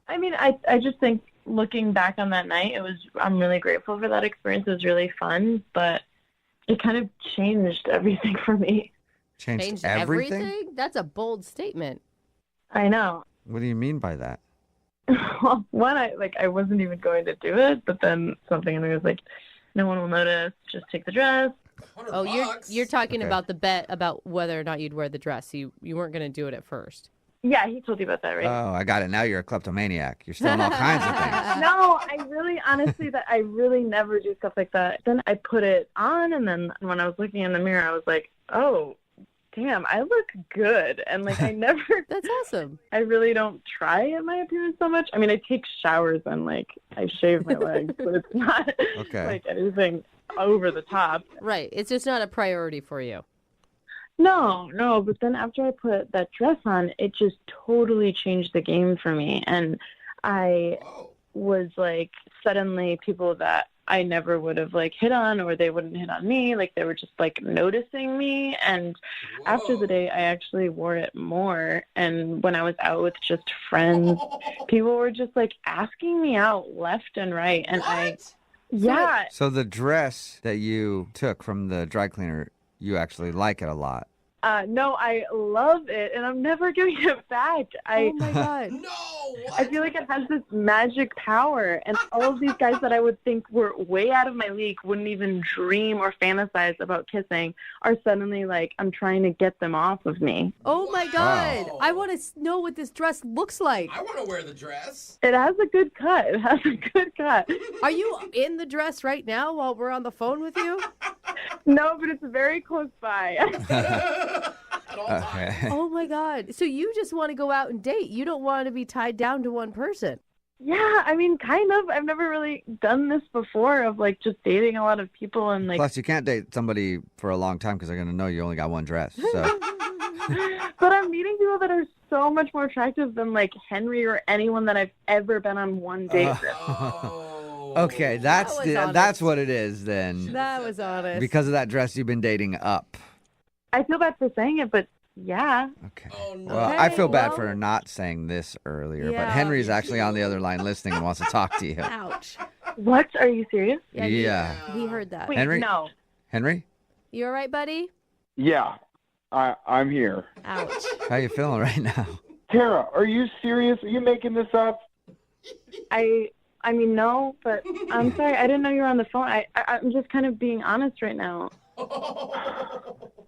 I mean, I just think looking back on that night, I'm really grateful for that experience. It was really fun, but it kind of changed everything for me. Changed everything? That's a bold statement. I know. What do you mean by that? Well, one, I wasn't even going to do it, but then something in me was like, no one will notice. Just take the dress. Oh, you're talking Okay. about the bet about whether or not you'd wear the dress. You weren't going to do it at first. Yeah, he told you about that, right? Oh, I got it. Now you're a kleptomaniac. You're stealing all kinds of things. No, I really, honestly, I really never do stuff like that. Then I put it on, and then when I was looking in the mirror, I was like, oh, damn, I look good. And, like, I never... That's awesome. I really don't try at my appearance so much. I mean, I take showers and, like, I shave my legs, but it's not, like, anything over the top. Right. It's just not a priority for you. No, but then after I put that dress on, it just totally changed the game for me. And I was like, suddenly people that I never would have like hit on, or they wouldn't hit on me, like they were just like noticing me. And after the day, I actually wore it more. And when I was out with just friends, people were just like asking me out left and right. And yeah. So the dress that you took from the dry cleaner, you actually like it a lot. No, I love it, and I'm never giving it back. Oh my God. No! I feel like it has this magic power, and all of these guys that I would think were way out of my league, wouldn't even dream or fantasize about kissing, are suddenly like, I'm trying to get them off of me. Oh my God. Wow. I want to know what this dress looks like. I want to wear the dress. It has a good cut. Are you in the dress right now while we're on the phone with you? No, but it's very close by. Okay. Oh my God. So you just want to go out and date. You don't want to be tied down to one person. Yeah, I mean, kind of. I've never really done this before, of like just dating a lot of people and like. Plus, you can't date somebody for a long time because they're going to know you only got one dress. So. But I'm meeting people that are so much more attractive than like Henry or anyone that I've ever been on one date with. Okay, that's what it is then. That was honest. Because of that dress, you've been dating up. I feel bad for saying it, but yeah. Okay. Oh, no. Well, I feel bad for not saying this earlier, but Yeah. Henry's actually on the other line listening and wants to talk to you. Ouch. What? Are you serious? Yeah. He heard that. Wait, Henry? no. Henry? You all right, buddy? Yeah, I'm here. Ouch. How you feeling right now? Tara, are you serious? Are you making this up? I mean, no, but I'm sorry. I didn't know you were on the phone. I'm just kind of being honest right now.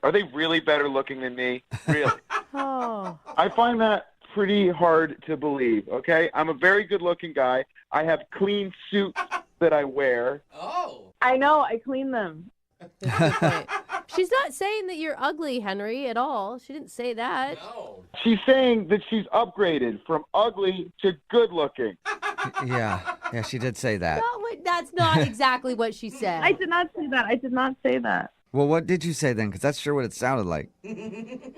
Are they really better looking than me? Really? Oh. I find that pretty hard to believe, okay? I'm a very good-looking guy. I have clean suits that I wear. Oh. I know. I clean them. She's not saying that you're ugly, Henry, at all. She didn't say that. No. She's saying that she's upgraded from ugly to good-looking. Yeah, she did say that. That's not exactly what she said. I did not say that. I did not say that. Well, what did you say then? Because that's sure what it sounded like.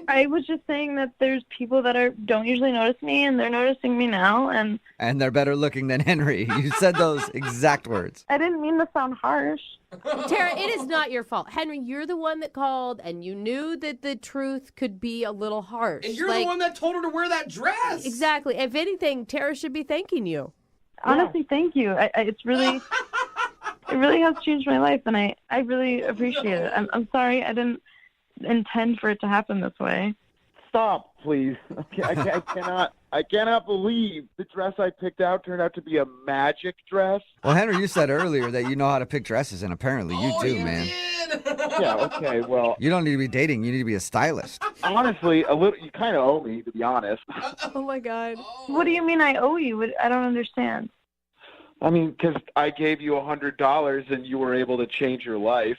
I was just saying that there's people that don't usually notice me, and they're noticing me now, and And they're better looking than Henry. You said those exact words. I didn't mean to sound harsh. Tara, it is not your fault. Henry, you're the one that called, and you knew that the truth could be a little harsh. And you're the one that told her to wear that dress. Exactly. If anything, Tara should be thanking you. Honestly, thank you. It's really, it really has changed my life, and I really appreciate it. I'm sorry I didn't intend for it to happen this way. stop, please. Okay, I cannot believe the dress I picked out turned out to be a magic dress. Well, Henry, you said earlier that you know how to pick dresses, and apparently you do, man. Yeah, okay, well, You don't need to be dating. You need to be a stylist. honestly, you kind of owe me, to be honest. Oh my God. What do you mean I owe you? I don't understand. I mean, because I gave you $100 and you were able to change your life.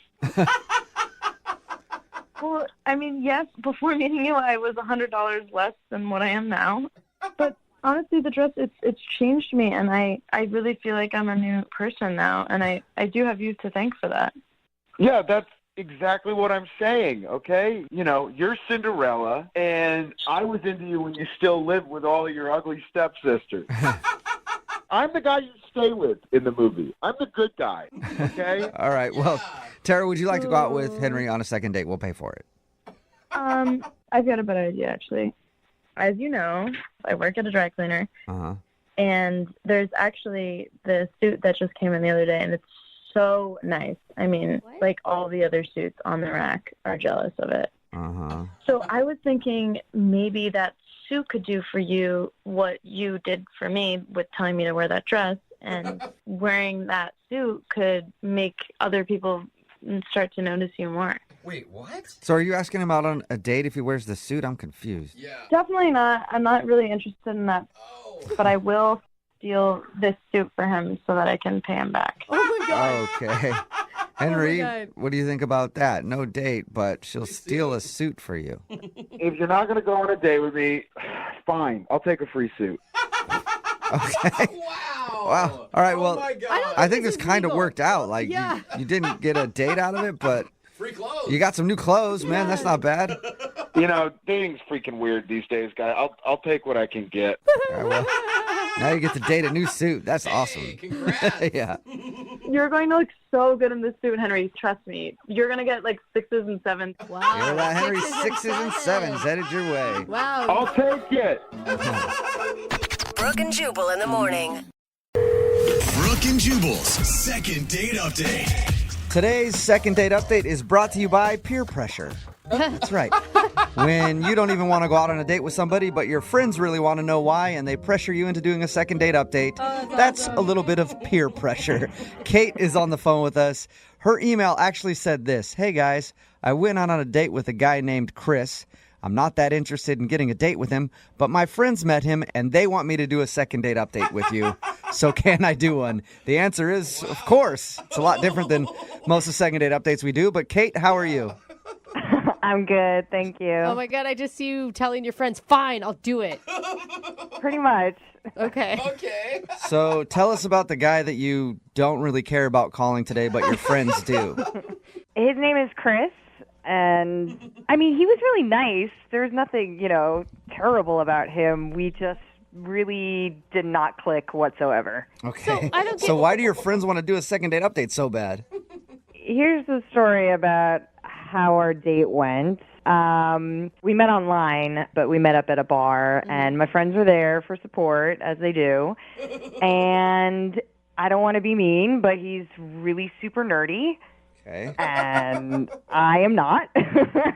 Well, I mean, yes, before meeting you, I was $100 less than what I am now. But honestly, the dress, it's changed me, and I really feel like I'm a new person now, and I do have you to thank for that. Yeah, that's exactly what I'm saying, okay? You know, you're Cinderella, and I was into you when you still lived with all of your ugly stepsisters. I'm the guy you stay with in the movie. I'm the good guy, okay? All right. Well, Tara, would you like to go out with Henry on a second date? We'll pay for it. I've got a better idea, actually. As you know, I work at a dry cleaner, Uh-huh. and there's actually the suit that just came in the other day, and it's so nice. I mean, like all the other suits on the rack are jealous of it. Uh-huh. So I was thinking maybe that suit could do for you what you did for me with telling me to wear that dress, and wearing that suit could make other people start to notice you more. Wait, what? So are you asking him out on a date if he wears the suit? I'm confused. Yeah. Definitely not. I'm not really interested in that, but I will steal this suit for him so that I can pay him back. Oh my God. Okay. Henry, God. what do you think about that? No date, but she'll steal a suit for you. If you're not going to go on a date with me, fine. I'll take a free suit. Okay. Wow. All right, well, I think this kind of worked out. Like, Yeah. you didn't get a date out of it, but Free clothes. you got some new clothes, man. That's not bad. You know, dating's freaking weird these days, guy. I'll take what I can get. All right, well, now you get to date a new suit. That's awesome. Congrats. Yeah. You're going to look so good in this suit, Henry. Trust me. You're going to get like 6s and 7s. Wow. Hear that, Henry? 6s and 7s headed your way. Wow. I'll take it. Brooke and Jubal in the morning. Brooke and Jubal's second date update. Today's second date update is brought to you by peer pressure. That's right. When you don't even want to go out on a date with somebody, but your friends really want to know why, and they pressure you into doing a second date update, that's a little bit of peer pressure. Kate is on the phone with us. Her email actually said this: "Hey guys, I went out on a date with a guy named Chris. I'm not that interested in getting a date with him, but my friends met him and they want me to do a second date update with you. So can I do one?" The answer is, of course. It's a lot different than most of the second date updates we do. But Kate, how are you? I'm good, thank you. Oh my God, I just see you telling your friends, fine, I'll do it. Pretty much. Okay. Okay. So tell us about the guy that you don't really care about calling today, but your friends do. His name is Chris, and I mean, he was really nice. There was nothing, terrible about him. We just really did not click whatsoever. Okay. So why do your friends want to do a second date update so bad? Here's the story about how our date went. We met online, but we met up at a bar, and my friends were there for support, as they do. And I don't want to be mean, but he's really super nerdy. Okay. And I am not.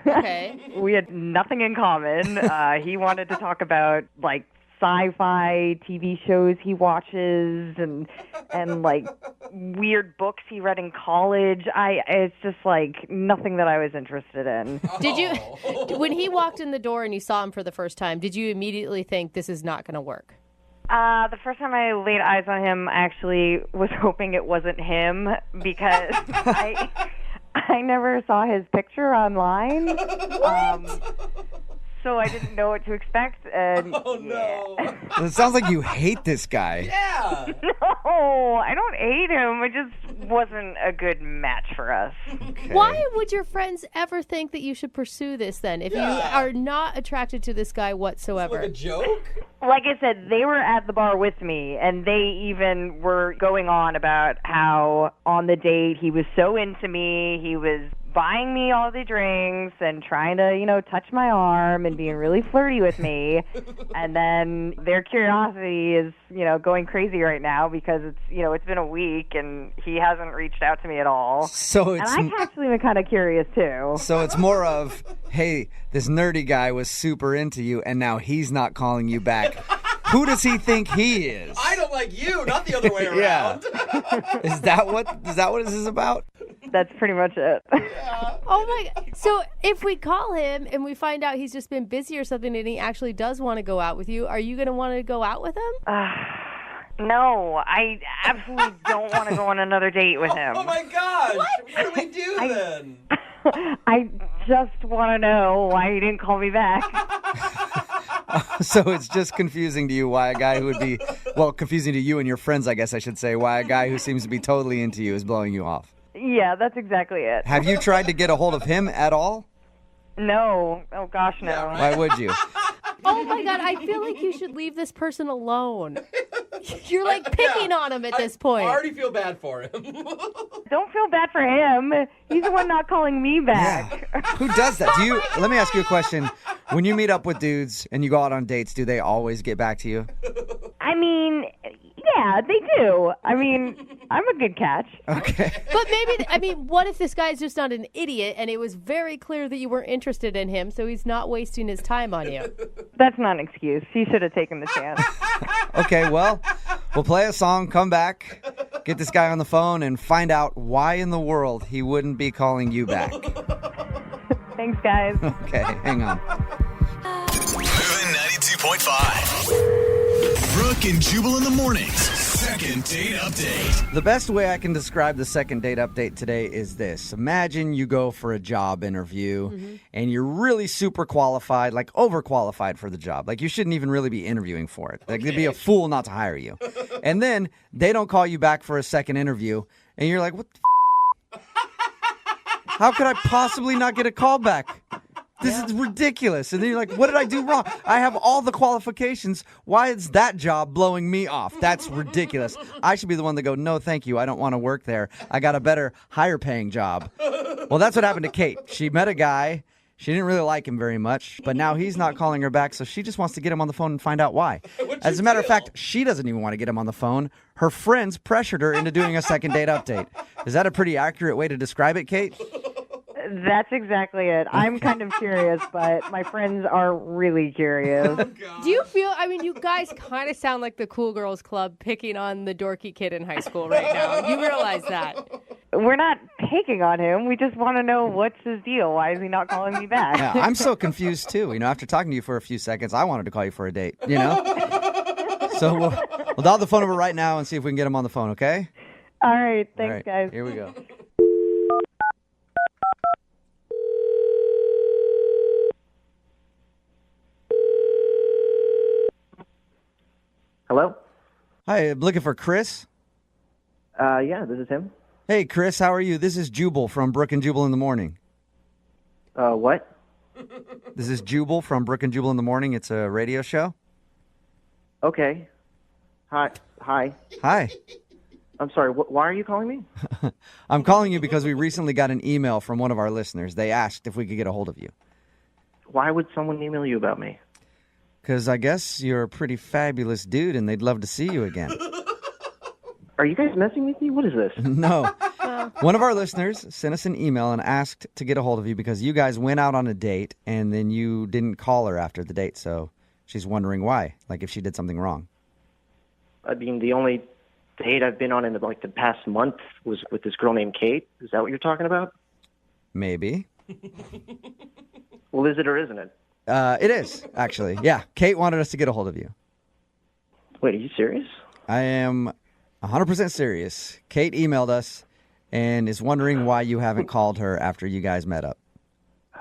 Okay. We had nothing in common. He wanted to talk about, like, sci-fi TV shows he watches and like weird books he read in college. It's just like nothing that I was interested in. Did you, when he walked in the door and you saw him for the first time, did you immediately think this is not going to work? The first time I laid eyes on him, I actually was hoping it wasn't him because I never saw his picture online. So I didn't know what to expect. And It sounds like you hate this guy. Yeah. No, I don't hate him. It just wasn't a good match for us. Okay. Why would your friends ever think that you should pursue this then if you are not attracted to this guy whatsoever? Like a joke? Like I said, they were at the bar with me, and they even were going on about how on the date he was so into me. He was buying me all the drinks and trying to, touch my arm and being really flirty with me. And then their curiosity is, going crazy right now because it's been a week and he hasn't reached out to me at all. So it's and I actually been kind of curious too. So it's more of hey, this nerdy guy was super into you, and now he's not calling you back. Who does he think he is? I don't like you, not the other way around. Yeah. Is that what this is about? That's pretty much it. Oh my God. So if we call him and we find out he's just been busy or something and he actually does want to go out with you, are you going to want to go out with him? No, I absolutely don't want to go on another date with him. Oh my gosh. What do we do then? I just want to know why he didn't call me back. So it's just confusing to you why a guy who would be, well, confusing to you and your friends, I guess I should say, why a guy who seems to be totally into you is blowing you off. Yeah, that's exactly it. Have you tried to get a hold of him at all? No. Oh, gosh, no. Yeah, right? Why would you? Oh my God, I feel like you should leave this person alone. You're like picking on him at this point. I already feel bad for him. Don't feel bad for him. He's the one not calling me back. Yeah. Who does that? Let me ask you a question. When you meet up with dudes and you go out on dates, do they always get back to you? I mean, yeah, they do. I mean, I'm a good catch. Okay. But maybe, what if this guy's just not an idiot and it was very clear that you weren't interested in him, so he's not wasting his time on you? That's not an excuse. He should have taken the chance. Okay, well, we'll play a song, come back, get this guy on the phone, and find out why in the world he wouldn't be calling you back. Thanks, guys. Okay, hang on. Moving 92.5. Brooke and Jubal in the mornings. Second date update. The best way I can describe the second date update today is this. Imagine you go for a job interview and you're really super qualified, like overqualified for the job. Like you shouldn't even really be interviewing for it. Like they'd be a fool not to hire you. And then they don't call you back for a second interview and you're like, what the How could I possibly not get a call back? This is ridiculous. And then you're like, what did I do wrong? I have all the qualifications. Why is that job blowing me off? That's ridiculous. I should be the one to go, no, thank you. I don't want to work there. I got a better, higher paying job. Well, that's what happened to Kate. She met a guy. She didn't really like him very much, but now he's not calling her back, so she just wants to get him on the phone and find out why. As a matter of fact, she doesn't even want to get him on the phone. Her friends pressured her into doing a second date update. Is that a pretty accurate way to describe it, Kate? That's exactly it. I'm kind of curious, but my friends are really curious. Do you feel, you guys kind of sound like the Cool Girls Club picking on the dorky kid in high school right now. You realize that. We're not picking on him. We just want to know what's his deal. Why is he not calling me back? Yeah, I'm so confused, too. After talking to you for a few seconds, I wanted to call you for a date, So we'll dial the phone over right now and see if we can get him on the phone, okay? All right. Thanks, guys. Here we go. Hello? Hi, I'm looking for Chris. Yeah, this is him. Hey, Chris, how are you? This is Jubal from Brooke and Jubal in the morning. What? This is Jubal from Brooke and Jubal in the morning. It's a radio show. Okay. Hi. Hi. I'm sorry, why are you calling me? I'm calling you because we recently got an email from one of our listeners. They asked if we could get a hold of you. Why would someone email you about me? Because I guess you're a pretty fabulous dude and they'd love to see you again. Are you guys messing with me? What is this? No. One of our listeners sent us an email and asked to get a hold of you because you guys went out on a date and then you didn't call her after the date. So she's wondering why, like if she did something wrong. I mean, the only date I've been on in the past month was with this girl named Kate. Is that what you're talking about? Maybe. Well, is it or isn't it? It is, actually. Yeah, Kate wanted us to get a hold of you. Wait, are you serious? I am 100% serious. Kate emailed us and is wondering why you haven't called her after you guys met up.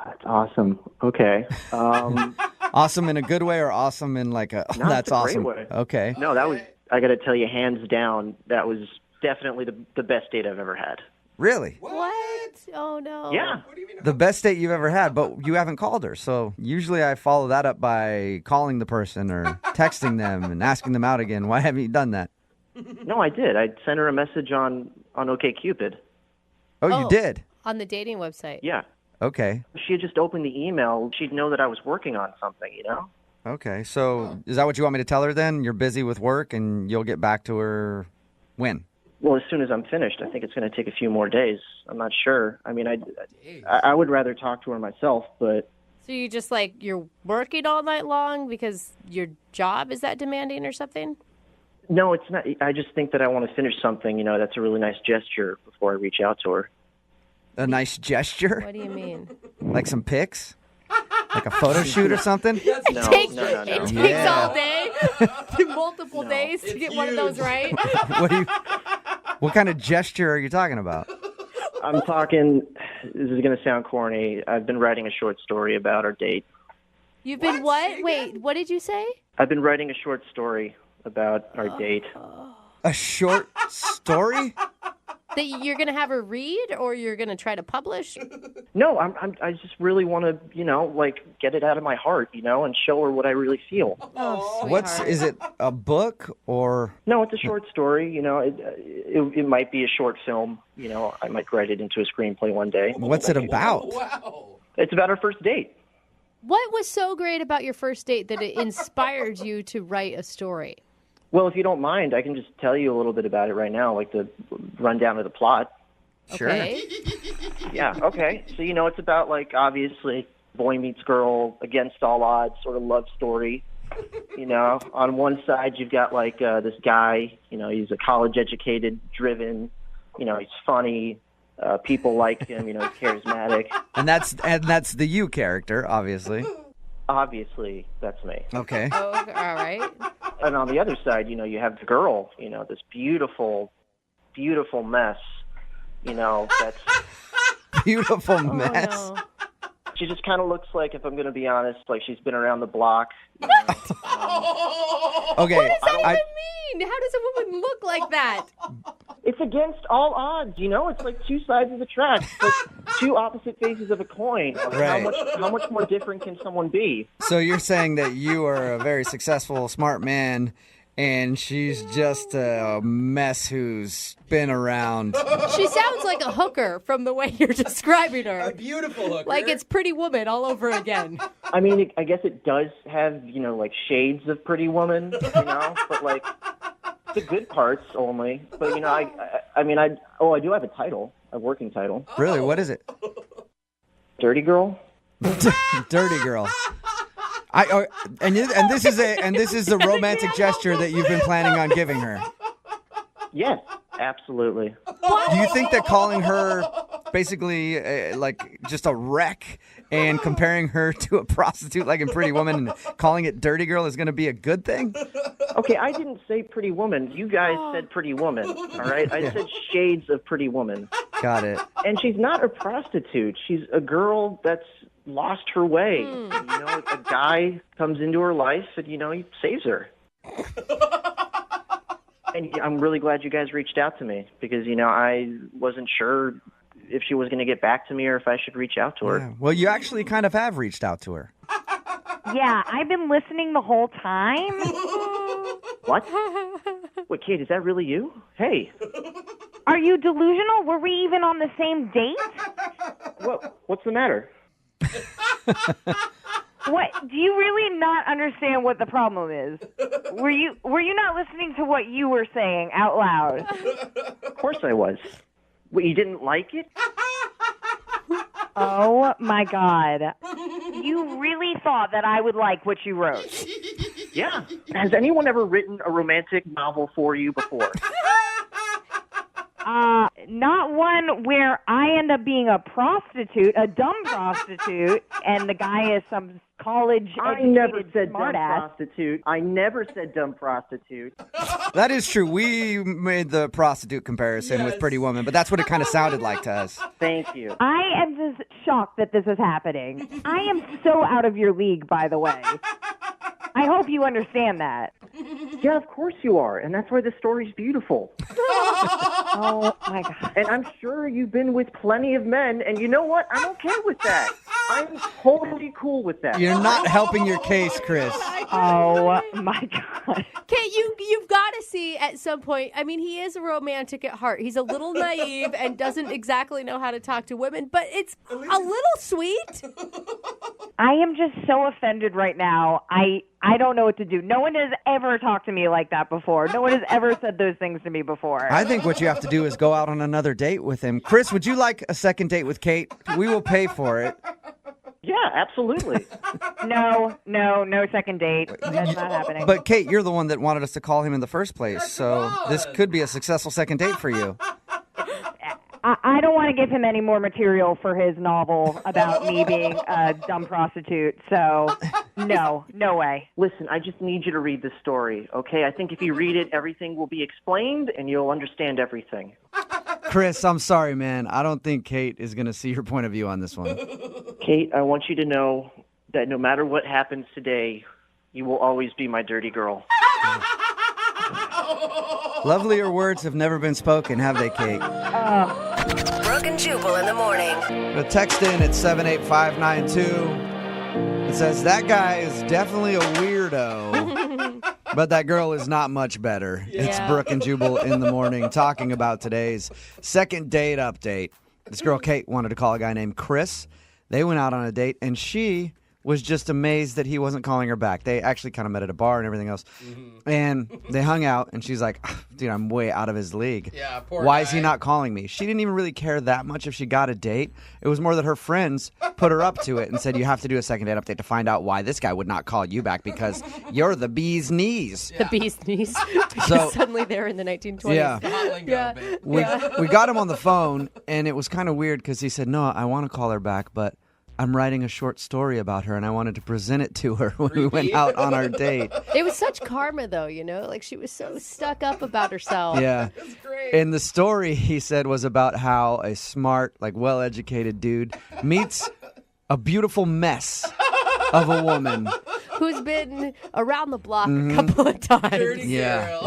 That's awesome. Okay. Awesome in a good way or awesome in like a, No, that's it's a great awesome. way. Okay. No, that was, I got to tell you, hands down, that was definitely the best date I've ever had. Really? What? Oh, no. Yeah. The best date you've ever had, but you haven't called her. So usually I follow that up by calling the person or texting them and asking them out again. Why haven't you done that? No, I did. I sent her a message on OkCupid. Oh, you did? On the dating website. Yeah. Okay. If she had just opened the email, she'd know that I was working on something, Okay. So is that what you want me to tell her then? You're busy with work and you'll get back to her when? Well, as soon as I'm finished. I think it's going to take a few more days. I'm not sure. I mean, I would rather talk to her myself, but So you just you're working all night long because your job is that demanding or something? No, it's not. I just think that I want to finish something. You know, that's a really nice gesture before I reach out to her. A nice gesture? What do you mean? Like some pics? Like a photo shoot or something? It takes all day, multiple days to get one of those right. What kind of gesture are you talking about? I'm talking, this is going to sound corny. I've been writing a short story about our date. You've been what? Wait, what did you say? I've been writing a short story about our date. A short story? That you're going to have her read or you're going to try to publish? No, I just really want to, get it out of my heart, and show her what I really feel. Oh, is it a book or? No, it's a short story. It might be a short film. I might write it into a screenplay one day. What's it about? Wow. It's about our first date. What was so great about your first date that it inspired you to write a story? Well, if you don't mind, I can just tell you a little bit about it right now, like the rundown of the plot. Sure. Okay. Yeah, okay. So, it's about, obviously, boy meets girl, against all odds, sort of love story. On one side, you've got, this guy, he's a college-educated, driven, he's funny. People like him, he's charismatic. And that's the you character, obviously. Obviously, that's me. Okay. Oh, all right. And on the other side, you have the girl, this beautiful, beautiful mess, that's... Beautiful mess? No. She just kind of looks like, if I'm going to be honest, like she's been around the block. Okay. What does that even mean? How does a woman look like that? It's against all odds, It's like two sides of the track, like two opposite faces of a coin. Right. How much more different can someone be? So you're saying that you are a very successful, smart man, and she's just a mess who's been around. She sounds like a hooker from the way you're describing her. A beautiful hooker. Like it's Pretty Woman all over again. I mean, I guess it does have, shades of Pretty Woman, but the good parts only. But, I do have a title, a working title. Really? What is it? Dirty Girl. Dirty Girl. And this is the romantic gesture that you've been planning on giving her. Yes, absolutely. Do you think that calling her basically just a wreck and comparing her to a prostitute like in Pretty Woman and calling it Dirty Girl is going to be a good thing? Okay, I didn't say Pretty Woman. You guys said Pretty Woman, all right? I said shades of Pretty Woman. Got it. And she's not a prostitute. She's a girl that's lost her way. A guy comes into her life and, he saves her. And I'm really glad you guys reached out to me because, I wasn't sure if she was going to get back to me or if I should reach out to her. Yeah. Well, you actually kind of have reached out to her. Yeah, I've been listening the whole time. What? Wait, Kate, is that really you? Hey. Are you delusional? Were we even on the same date? What's the matter? What? Do you really not understand what the problem is? Were you not listening to what you were saying out loud? Of course I was. Wait, you didn't like it? Oh my God. You really thought that I would like what you wrote? Yeah. Has anyone ever written a romantic novel for you before? Not one where I end up being a prostitute, a dumb prostitute, and the guy is some college-educated I never said dumb smartass. prostitute. I never said dumb prostitute. That is true. We made the prostitute comparison with Pretty Woman, but that's what it kind of sounded like to us. Thank you. I am just shocked that this is happening. I am so out of your league, by the way. I hope you understand that. Yeah, of course you are, and that's why the story's beautiful. Oh, my God. And I'm sure you've been with plenty of men, and you know what? I'm okay with that. I'm totally cool with that. You're not helping your case, Chris. Oh, my God. Kate, you've got to see at some point, I mean, he is a romantic at heart. He's a little naive and doesn't exactly know how to talk to women, but it's a little sweet. I am just so offended right now. I don't know what to do. No one has ever talked to me like that before. No one has ever said those things to me before. I think what you have to do is go out on another date with him. Chris, would you like a second date with Kate? We will pay for it. Yeah, absolutely. No second date. That's not happening. But Kate, you're the one that wanted us to call him in the first place, so this could be a successful second date for you. I don't want to give him any more material for his novel about me being a dumb prostitute. So, no way. Listen, I just need you to read this story, okay? I think if you read it, everything will be explained and you'll understand everything. Chris, I'm sorry, man. I don't think Kate is going to see your point of view on this one. Kate, I want you to know that no matter what happens today, you will always be my dirty girl. Lovelier words have never been spoken, have they, Kate? Brooke and Jubal in the morning. Text in at 78592. It says, that guy is definitely a weirdo, but that girl is not much better. Yeah. It's Brooke and Jubal in the morning talking about today's second date update. This girl, Kate, wanted to call a guy named Chris. They went out on a date, and she was just amazed that he wasn't calling her back. They actually kind of met at a bar and everything else. And they hung out, and she's like, dude, I'm way out of his league. Yeah, poor Why guy. is he not calling me? She didn't even really care that much if she got a date. It was more that her friends put her up to it and said, you have to do a second date update to find out why this guy would not call you back because you're the bee's knees. The bee's knees. Because So- suddenly they're in the 1920s. Yeah. Yeah. We got him on the phone, and it was kind of weird because he said, no, I want to call her back, but I'm writing a short story about her, and I wanted to present it to her when we went out on our date. It was such karma, though, you know? Like, she was so stuck up about herself. Yeah. And the story, he said, was about how a smart, like, well-educated dude meets a beautiful mess of a woman. Who's been around the block Mhm. a couple of times. Yeah.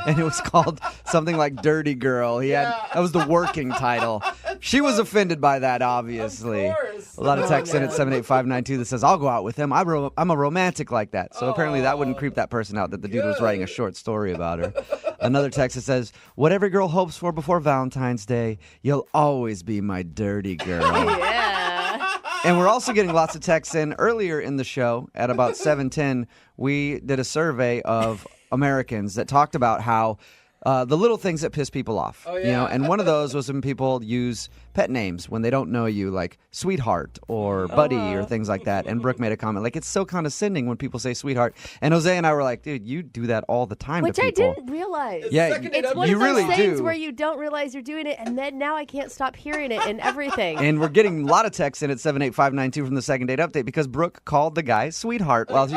And it was called something like Dirty Girl. That was the working title. She was offended by that, obviously. A lot of text in at 78592 that says, I'll go out with him. I'm a romantic like that. So apparently that wouldn't creep that person out that the dude was writing a short story about her. Another text that says, what every girl hopes for before Valentine's Day, you'll always be my dirty girl. Yeah. And we're also getting lots of texts in. Earlier in the show, at about 7:10, we did a survey of Americans that talked about how the little things that piss people off. Oh, You know, yeah. and one of those was when people use pet names when they don't know you, like sweetheart or buddy or things like that. And Brooke made a comment, like, it's so condescending when people say sweetheart. And Jose and I were like, dude, you do that all the time Which to I people. didn't realize. Yeah, It's one you of those really things do. where you don't realize you're doing it, and then now I can't stop hearing it in everything. And we're getting a lot of texts in at 78592 from the second date update because Brooke called the guy sweetheart while she,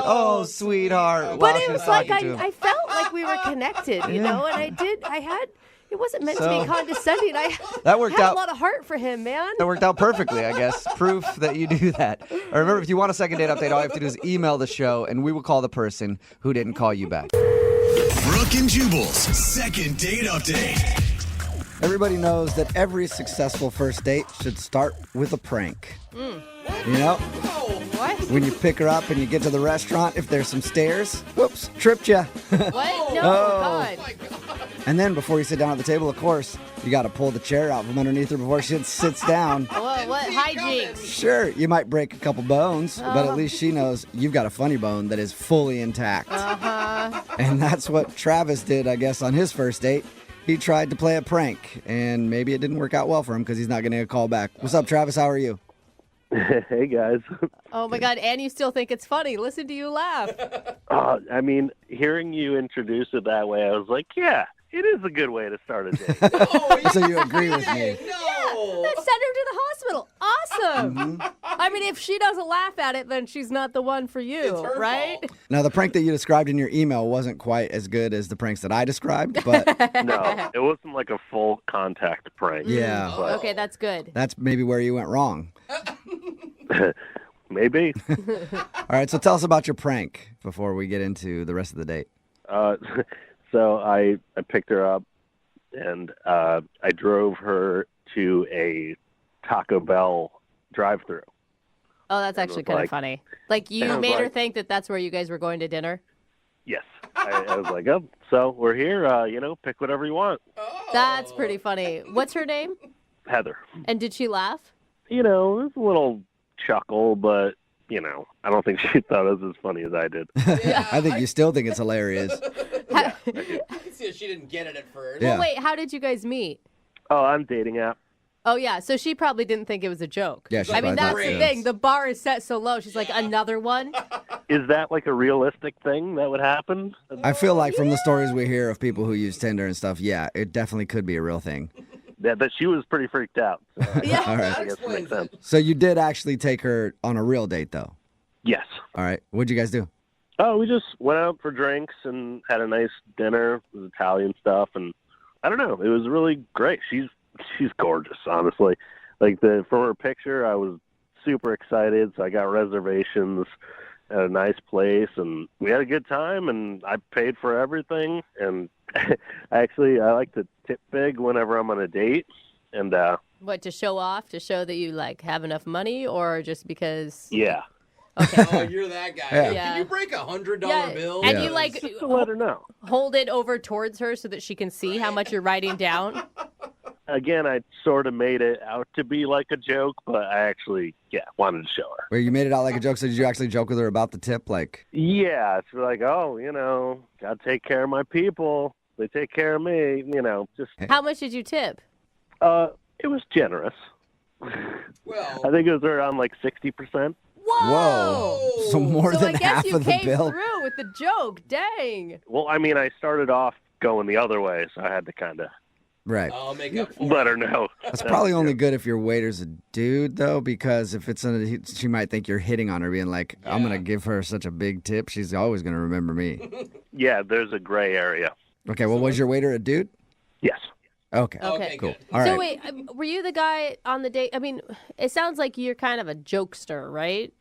sweetheart. But while it she was like talking to him. I felt like we were connected, you know, and it wasn't meant to So- be condescending. That worked had out. a lot of heart for him, man. That worked out perfectly, I guess. Proof that you do that. Or remember, if you want a second date update, all you have to do is email the show, and we will call the person who didn't call you back. Brooke and Jubal's second date update. Everybody knows that every successful first date should start with a prank. You know? What? When you pick her up and you get to the restaurant, if there's some stairs, whoops, tripped you. What? No, Oh. God. And then before you sit down at the table, of course, you got to pull the chair out from underneath her before she sits down. Whoa, what? Hijinks. Sure, you might break a couple bones, but Oh. at least she knows you've got a funny bone that is fully intact. Uh-huh. And that's what Travis did, I guess, on his first date. He tried to play a prank, and maybe it didn't work out well for him because he's not getting a call back. What's up, Travis? How are you? Hey, guys. Oh, my God. And you still think it's funny. Listen to you laugh. I mean, hearing you introduce it that way, I was like, yeah, it is a good way to start a date. So you agree with me? Let's send her to the hospital. Awesome. Mm-hmm. I mean, if she doesn't laugh at it, then she's not the one for you, right? Now, the prank that you described in your email wasn't quite as good as the pranks that I described, but No, it wasn't like a full contact prank. Yeah. But Okay, that's good. that's maybe where you went wrong. maybe. All right, so tell us about your prank before we get into the rest of the date. So I picked her up, and I drove her to a Taco Bell drive-through. Oh, that's actually was kind of like- funny. Like, you and I was made her like- think that that's where you guys were going to dinner? Yes. I was like, oh, so we're here, pick whatever you want. That's pretty funny. What's her name? Heather. And did she laugh? It was a little chuckle, but, I don't think she thought it was as funny as I did. I think you still think it's hilarious. I can see that she didn't get it at first. Yeah. Well, wait, how did you guys meet? Oh, on dating app. Oh, yeah. So she probably didn't think it was a joke. Yeah, she I mean, probably that's thought the it thing. The bar is set so low. She's like, another one? Is that like a realistic thing that would happen? I feel like from the stories we hear of people who use Tinder and stuff, yeah, it definitely could be a real thing. Yeah, that she was pretty freaked out. So All right. I guess it makes sense. So you did actually take her on a real date, though? Yes. All right. What'd you guys do? Oh, we just went out for drinks and had a nice dinner. It was Italian stuff, and I don't know. It was really great. She's gorgeous, honestly. Like from her picture, I was super excited. So I got reservations at a nice place, and we had a good time. And I paid for everything. And actually, I like to tip big whenever I'm on a date. And What, to show off? To show that you, like, have enough money? Or just because... yeah. Oh, you're that guy. Yeah. Hey, can you break $100 Yeah, bill? and you, like, Just to let her know. hold it over towards her so that she can see how much you're writing down? Again, I sort of made it out to be like a joke, but I actually, wanted to show her. Where you made it out like a joke, so did you actually joke with her about the tip? Like, Yeah, it's like, gotta take care of my people. They take care of me, just. How much did you tip? It was generous. Well, I think it was around like 60%. Whoa! So more So than I guess half you of the came bill. through with the joke. Dang. Well, I mean, I started off going the other way, so I had to kind of Right. I'll make up for let her know. That's probably only good if your waiter's a dude, though, because if it's she might think you're hitting on her, being like, I'm going to give her such a big tip. She's always going to remember me. Yeah, there's a gray area. Okay, well, was your waiter a dude? Yes. Okay. Okay. Cool. All So right. wait, were you the guy on the date? I mean, it sounds like you're kind of a jokester, right?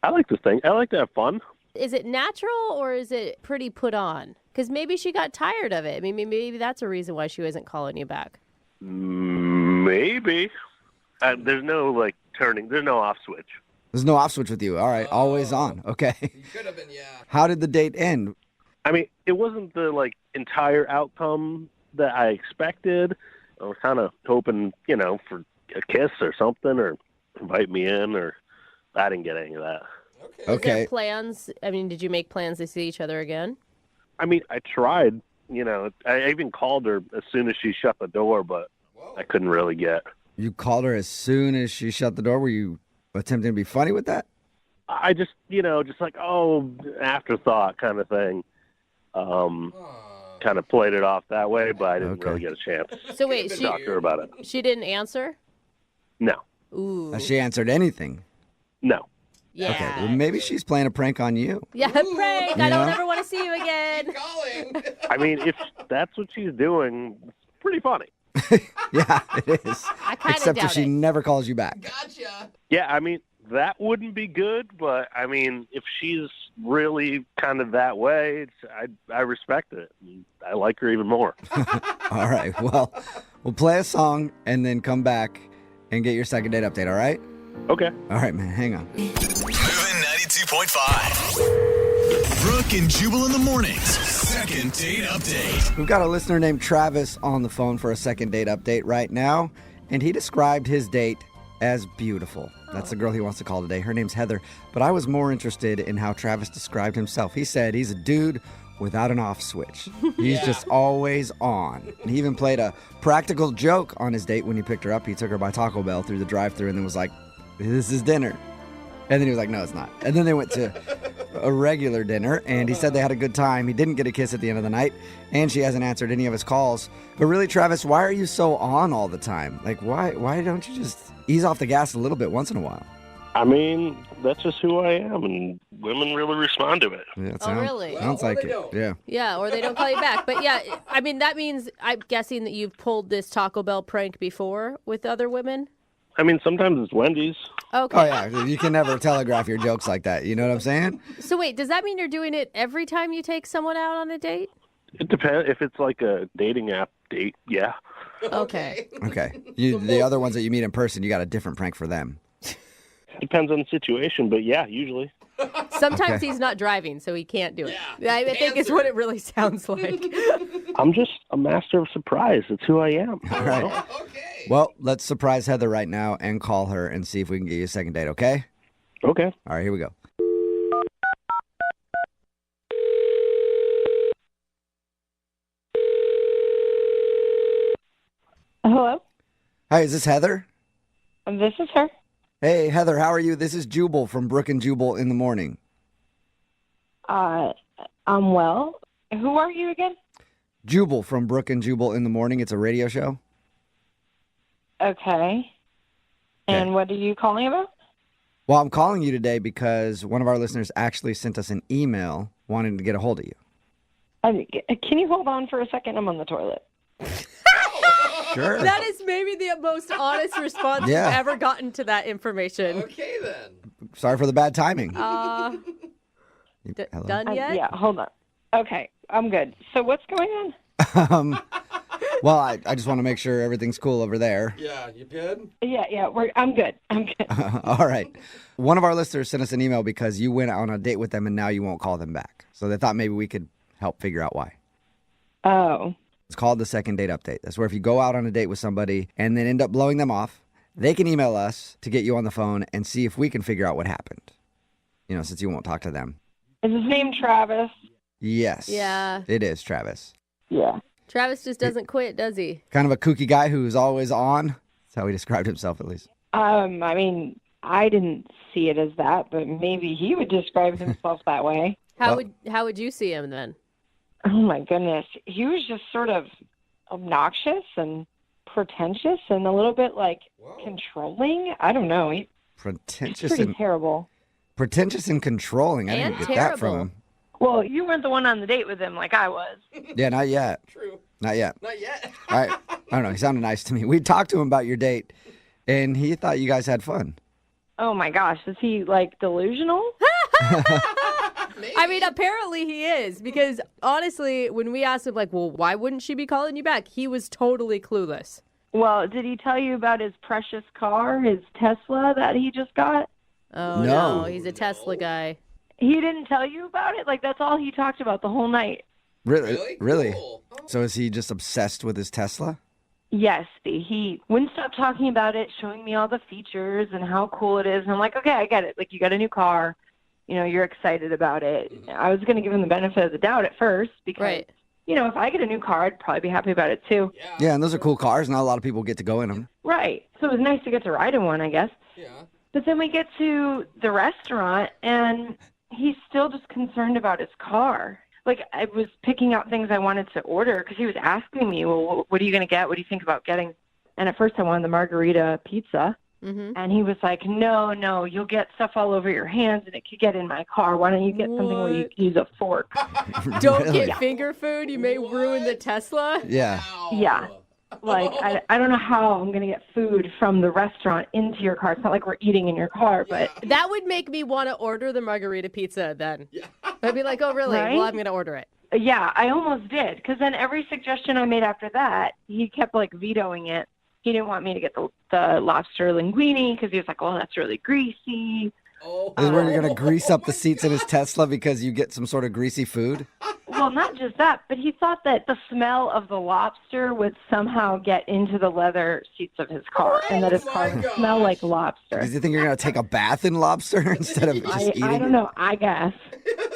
I like to think. I like to have fun. Is it natural or is it pretty put on? Because maybe she got tired of it. I mean, maybe that's a reason why she wasn't calling you back. Maybe. There's no turning. There's no off switch. There's no off switch with you. All right. Always on. Okay. You could have been, yeah. How did the date end? I mean, it wasn't the entire outcome that I expected. I was kind of hoping, for a kiss or something, or invite me in, or I didn't get any of that. Is there plans? I mean, did you make plans to see each other again? I mean, I tried. I even called her as soon as she shut the door, but I couldn't really get. You called her as soon as she shut the door. Were you attempting to be funny with that? I just, just like, afterthought kind of thing. Kind of played it off that way, but I didn't really get a chance. So wait, to talk to her about it. She didn't answer? No. Ooh. Has she answered anything? No. Yeah. Okay. Well, maybe she's playing a prank on you. Yeah, prank. You I don't know? ever want to see you again. I mean, if that's what she's doing, it's pretty funny. Yeah, it is. I kind of Except if doubt she it. never calls you back. Gotcha. Yeah, I mean, that wouldn't be good, but I mean, if she's really kind of that way, I respect it. I like her even more. All right. Well, we'll play a song and then come back and get your second date update, all right? Okay. All right, man. Hang on. Moving 92.5. Brooke and Jubal in the mornings. Second date update. We've got a listener named Travis on the phone for a second date update right now, and he described his date as beautiful. That's the girl he wants to call today. Her name's Heather, but I was more interested in how Travis described himself. He said he's a dude without an off switch. He's just always on. And he even played a practical joke on his date when he picked her up. He took her by Taco Bell through the drive-thru and then was like, "This is dinner." And then he was like, "No, it's not." And then they went to a regular dinner, and he said they had a good time. He didn't get a kiss at the end of the night, and she hasn't answered any of his calls. But really, Travis, why are you so on all the time? Like, why don't you just ease off the gas a little bit once in a while? I mean, that's just who I am, and women really respond to it. Yeah, really? Sounds like it. Yeah. Yeah, or they don't call you back. But yeah, I mean, that means I'm guessing that you've pulled this Taco Bell prank before with other women? I mean, sometimes it's Wendy's. Okay. Oh, yeah. You can never telegraph your jokes like that. You know what I'm saying? So wait, does that mean you're doing it every time you take someone out on a date? It depends. If it's like a dating app date, yeah. Okay. Okay. The other ones that you meet in person, you got a different prank for them. Depends on the situation, but yeah, usually. Sometimes Okay. he's not driving, so he can't do it. I think it's what it really sounds like. I'm just a master of surprise. It's who I am. All right. Well, let's surprise Heather right now and call her and see if we can get you a second date, okay? Okay. All right, here we go. Hello? Hi, is this Heather? This is her. Hey, Heather, how are you? This is Jubal from Brooke and Jubal in the morning. I'm well. Who are you again? Jubal from Brooke and Jubal in the morning. It's a radio show. Okay. And what are you calling about? Well, I'm calling you today because one of our listeners actually sent us an email wanting to get a hold of you. Can you hold on for a second? I'm on the toilet. Sure. That is maybe the most honest response Yeah. you've ever gotten to that information. Okay, then. Sorry for the bad timing. Hello? Done yet? Yeah, hold on. Okay, I'm good. So what's going on? Well, I just want to make sure everything's cool over there. Yeah, you good? Yeah, I'm good. I'm good. All right. One of our listeners sent us an email because you went on a date with them and now you won't call them back. So they thought maybe we could help figure out why. Oh. It's called the second date update. That's where if you go out on a date with somebody and then end up blowing them off, they can email us to get you on the phone and see if we can figure out what happened. Since you won't talk to them. Is his name Travis? Yes. Yeah. It is Travis. Yeah. Travis just doesn't quit, does he? Kind of a kooky guy who's always on. That's how he described himself, at least. I mean, I didn't see it as that, but maybe he would describe himself that way. How would you see him then? Oh my goodness. He was just sort of obnoxious and pretentious and a little bit controlling. I don't know. He's Pretentious pretty and terrible. pretentious and controlling. I didn't get that from him. Well, you weren't the one on the date with him like I was. Yeah, not yet. True. Not yet. Not yet. I don't know. He sounded nice to me. We talked to him about your date, and he thought you guys had fun. Oh my gosh, is he delusional? I mean, apparently he is, because honestly, when we asked him, well, why wouldn't she be calling you back? He was totally clueless. Well, did he tell you about his precious car, his Tesla that he just got? Oh, No. no, he's a Tesla guy. He didn't tell you about it? That's all he talked about the whole night. Really? So is he just obsessed with his Tesla? Yes, he wouldn't stop talking about it, showing me all the features and how cool it is. And I'm like, okay, I get it. You got a new car. You're excited about it. I was going to give him the benefit of the doubt at first because, if I get a new car, I'd probably be happy about it too. Yeah, and those are cool cars. Not a lot of people get to go in them. Right. So it was nice to get to ride in one, I guess. Yeah. But then we get to the restaurant, and he's still just concerned about his car. I was picking out things I wanted to order because he was asking me, well, what are you going to get? What do you think about getting? And at first I wanted the margarita pizza. Mm-hmm. And he was like, no, you'll get stuff all over your hands and it could get in my car. Why don't you get something where you can use a fork? Don't get finger food. You may ruin the Tesla. Yeah. Yeah. I don't know how I'm going to get food from the restaurant into your car. It's not like we're eating in your car, but... That would make me want to order the margarita pizza then. Yeah. I'd be like, oh, really? Right? Well, I'm going to order it. Yeah, I almost did. Because then every suggestion I made after that, he kept, vetoing it. He didn't want me to get the lobster linguine because he was like, oh, that's really greasy. Oh. Is where you're going to grease up the seats in his Tesla because you get some sort of greasy food? Well, not just that, but he thought that the smell of the lobster would somehow get into the leather seats of his car and that his car would smell like lobster. Does he think you're going to take a bath in lobster instead of just eating? I don't know. I guess.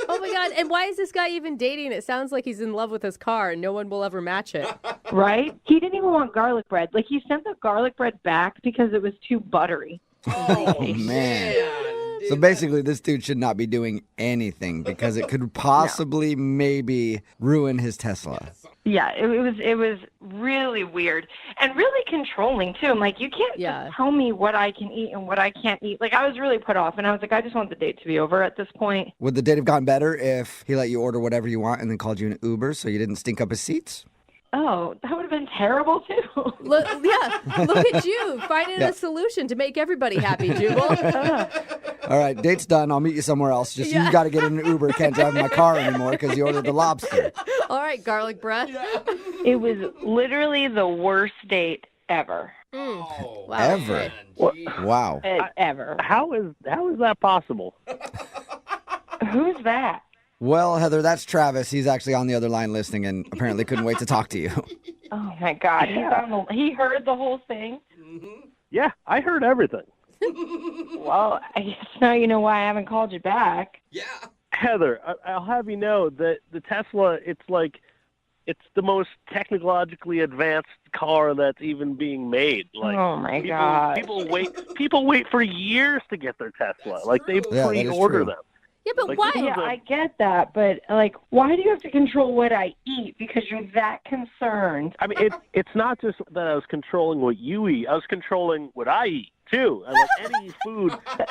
Oh, my God. And why is this guy even dating? It sounds like he's in love with his car and no one will ever match it. Right? He didn't even want garlic bread. He sent the garlic bread back because it was too buttery. Oh, man. So basically, this dude should not be doing anything because it could possibly maybe ruin his Tesla. Yeah, it was really weird and really controlling too. I'm like, you can't just tell me what I can eat and what I can't eat. I was really put off, and I was like, I just want the date to be over at this point. Would the date have gotten better if he let you order whatever you want and then called you an Uber so you didn't stink up his seats? Oh, that would have been terrible too. Look at you finding a solution to make everybody happy, Jubal. All right, date's done. I'll meet you somewhere else. Just you got to get in an Uber. Can't drive my car anymore because you ordered the lobster. All right, garlic breath. It was literally the worst date ever. Oh, wow. Ever? Wow. Ever. How is that possible? Who's that? Well, Heather, that's Travis. He's actually on the other line listening and apparently couldn't wait to talk to you. Oh, my God. He heard the whole thing? Mm-hmm. Yeah, I heard everything. Well, I guess now you know why I haven't called you back. Yeah. Heather, I'll have you know that the Tesla, it's it's the most technologically advanced car that's even being made. Like, Oh my God. People wait for years to get their Tesla. Like they that is pre-order true. them. Yeah, but Like, why? this is Yeah, a- I get that, but like, why do you have to control what I eat because you're that concerned? I mean, it's not just that I was controlling what you eat. I was controlling what I eat too. And like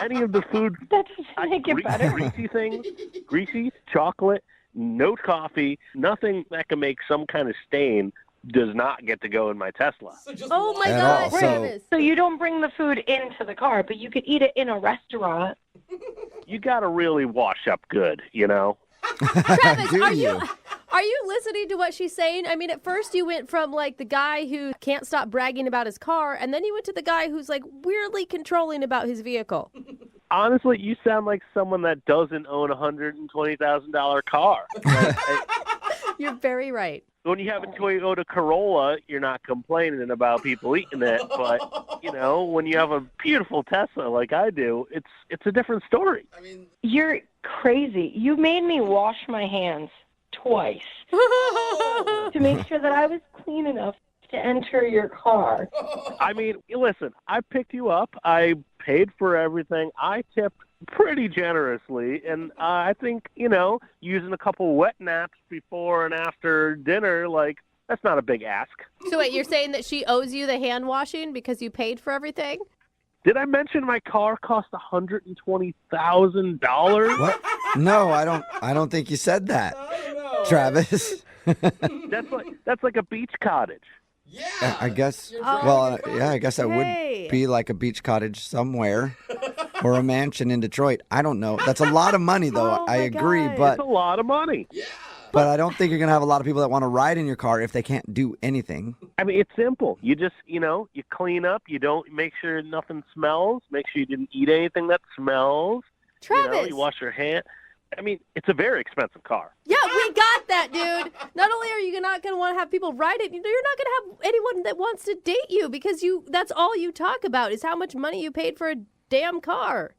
any of the food, That doesn't make it better. greasy things, greasy chocolate, no coffee, nothing that can make some kind of stain does not get to go in my Tesla. Oh my At God, all, so- Travis. So you don't bring the food into the car, but you could eat it in a restaurant. You got to really wash up good, you know? Travis, Do are you? you listening to what she's saying? I mean, at first you went from like the guy who can't stop bragging about his car, and then you went to the guy who's like weirdly controlling about his vehicle. Honestly, you sound like someone that doesn't own a $120,000 car. Like, You're very right. when you have a Toyota Corolla, you're not complaining about people eating it. But, you know, when you have a beautiful Tesla like I do, it's a different story. You're crazy. You made me wash my hands twice to make sure that I was clean enough to enter your car. I mean, listen, I picked you up. I paid for everything. I tipped pretty generously. And I think, you know, using a couple wet naps before and after dinner, like, that's not a big ask. So wait, you're saying that she owes you the hand washing because you paid for everything? Did I mention my car cost $120,000? What? No, I don't think you said that, Travis. That's like a beach cottage. Yeah, I guess. right. Well, yeah, I guess that Hey. would be like a beach cottage somewhere, or a mansion in Detroit. I don't know. That's a lot of money, though. Oh, I my agree, God. but It's a lot of money. but I don't think you're gonna have a lot of people that want to ride in your car if they can't do anything. I mean, it's simple. You just, you know, you clean up. You don't make sure nothing smells. Make sure you didn't eat anything that smells. Travis. You wash your hand. I mean, it's a very expensive car. Yeah, we got that, dude. Not only are you not going to want to have people ride it, you're not going to have anyone that wants to date you because that's all you talk about is how much money you paid for a damn car.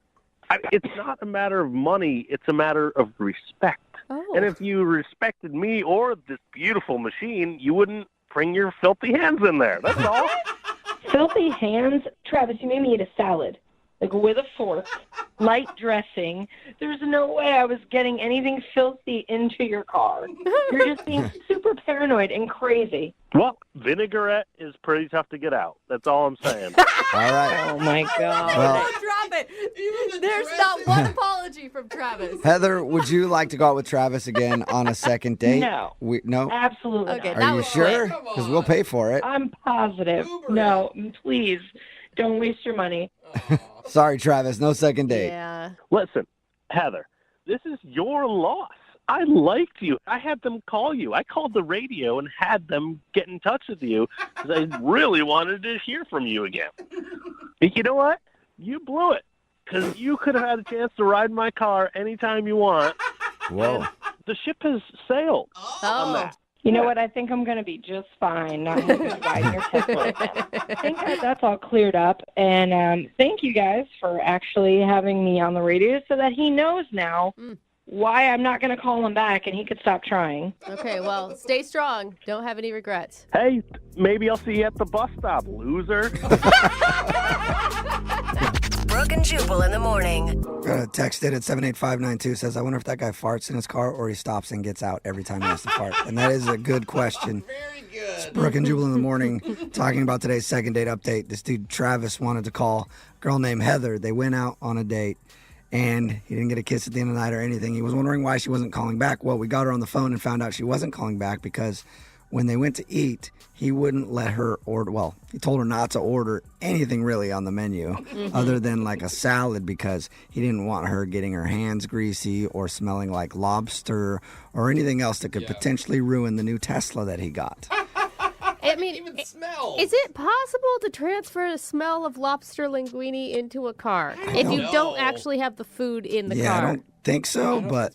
It's not a matter of money. It's a matter of respect. Oh. And if you respected me or this beautiful machine, you wouldn't bring your filthy hands in there. That's all. Filthy hands? Travis, you made me eat a salad, like with a fork, light dressing. There's no way I was getting anything filthy into your car. You're just being super paranoid and crazy. Well, vinaigrette is pretty tough to get out. That's all I'm saying. All right. Oh, my God. Well, Drop it. There's not one apology from Travis. Heather, would you like to go out with Travis again on a second date? No. No? Absolutely Okay, not. that Are you was sure? quick. Because we'll pay for it. I'm positive. No, please, don't waste your money. Sorry, Travis. No second date. Yeah. Listen, Heather, this is your loss. I liked you. I had them call you. I called the radio and had them get in touch with you because I really wanted to hear from you again. But you know what? You blew it because you could have had a chance to ride my car anytime you want. Whoa. The ship has sailed on that. You know what? I think I'm going to be just fine not having to ride your Tesla again. I think that's all cleared up. And thank you guys for actually having me on the radio so that he knows now why I'm not going to call him back and he could stop trying. Okay, well, stay strong. Don't have any regrets. Hey, maybe I'll see you at the bus stop, loser. Brooke and Jubal in the morning. Got a text in at 78592 says, I wonder if that guy farts in his car or he stops and gets out every time he has to fart. And that is a good question. Very good. It's Brooke and Jubal in the morning talking about today's second date update. This dude, Travis, wanted to call a girl named Heather. They went out on a date and he didn't get a kiss at the end of the night or anything. He was wondering why she wasn't calling back. Well, we got her on the phone and found out she wasn't calling back because when they went to eat, he wouldn't let her order. Well, he told her not to order anything really on the menu other than like a salad because he didn't want her getting her hands greasy or smelling like lobster or anything else that could potentially ruin the new Tesla that he got. I mean, is it possible to transfer the smell of lobster linguine into a car if you don't actually have the food in the Yeah, I car? don't think so, but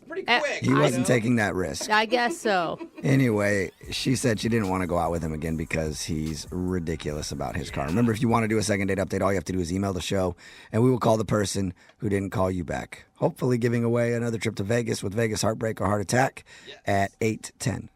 he wasn't taking that risk. I guess so. Anyway, she said she didn't want to go out with him again because he's ridiculous about his car. Remember, if you want to do a second date update, all you have to do is email the show, and we will call the person who didn't call you back. Hopefully giving away another trip to Vegas with Vegas Heartbreak or Heart Attack at 8:10.